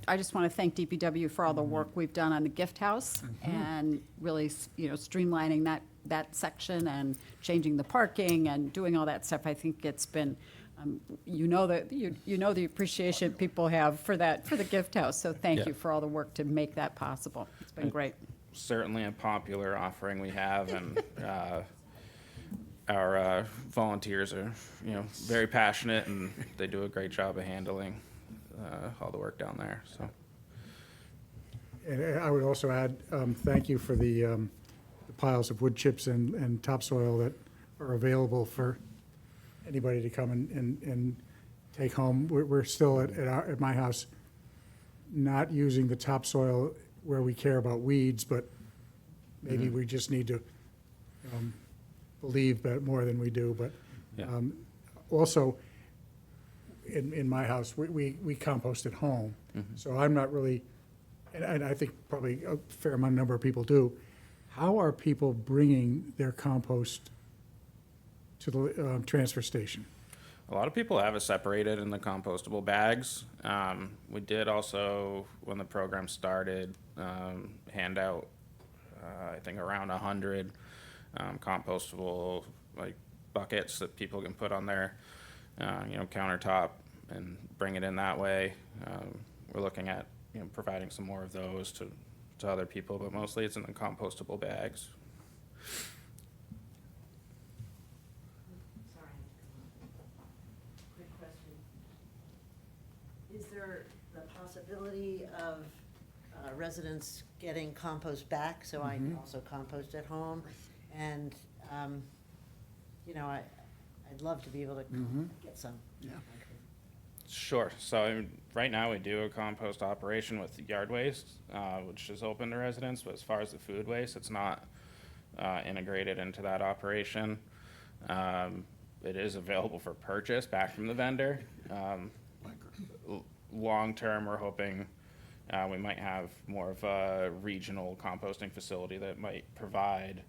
I just want to thank DPW for all the work we've done on the gift house and really, streamlining that section and changing the parking and doing all that stuff. I think it's been, the appreciation people have for the gift house. So thank you for all the work to make that possible. It's been great. Certainly a popular offering we have, and our volunteers are, very passionate, and they do a great job of handling all the work down there. So, And I would also add, thank you for the piles of wood chips and topsoil that are available for anybody to come and take home. We're still at my house not using the topsoil where we care about weeds, but maybe we just need to believe but more than we do, but Yeah. also, in my house, we compost at home. So I'm not really, and I think probably a fair amount, number of people do. How are people bringing their compost to the transfer station? A lot of people have it separated in the compostable bags. We did also, when the program started, hand out, I think around 100 compostable like buckets that people can put on their, countertop and bring it in that way. We're looking at, providing some more of those to other people, but mostly it's in the compostable bags. Sorry. Quick question. Is there the possibility of residents getting compost back, so I can also compost at home? And, I'd love to be able to get some. Yeah. Sure. So right now we do a compost operation with yard waste, which is open to residents, but as far as the food waste, it's not integrated into that operation. It is available for purchase back from the vendor. Long-term, we're hoping we might have more of a regional composting facility that might provide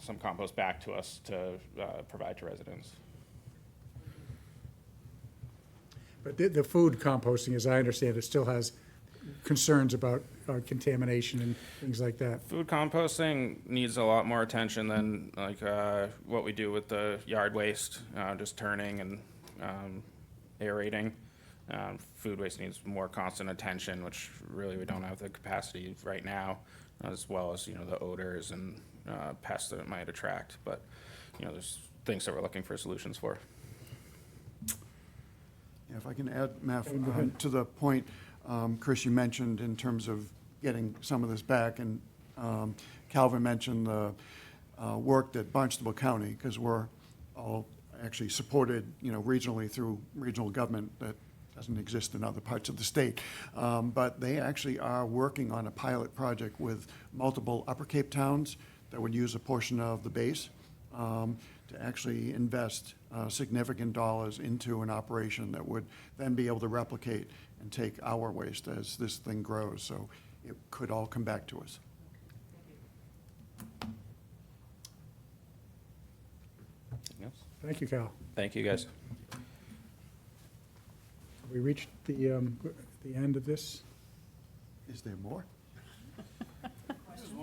some compost back to us to provide to residents. But the food composting, as I understand it, still has concerns about contamination and things like that. Food composting needs a lot more attention than like what we do with the yard waste, just turning and aerating. Food waste needs more constant attention, which really we don't have the capacity right now, as well as, the odors and pests that it might attract. But, there's things that we're looking for solutions for. Yeah, if I can add, Matt, to the point, Chris, you mentioned in terms of getting some of this back, and Calvin mentioned the work that Barnstable County, because we're all actually supported, regionally through regional government that doesn't exist in other parts of the state. But they actually are working on a pilot project with multiple Upper Cape towns that would use a portion of the base to actually invest significant dollars into an operation that would then be able to replicate and take our waste as this thing grows. So it could all come back to us. Yes. Thank you, Cal. Thank you, guys. Have we reached the end of this? Is there more?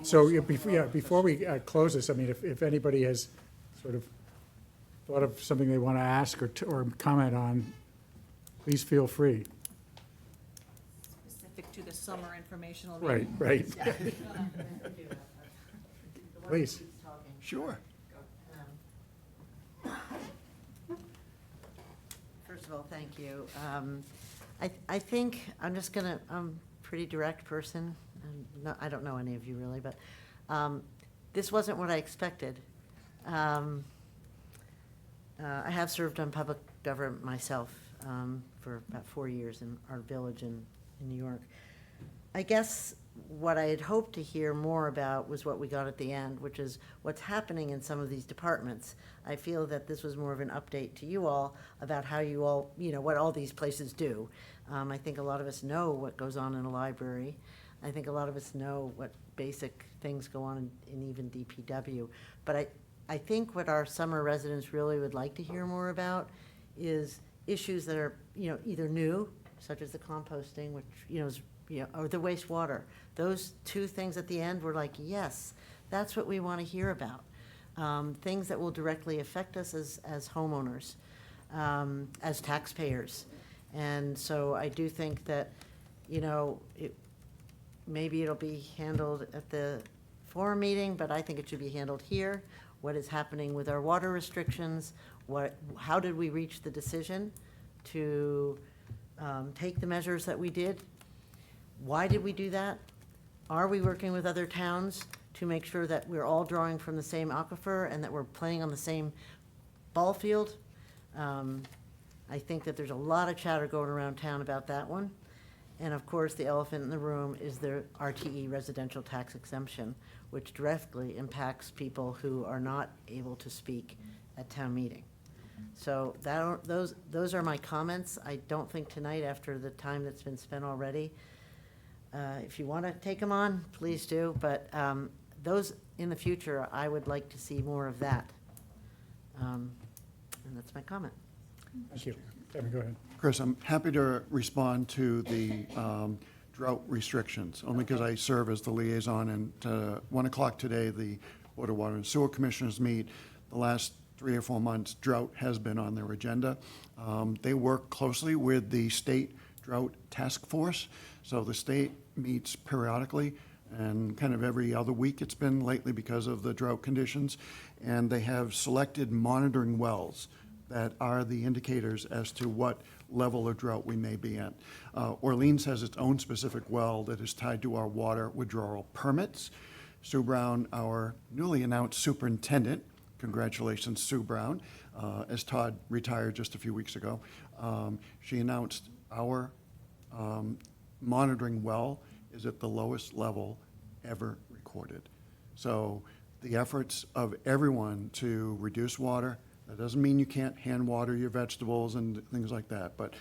So, before we close this, I mean, if anybody has sort of thought of something they want to ask or comment on, please feel free. Specific to the summer informational Right, meeting. right. Please. Sure. First of all, thank you. I think I'm just gonna, I'm a pretty direct person, and I don't know any of you really, but this wasn't what I expected. I have served on public government myself for about 4 years in our village in New York. I guess what I had hoped to hear more about was what we got at the end, which is what's happening in some of these departments. I feel that this was more of an update to you all about how you all, what all these places do. I think a lot of us know what goes on in a library. I think a lot of us know what basic things go on in even DPW. But I think what our summer residents really would like to hear more about is issues that are, either new, such as the composting, which, is, or the wastewater. Those two things at the end were like, yes, that's what we want to hear about. Things that will directly affect us as homeowners, as taxpayers. And so I do think that, maybe it'll be handled at the forum meeting, but I think it should be handled here. What is happening with our water restrictions? How did we reach the decision to take the measures that we did? Why did we do that? Are we working with other towns to make sure that we're all drawing from the same aquifer and that we're playing on the same ball field? I think that there's a lot of chatter going around town about that one. And of course, the elephant in the room is the RTE residential tax exemption, which directly impacts people who are not able to speak at town meeting. So those are my comments. I don't think tonight, after the time that's been spent already, if you want to take them on, please do, but those in the future, I would like to see more of that. And that's my comment. Thank you. Kevin, go ahead. Chris, I'm happy to respond to the drought restrictions, only because I serve as the liaison, and 1 o'clock today, the Board of Water and Sewer Commissioners meet. The last 3 or 4 months, drought has been on their agenda. They work closely with the State Drought Task Force, so the state meets periodically, and kind of every other week it's been lately because of the drought conditions, and they have selected monitoring wells that are the indicators as to what level of drought we may be in. Orleans has its own specific well that is tied to our water withdrawal permits. Sue Brown, our newly announced superintendent, congratulations, Sue Brown, as Todd retired just a few weeks ago, she announced our monitoring well is at the lowest level ever recorded. So the efforts of everyone to reduce water, that doesn't mean you can't hand water your vegetables and things like that, but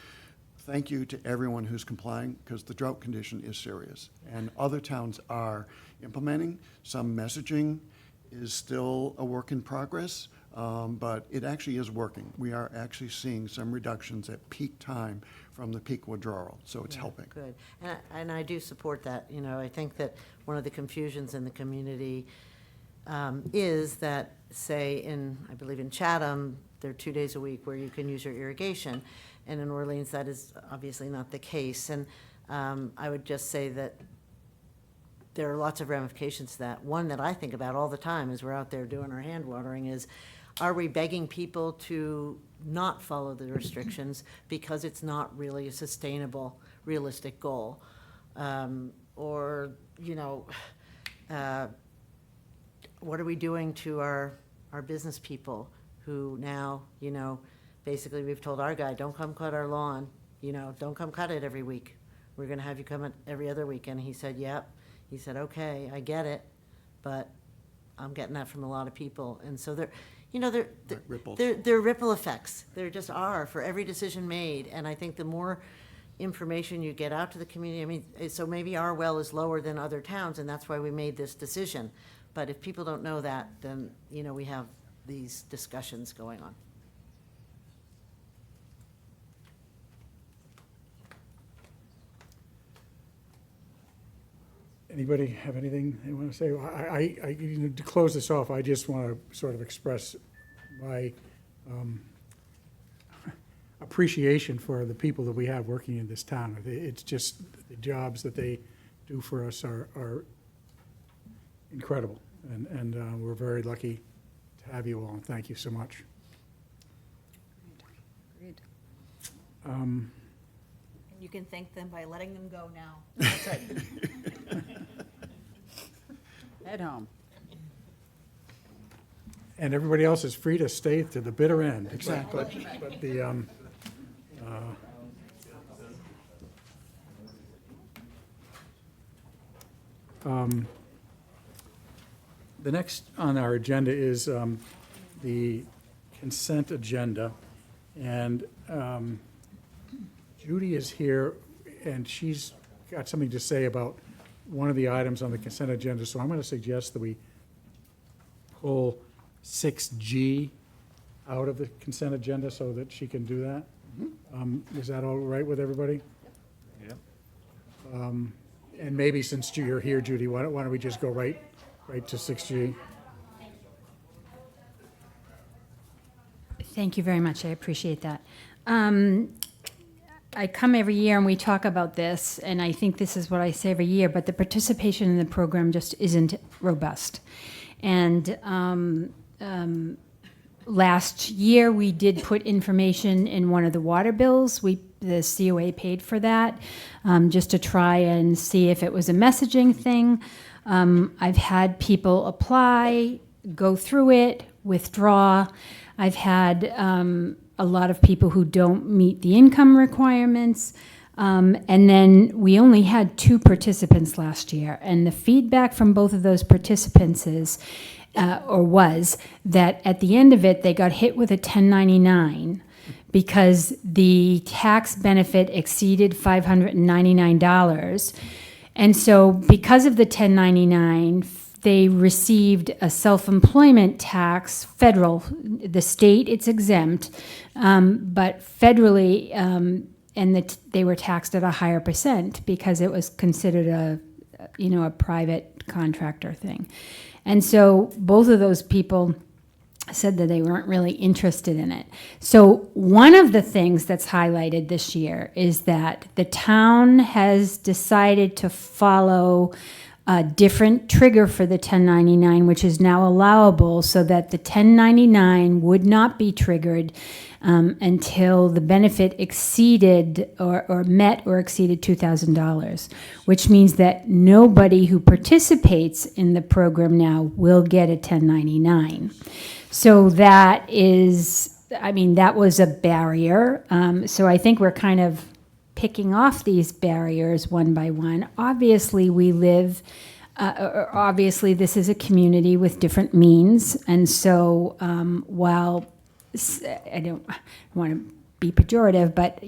thank you to everyone who's complying, because the drought condition is serious. And other towns are implementing. Some messaging is still a work in progress, but it actually is working. We are actually seeing some reductions at peak time from the peak withdrawal, so it's helping. Good. And I do support that. You know, I think that one of the confusions in the community is that, say, I believe in Chatham, there are 2 days a week where you can use your irrigation. And in Orleans, that is obviously not the case. And I would just say that there are lots of ramifications to that. One that I think about all the time as we're out there doing our hand watering is, are we begging people to not follow the restrictions because it's not really a sustainable, realistic goal? Or, you know, what are we doing to our business people who now, you know, basically we've told our guy, don't come cut our lawn, you know, don't come cut it every week. We're gonna have you come it every other week. And he said, yep. He said, okay, I get it, but I'm getting that from a lot of people. And so they're ripple effects. There just are for every decision made. And I think the more information you get out to the community, I mean, so maybe our well is lower than other towns, and that's why we made this decision. But if people don't know that, then, you know, we have these discussions going on. Anybody have anything they want to say? To close this off, I just want to sort of express my appreciation for the people that we have working in this town. It's just the jobs that they do for us are incredible, and we're very lucky to have you all, and thank you so much. Agreed. And you can thank them by letting them go now. That's right. Head home. And everybody else is free to stay to the bitter end. Exactly. But the, the next on our agenda is the consent agenda. And Judy is here, and she's got something to say about one of the items on the consent agenda. So I'm going to suggest that we pull 6G out of the consent agenda so that she can do that. Is that all right with everybody? Yep. And maybe since you're here, Judy, why don't we just go right to 6G? Thank you very much. I appreciate that. I come every year and we talk about this, and I think this is what I say every year, but the participation in the program just isn't robust. And last year, we did put information in one of the water bills. The COA paid for that, just to try and see if it was a messaging thing. I've had people apply, go through it, withdraw. I've had a lot of people who don't meet the income requirements. And then we only had 2 participants last year. And the feedback from both of those participants is, was that at the end of it, they got hit with a 1099 because the tax benefit exceeded $599. And so because of the 1099, they received a self-employment tax, federal. The state, it's exempt, but federally, they were taxed at a higher percent because it was considered a private contractor thing. And so both of those people said that they weren't really interested in it. So one of the things that's highlighted this year is that the town has decided to follow a different trigger for the 1099, which is now allowable, so that the 1099 would not be triggered until the benefit exceeded or met or exceeded $2,000, which means that nobody who participates in the program now will get a 1099. So that is, that was a barrier. So I think we're kind of picking off these barriers one by one. Obviously, obviously this is a community with different means. And so while I don't want to be pejorative, but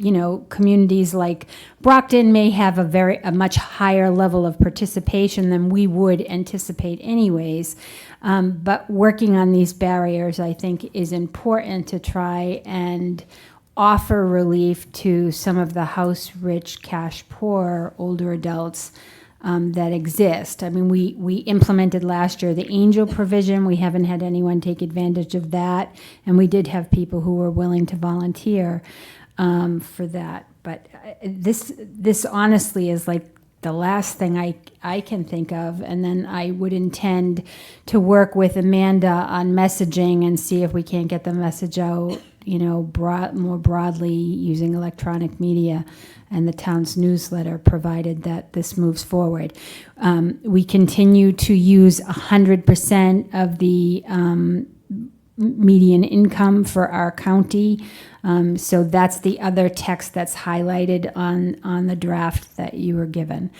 communities like Brockton may have a much higher level of participation than we would anticipate anyways. But working on these barriers, I think, is important to try and offer relief to some of the house-rich, cash-poor older adults that exist. We implemented last year the angel provision. We haven't had anyone take advantage of that, and we did have people who were willing to volunteer for that. But this honestly is like the last thing I can think of, and then I would intend to work with Amanda on messaging and see if we can't get the message out, more broadly using electronic media and the town's newsletter, provided that this moves forward. We continue to use 100% of the median income for our county. So that's the other text that's highlighted on the draft that you were given.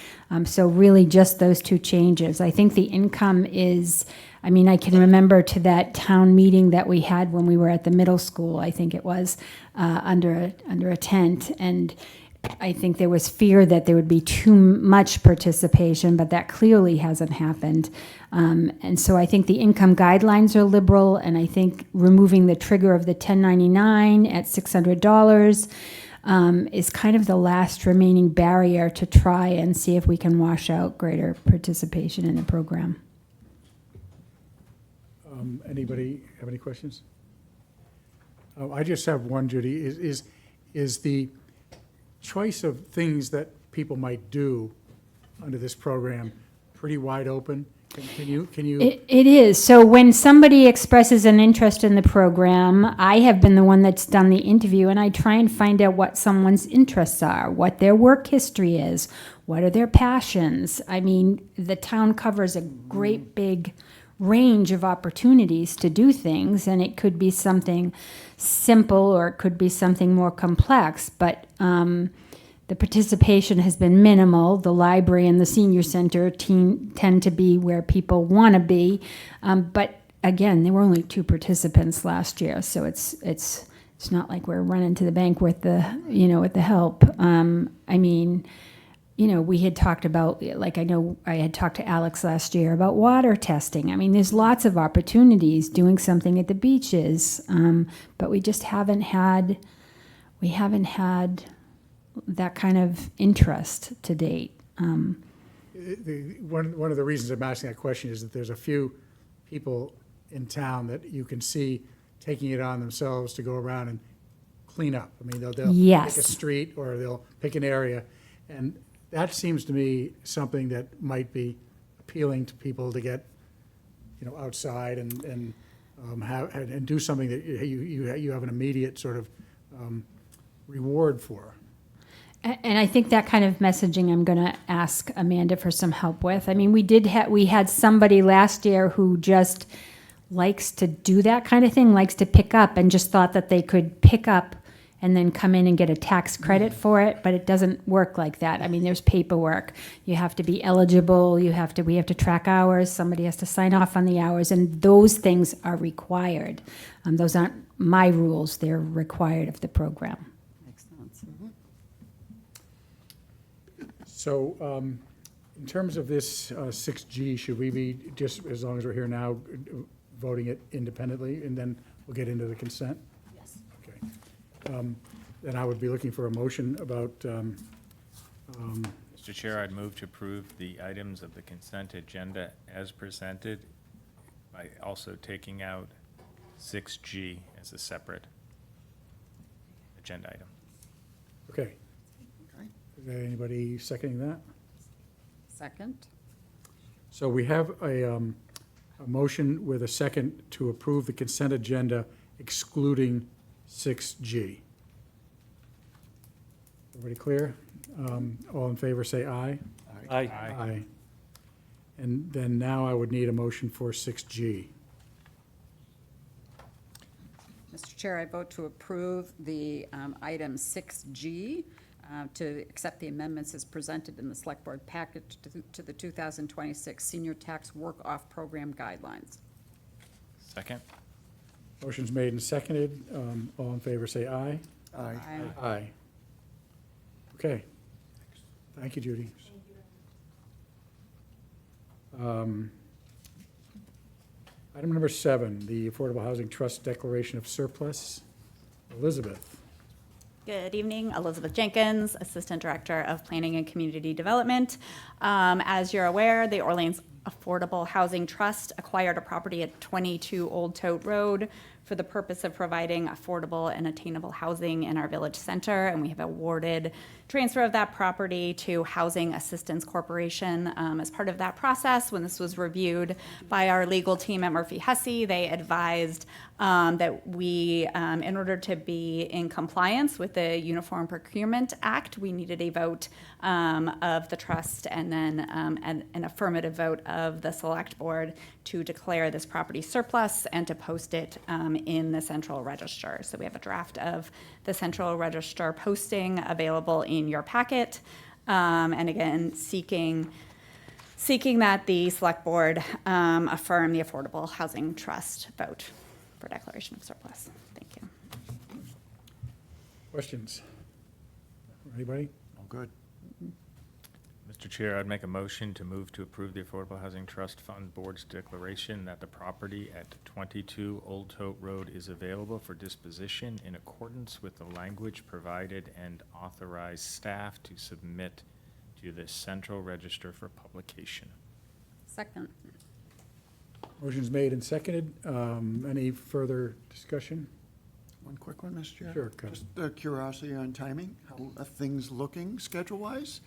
So really just those 2 changes. I think the income is, I can remember to that town meeting that we had when we were at the middle school, I think it was, under a tent. And I think there was fear that there would be too much participation, but that clearly hasn't happened. And so I think the income guidelines are liberal, and I think removing the trigger of the 1099 at $600 is kind of the last remaining barrier to try and see if we can wash out greater participation in the program. Anybody have any questions? Oh, I just have one, Judy. Is the choice of things that people might do under this program pretty wide open? Can you? It is. So when somebody expresses an interest in the program, I have been the one that's done the interview, and I try and find out what someone's interests are, what their work history is, what are their passions. The town covers a great big range of opportunities to do things, and it could be something simple or it could be something more complex, but the participation has been minimal. The library and the senior center tend to be where people want to be, but again, there were only 2 participants last year, so it's not like we're running to the bank with the help. We had talked about, I know I had talked to Alex last year about water testing. There's lots of opportunities doing something at the beaches, but we just haven't had that kind of interest to date. One of the reasons I'm asking that question is that there's a few people in town that you can see taking it on themselves to go around and clean up. They'll Yes. pick a street or they'll pick an area, and that seems to me something that might be appealing to people to get, outside and do something that you have an immediate sort of reward for. And I think that kind of messaging I'm going to ask Amanda for some help with. We had somebody last year who just likes to do that kind of thing, likes to pick up, and just thought that they could pick up and then come in and get a tax credit for it, but it doesn't work like that. I mean, there's paperwork. You have to be eligible, we have to track hours, somebody has to sign off on the hours, and those things are required. Those aren't my rules, they're required of the program. Makes sense. So, in terms of this 6G, should we be, just as long as we're here now, voting it independently, and then we'll get into the consent? Yes. Okay. Then I would be looking for a motion about, Mr. Chair, I'd move to approve the items of the consent agenda as presented by also taking out 6G as a separate agenda item. okay. Is there anybody seconding that? Second? So we have a motion with a second to approve the consent agenda excluding 6G. Everybody clear? All in favor, say aye. Aye. Aye. And then now I would need a motion for 6G. Mr. Chair, I vote to approve the item 6G, to accept the amendments as presented in the Select Board package to the 2026 Senior Tax Work-Off Program Guidelines. Second? Motion's made and seconded. All in favor, say aye. Aye. Aye. Okay. Thank you, Judy. Item number 7, the Affordable Housing Trust Declaration of Surplus. Elizabeth. Good evening, Elizabeth Jenkins, Assistant Director of Planning and Community Development. As you're aware, the Orleans Affordable Housing Trust acquired a property at 22 Old Tote Road for the purpose of providing affordable and attainable housing in our village center, and we have awarded transfer of that property to Housing Assistance Corporation. As part of that process, when this was reviewed by our legal team at Murphy Hesse, they advised that we, in order to be in compliance with the Uniform Procurement Act, we needed a vote of the trust and then an affirmative vote of the select board to declare this property surplus and to post it in the central register. So we have a draft of the central register posting available in your packet. And again, seeking that the select board affirm the Affordable Housing Trust vote for declaration of surplus. Thank you. Questions? Anybody? Oh, good. Mr. Chair, I'd make a motion to move to approve the Affordable Housing Trust Fund Board's declaration that the property at 22 Old Tote Road is available for disposition in accordance with the language provided and authorize staff to submit to the Central Register for publication. Second. Motion's made and seconded. Any further discussion? One quick one, Mr. Chair. Sure, go. Just curiosity on timing. How are things looking schedule-wise?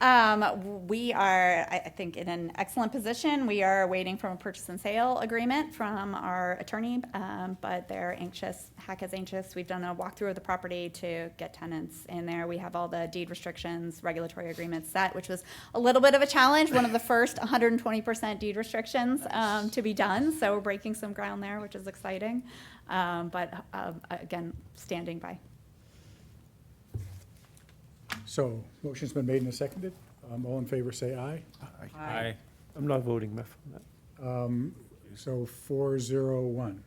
We are, I think, in an excellent position. We are waiting from a purchase and sale agreement from our attorney, but they're anxious, HAC is anxious. We've done a walkthrough of the property to get tenants in there. We have all the deed restrictions, regulatory agreements set, which was a little bit of a challenge, one of the first 120% deed restrictions to be done. So we're breaking some ground there, which is exciting. But again, standing by. So, motion's been made and seconded. All in favor, say aye. Aye. I'm not voting, Meth, on that. So 401.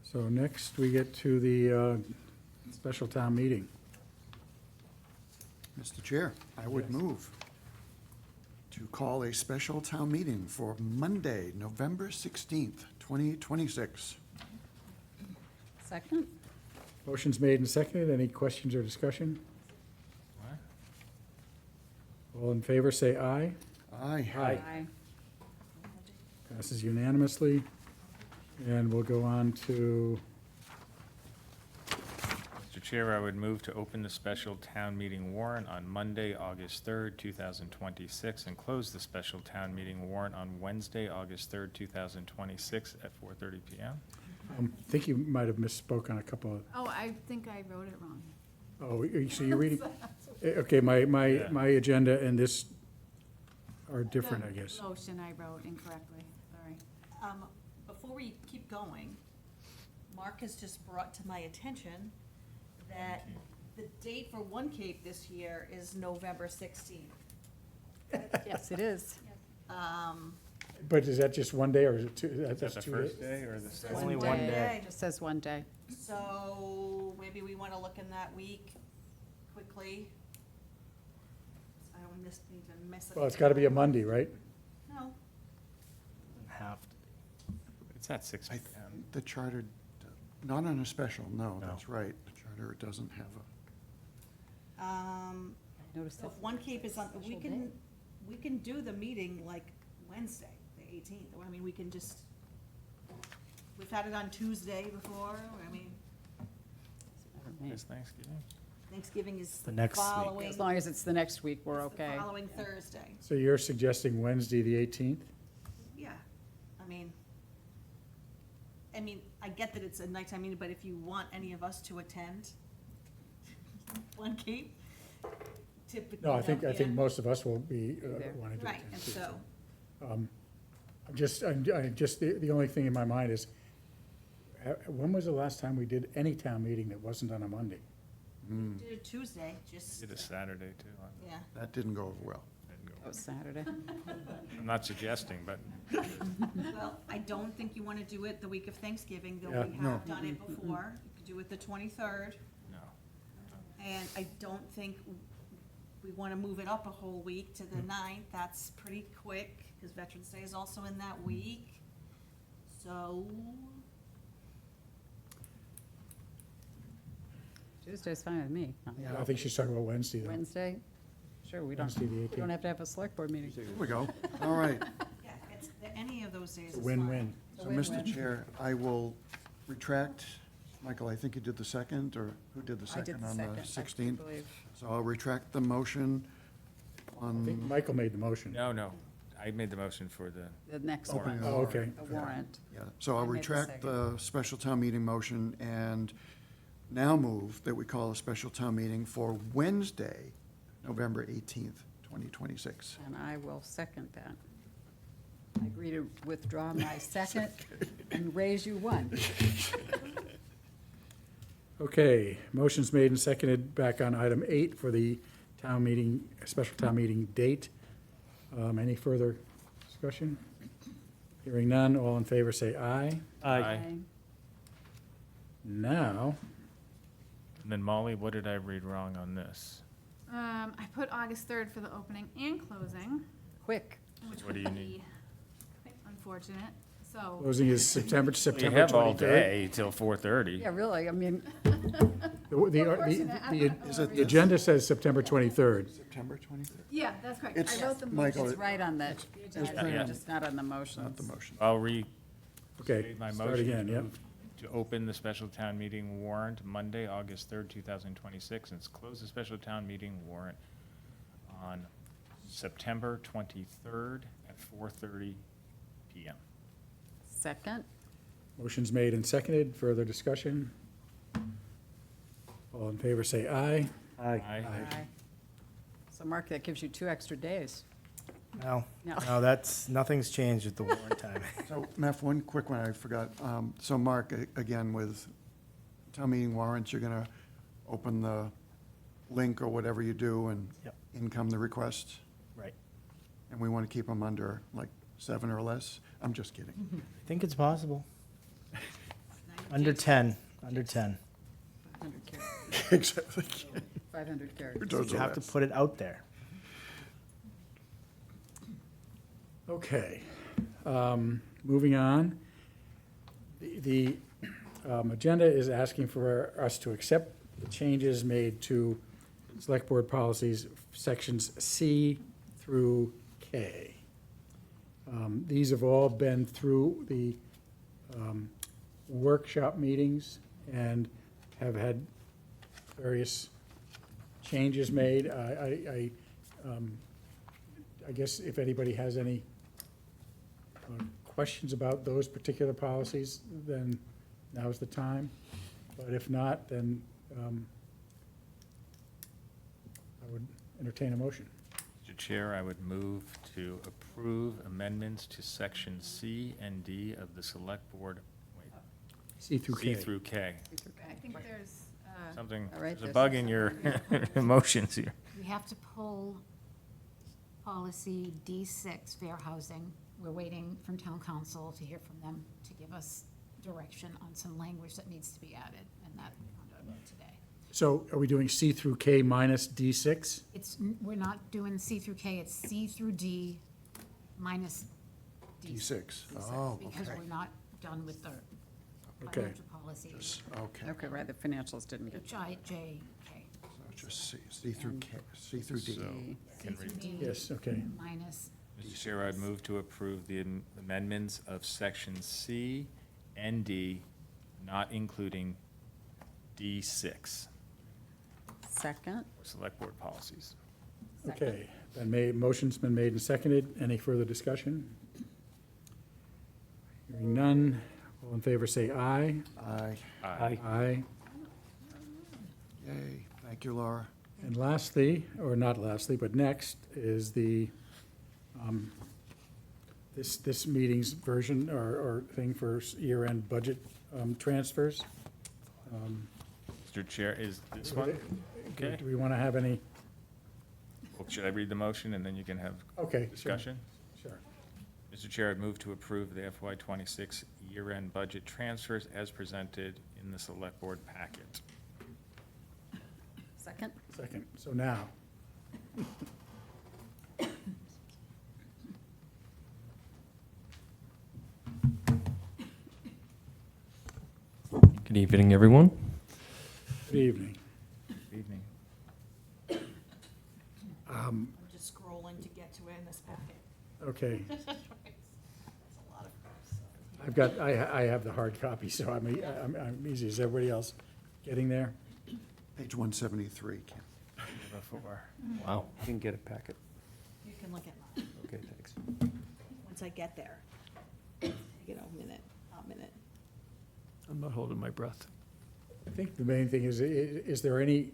So next, we get to the special town meeting. Mr. Chair, I would move to call a special town meeting for Monday, November 16th, 2026. Second? Motion's made and seconded. Any questions or discussion? All in favor, say aye. Aye. Aye. Passes unanimously. And we'll go on to, Mr. Chair, I would move to open the special town meeting warrant on Monday, August 3rd, 2026, and close the special town meeting warrant on Wednesday, August 3rd, 2026 at 4:30 PM. I think you might have misspoke on a couple of, Oh, I think I wrote it wrong. oh, so you're reading? Okay, my agenda and this are different, I guess. Motion I wrote incorrectly, sorry. before we keep going, Mark has just brought to my attention that the date for One Cape this year is November 16th. Yes, it is. But is that just one day, or is it two? Is That's that the 2 days? first day or the second? Only one day. It just says one day. So maybe we want to look in that week quickly. I don't need to miss it. Well, it's got to be a Monday, right? No, Have to. It's at 6 I p.m. think the charter, not on a special, no, that's right. The charter doesn't have a, Notice so if One Cape is on, we can do the meeting like Wednesday, the 18th. I mean, we can just, we've had it on Tuesday before. I mean, It's Thanksgiving. Thanksgiving is The next week. following. As long as it's the next week, we're it's the okay. following Thursday. So you're suggesting Wednesday, the 18th? Yeah, I mean, I get that it's a nighttime meeting, but if you want any of us to attend One Cape, typically. No, I think yeah. most of us will be There. wanting to Right, attend and too, so, the only thing in my mind is, when was the last time we did any town meeting that wasn't on a Monday? we did it Tuesday, just, Did a Saturday too. yeah. that didn't go over well. That was Saturday. I'm not suggesting, but Well, I don't think you want to do it the week of Thanksgiving, though Yeah. we No. have done it before. You could do it the 23rd, no. and I don't think we want to move it up a whole week to the 9th. That's pretty quick, because Veterans Day is also in that week. So, Tuesday's fine with me. I think she's talking about Wednesday, though. Wednesday? Sure, we Wednesday, the we 18th. don't have to have a select board meeting. Here we go. All right. yeah, any of those days is fine. Win-win. So, Mr. Chair, I will retract, Michael, I think you did the second, or who did the I did second the on second, the I 16th? believe. So I'll retract the motion I think on, Michael made the motion. No. I made the motion for the, The next Opening one. Oh, okay. The warrant. yeah, so I'll I made the retract second. the special town meeting motion and now move that we call a special town meeting for Wednesday, November 18th, 2026. And I will second that. I agree to withdraw my second and raise you one. Okay, motion's made and seconded back on item 8 for the town meeting, special town meeting date. Any further discussion? Hearing none, all in favor say aye. Aye. Now, and then Molly, what did I read wrong on this? I put August 3rd for the opening and closing, Quick. which What would do you be need? quite unfortunate, so. closing is September We 23rd. have all day till 4:30. Yeah, really, I mean, The agenda says September 23rd. September 23rd? Yeah, that's correct. It's- I wrote the Michael, motion. it's right on the agenda, Yeah. just not on the motions. Not the motion. I'll Okay, my start motion again, yep. to open the special town meeting warrant Monday, August 3rd, 2026, and close the special town meeting warrant on September 23rd at 4:30 PM. Second? Motion's made and seconded. Further discussion? All in favor say aye. Aye. So Mark, that gives you 2 extra days. No, No. no, nothing's changed with the warrant time. So, Meph, one quick one I forgot. So, Mark, again, with town meeting warrants, you're going to open the link or whatever you do and Yep. in come the requests? Right. And we want to keep them under like 7 or less? I'm just kidding. I think it's possible. Under 10, under 10. 500 characters. Exactly. 500 characters. Those You are have to less. put it out there. Okay, moving on. The agenda is asking for us to accept the changes made to Select Board policies, sections C through K. These have all been through the workshop meetings and have had various changes made. I guess if anybody has any questions about those particular policies, then now's the time. But if not, then I would entertain a motion. Mr. Chair, I would move to approve amendments to section C and D of the Select Board, wait, C through K. C through K. I think there's, Something, All right, there's a this bug is- in your emotions here. We have to pull policy D6, fair housing. We're waiting from town council to hear from them to give us direction on some language that needs to be added, and that we found out about today. So are we doing C through K minus D6? We're not doing C through K, it's C through D minus D6. Oh, because okay. we're not done with the Okay. financial policies. Okay. Okay, right, the financials didn't get. H-I-J-K. So just C through K, C through D. So, C through D. Yes, okay. Minus, Mr. Chair, I'd move to approve the amendments of section C and D, not including D6, Second. for Select Board policies. Okay, motion's been made and seconded. Any further discussion? Hearing none. All in favor, say aye. Aye. Aye. Aye. Yay. Thank you, Laura. And lastly, or not lastly, but next is the, this meeting's version or thing for year-end budget transfers. Mr. Chair, is this one? Okay. Do we want to have any? Well, should I read the motion and then you can have Okay, sure. discussion? Sure. Mr. Chair, I'd move to approve the FY '26 year-end budget transfers as presented in the Select Board packet. Second. Second. So now, Good evening, everyone. good evening. Evening. I'm just scrolling to get to it in this packet. Okay. It's a lot of I've got, I have the hard copy, so I'm easy. Is everybody else getting there? Page 173, Ken. Before. Wow. Didn't get a packet. You can look at mine, Okay, thanks. once I get there. You know, a minute. I'm not holding my breath. I think the main thing is there any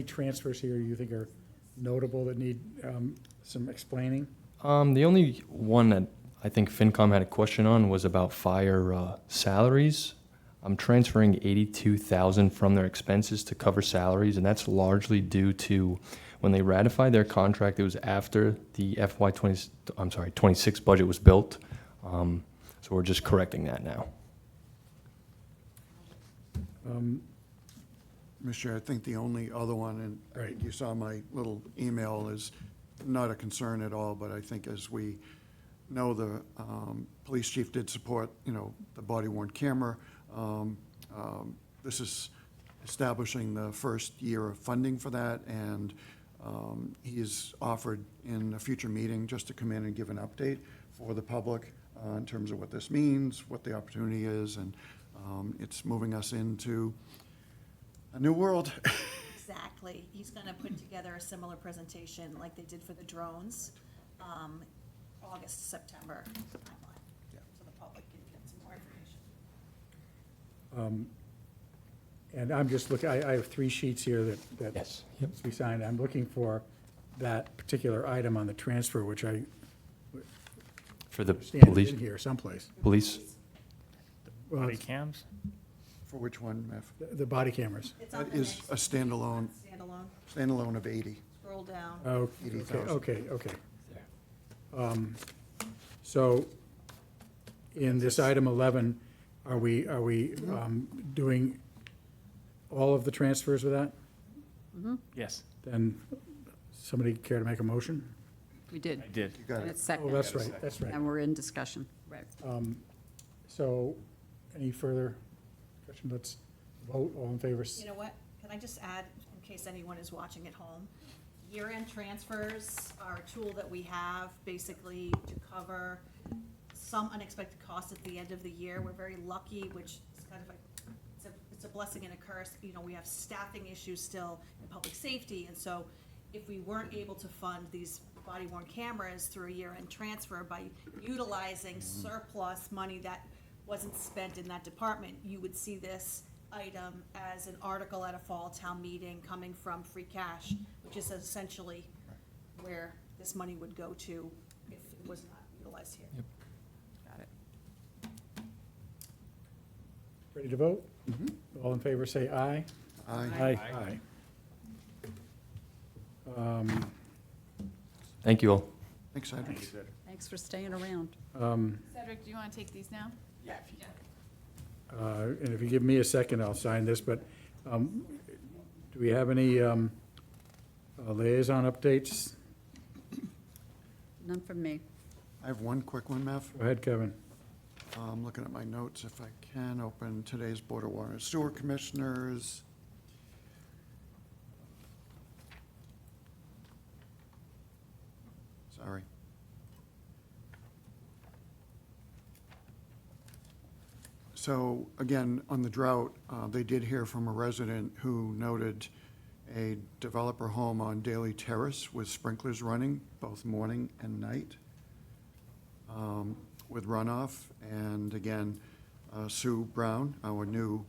transfers here you think are notable that need some explaining? The only one that I think FinCom had a question on was about fire salaries. I'm transferring $82,000 from their expenses to cover salaries, and that's largely due to when they ratified their contract. It was after the FY26 budget was built, so we're just correcting that now. Mr. Chair, I think the only other one, and Right. you saw my little email, is not a concern at all, but I think as we know, the police chief did support, the body-worn camera. This is establishing the first year of funding for that, and he has offered in a future meeting just to come in and give an update for the public in terms of what this means, what the opportunity is, and it's moving us into a new world. Exactly. He's gonna put together a similar presentation like they did for the drones, August, September timeline. So the public can get some more information. And I'm just looking, I have 3 sheets here that Yes. Yep. we signed. I'm looking for that particular item on the transfer, which I For the understand is police, in here someplace. police, Well, Body cams? For which one, Mef? the body cameras. It's on That the is next a standalone, standalone. of 80. Scroll down. Oh, 80,000. okay. So in this item 11, are we doing all of the transfers with that? Yes, Then somebody care to make a motion? We did. I did. You got And it. it's second. Oh, that's right. And we're in discussion. Right. So any further question? Let's vote. All in favor? You know what? Can I just add, in case anyone is watching at home? Year-end transfers are a tool that we have basically to cover some unexpected costs at the end of the year. We're very lucky, which is kind of it's a blessing and a curse. We have staffing issues still in public safety, and so if we weren't able to fund these body-worn cameras through a year-end transfer by utilizing surplus money that wasn't spent in that department, you would see this item as an article at a fall town meeting coming from free cash, which is essentially where this money would go to if it was not utilized here. Got it. Ready to vote? All in favor, say aye. Aye. Aye. Thank you all. Thanks, Cedric. Thanks for staying around. Cedric, do you want to take these now? Yeah. And if you give me a second, I'll sign this, but do we have any liaison updates? None from me. I have one quick one, Matt. Go ahead, Kevin. I'm looking at my notes, if I can open today's Board of Water and Sewer Commissioners. Sorry. So, again, on the drought, they did hear from a resident who noted a developer home on Daly Terrace with sprinklers running both morning and night with runoff. And again, Sue Brown, our new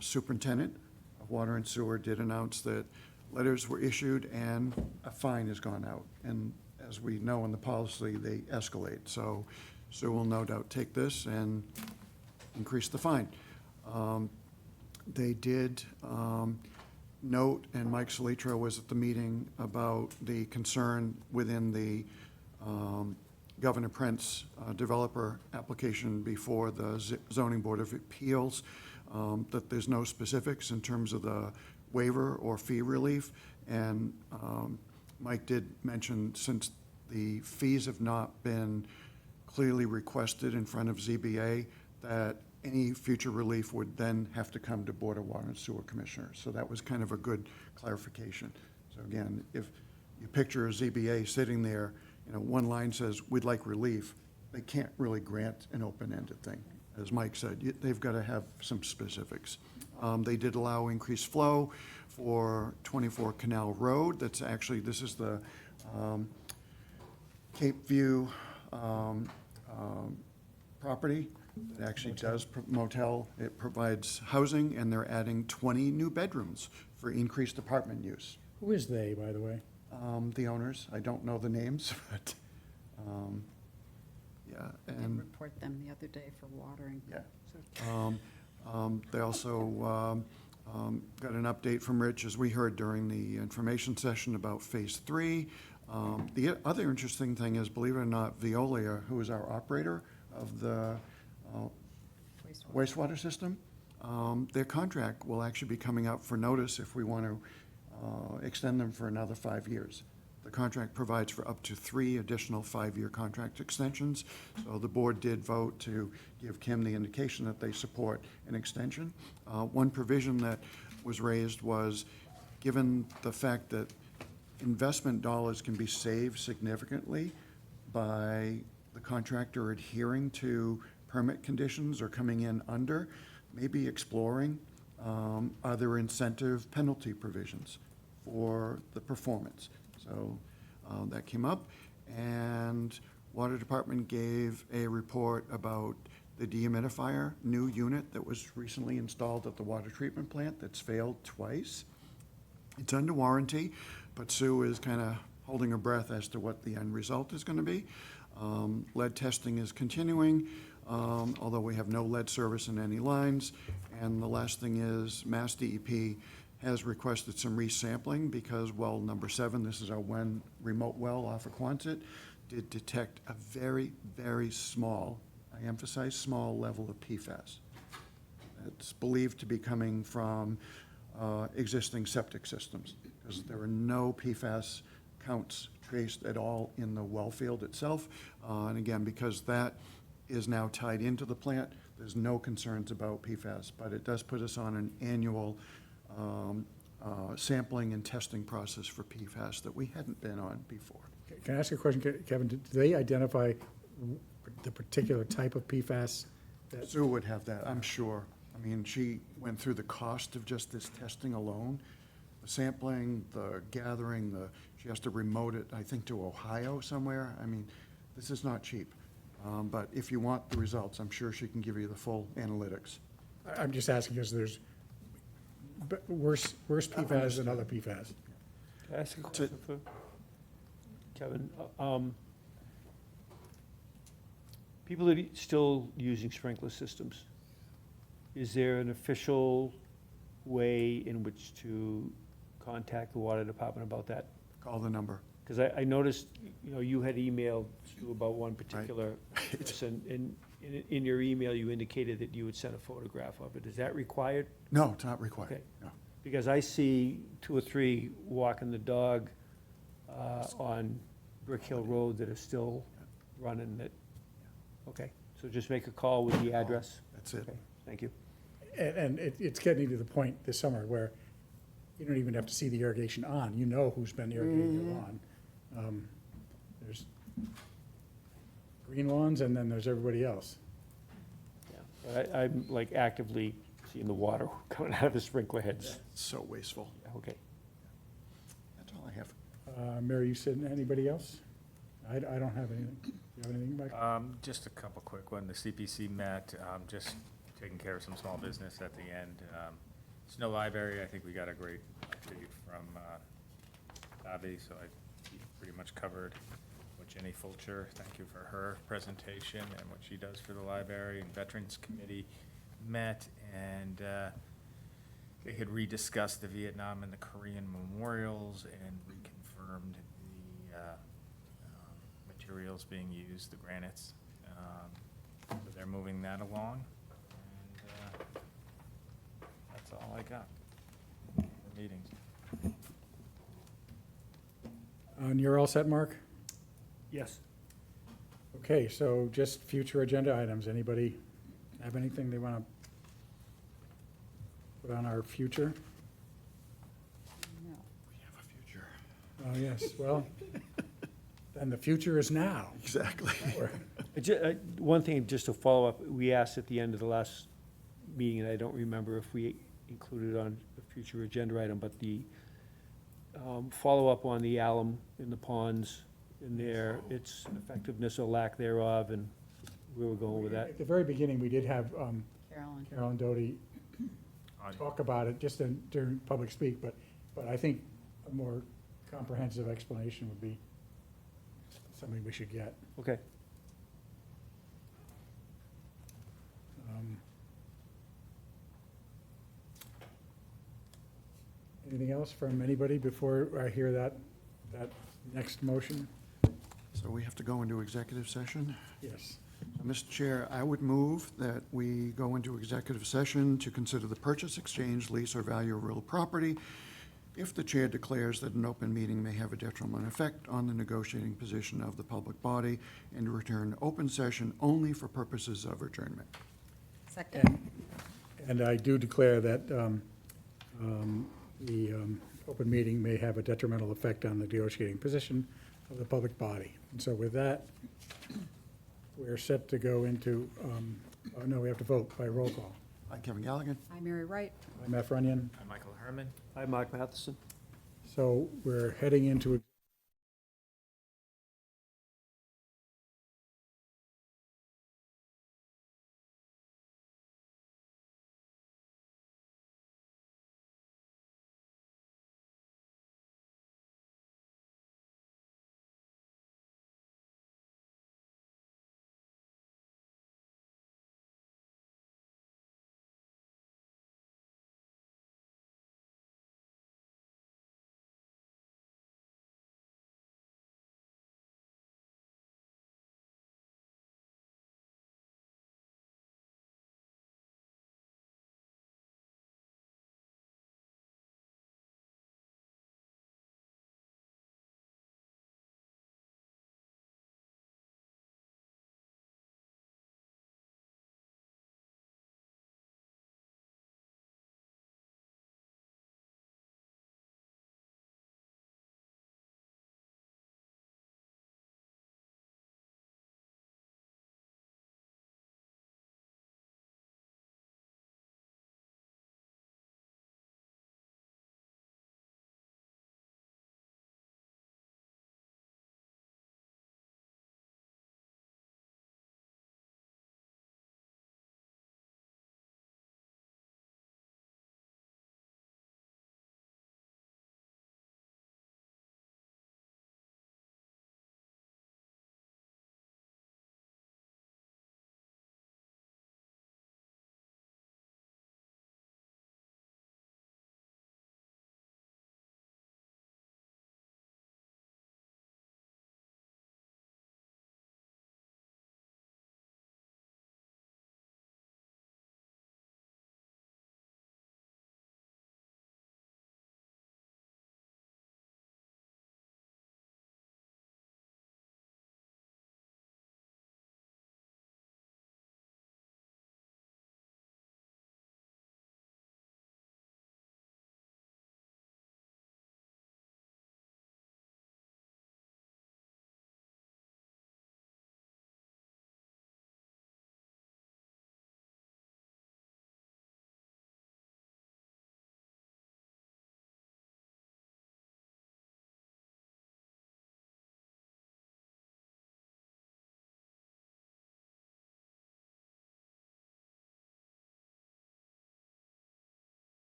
superintendent of water and sewer, did announce that letters were issued and a fine has gone out. And as we know in the policy, they escalate. So Sue will no doubt take this and increase the fine. They did note, and Mike Solitro was at the meeting, about the concern within the Governor Prince developer application before the Zoning Board of Appeals, that there's no specifics in terms of the waiver or fee relief. And Mike did mention, since the fees have not been clearly requested in front of ZBA, that any future relief would then have to come to Board of Water and Sewer Commissioners. So that was kind of a good clarification. So again, if you picture a ZBA sitting there, one line says, we'd like relief, they can't really grant an open-ended thing. As Mike said, they've got to have some specifics. They did allow increased flow for 24 Canal Road. That's actually, this is the Cape View property. It actually does motel. It provides housing, and they're adding 20 new bedrooms for increased apartment use. Who is they, by the way? The owners, I don't know the names, but, yeah. I did And report them the other day for watering. yeah. They also got an update from Rich, as we heard during the information session, about Phase 3. The other interesting thing is, believe it or not, Veolia, who is our operator of the wastewater system, their contract will actually be coming out for notice if we want to extend them for another 5 years. The contract provides for up to 3 additional 5-year contract extensions. So the board did vote to give Kim the indication that they support an extension. One provision that was raised was, given the fact that investment dollars can be saved significantly by the contractor adhering to permit conditions or coming in under, maybe exploring other incentive penalty provisions for the performance. So that came up, and Water Department gave a report about the dehumidifier, new unit that was recently installed at the water treatment plant that's failed twice. It's under warranty, but Sue is kind of holding her breath as to what the end result is going to be. Lead testing is continuing, although we have no lead service in any lines. And the last thing is, Mass DEP has requested some resampling because well number 7, this is our one remote well off of Quonset, did detect a very, very small, I emphasize small, level of PFAS. It's believed to be coming from existing septic systems, because there are no PFAS counts traced at all in the well field itself. And again, because that is now tied into the plant, there's no concerns about PFAS, but it does put us on an annual sampling and testing process for PFAS that we hadn't been on before. Can I ask a question, Kevin? Did they identify the particular type of PFAS? Sue would have that, I'm sure. I mean, she went through the cost of just this testing alone, the sampling, the gathering, she has to remote it, I think, to Ohio somewhere. I mean, this is not cheap. But if you want the results, I'm sure she can give you the full analytics. I'm just asking because there's worse PFAS than other PFAS. Can I ask a question? Kevin. People are still using sprinkler systems. Is there an official way in which to contact the water department about that? Call the number. Because I noticed, you had emailed Stu about one particular person, and in your email, you indicated that you would send a photograph of it. Is that required? No, it's not required. Okay. No. Because I see 2 or 3 walking the dog on Brick Hill Road that are still running that. Okay, so just make a call with the address. That's it. Okay, thank you. And it's getting to the point this summer where you don't even have to see the irrigation on. You know who's been irrigating your lawn. There's green lawns, and then there's everybody else. Yeah, but I'm like actively seeing the water coming out of the sprinkler heads. So wasteful. Okay. That's all I have. Mary, you said anybody else? I don't have anything. You have anything, Mike? Just a couple quick ones. The CPC met, just taking care of some small business at the end. Snow Library, I think we got a great update from Avi, so I pretty much covered what Jenny Fulcher, thank you for her presentation and what she does for the library. And Veterans Committee met, and they had rediscussed the Vietnam and the Korean memorials and reconfirmed the materials being used, the granites. So they're moving that along, and that's all I got for meetings. And you're all set, Mark? Yes. Okay, so just future agenda items. Anybody have anything they want to put on our future? We have a future. Oh, yes, well, then the future is now. Exactly. One thing, just to follow up, we asked at the end of the last meeting, and I don't remember if we included on a future agenda item, but the follow-up on the alum in the ponds in there, its effectiveness or lack thereof, and where we're going with that. At the very beginning, we did have Carolyn. Carolyn Doty talk about it just during public speak, but I think a more comprehensive explanation would be something we should get. Okay. Anything else from anybody before I hear that next motion? So we have to go into executive session? Yes. Mr. Chair, I would move that we go into executive session to consider the purchase, exchange, lease, or value of real property if the chair declares that an open meeting may have a detrimental effect on the negotiating position of the public body, and to return open session only for purposes of adjournment. Second. And I do declare that the open meeting may have a detrimental effect on the negotiating position of the public body. And so with that, we're set to go into, no, we have to vote by roll call. Hi, Kevin Galligan. I'm Mary Wright. I'm F. Runyon. I'm Michael Herman. Hi, Mark Matheson. So we're heading into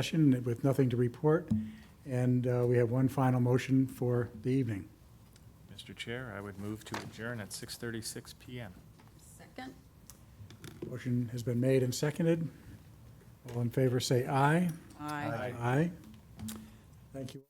session with nothing to report, and we have one final motion for the evening. Mr. Chair, I would move to adjourn at 6:36 PM. Second? Motion has been made and seconded. All in favor, say aye. Aye. Aye. Thank you.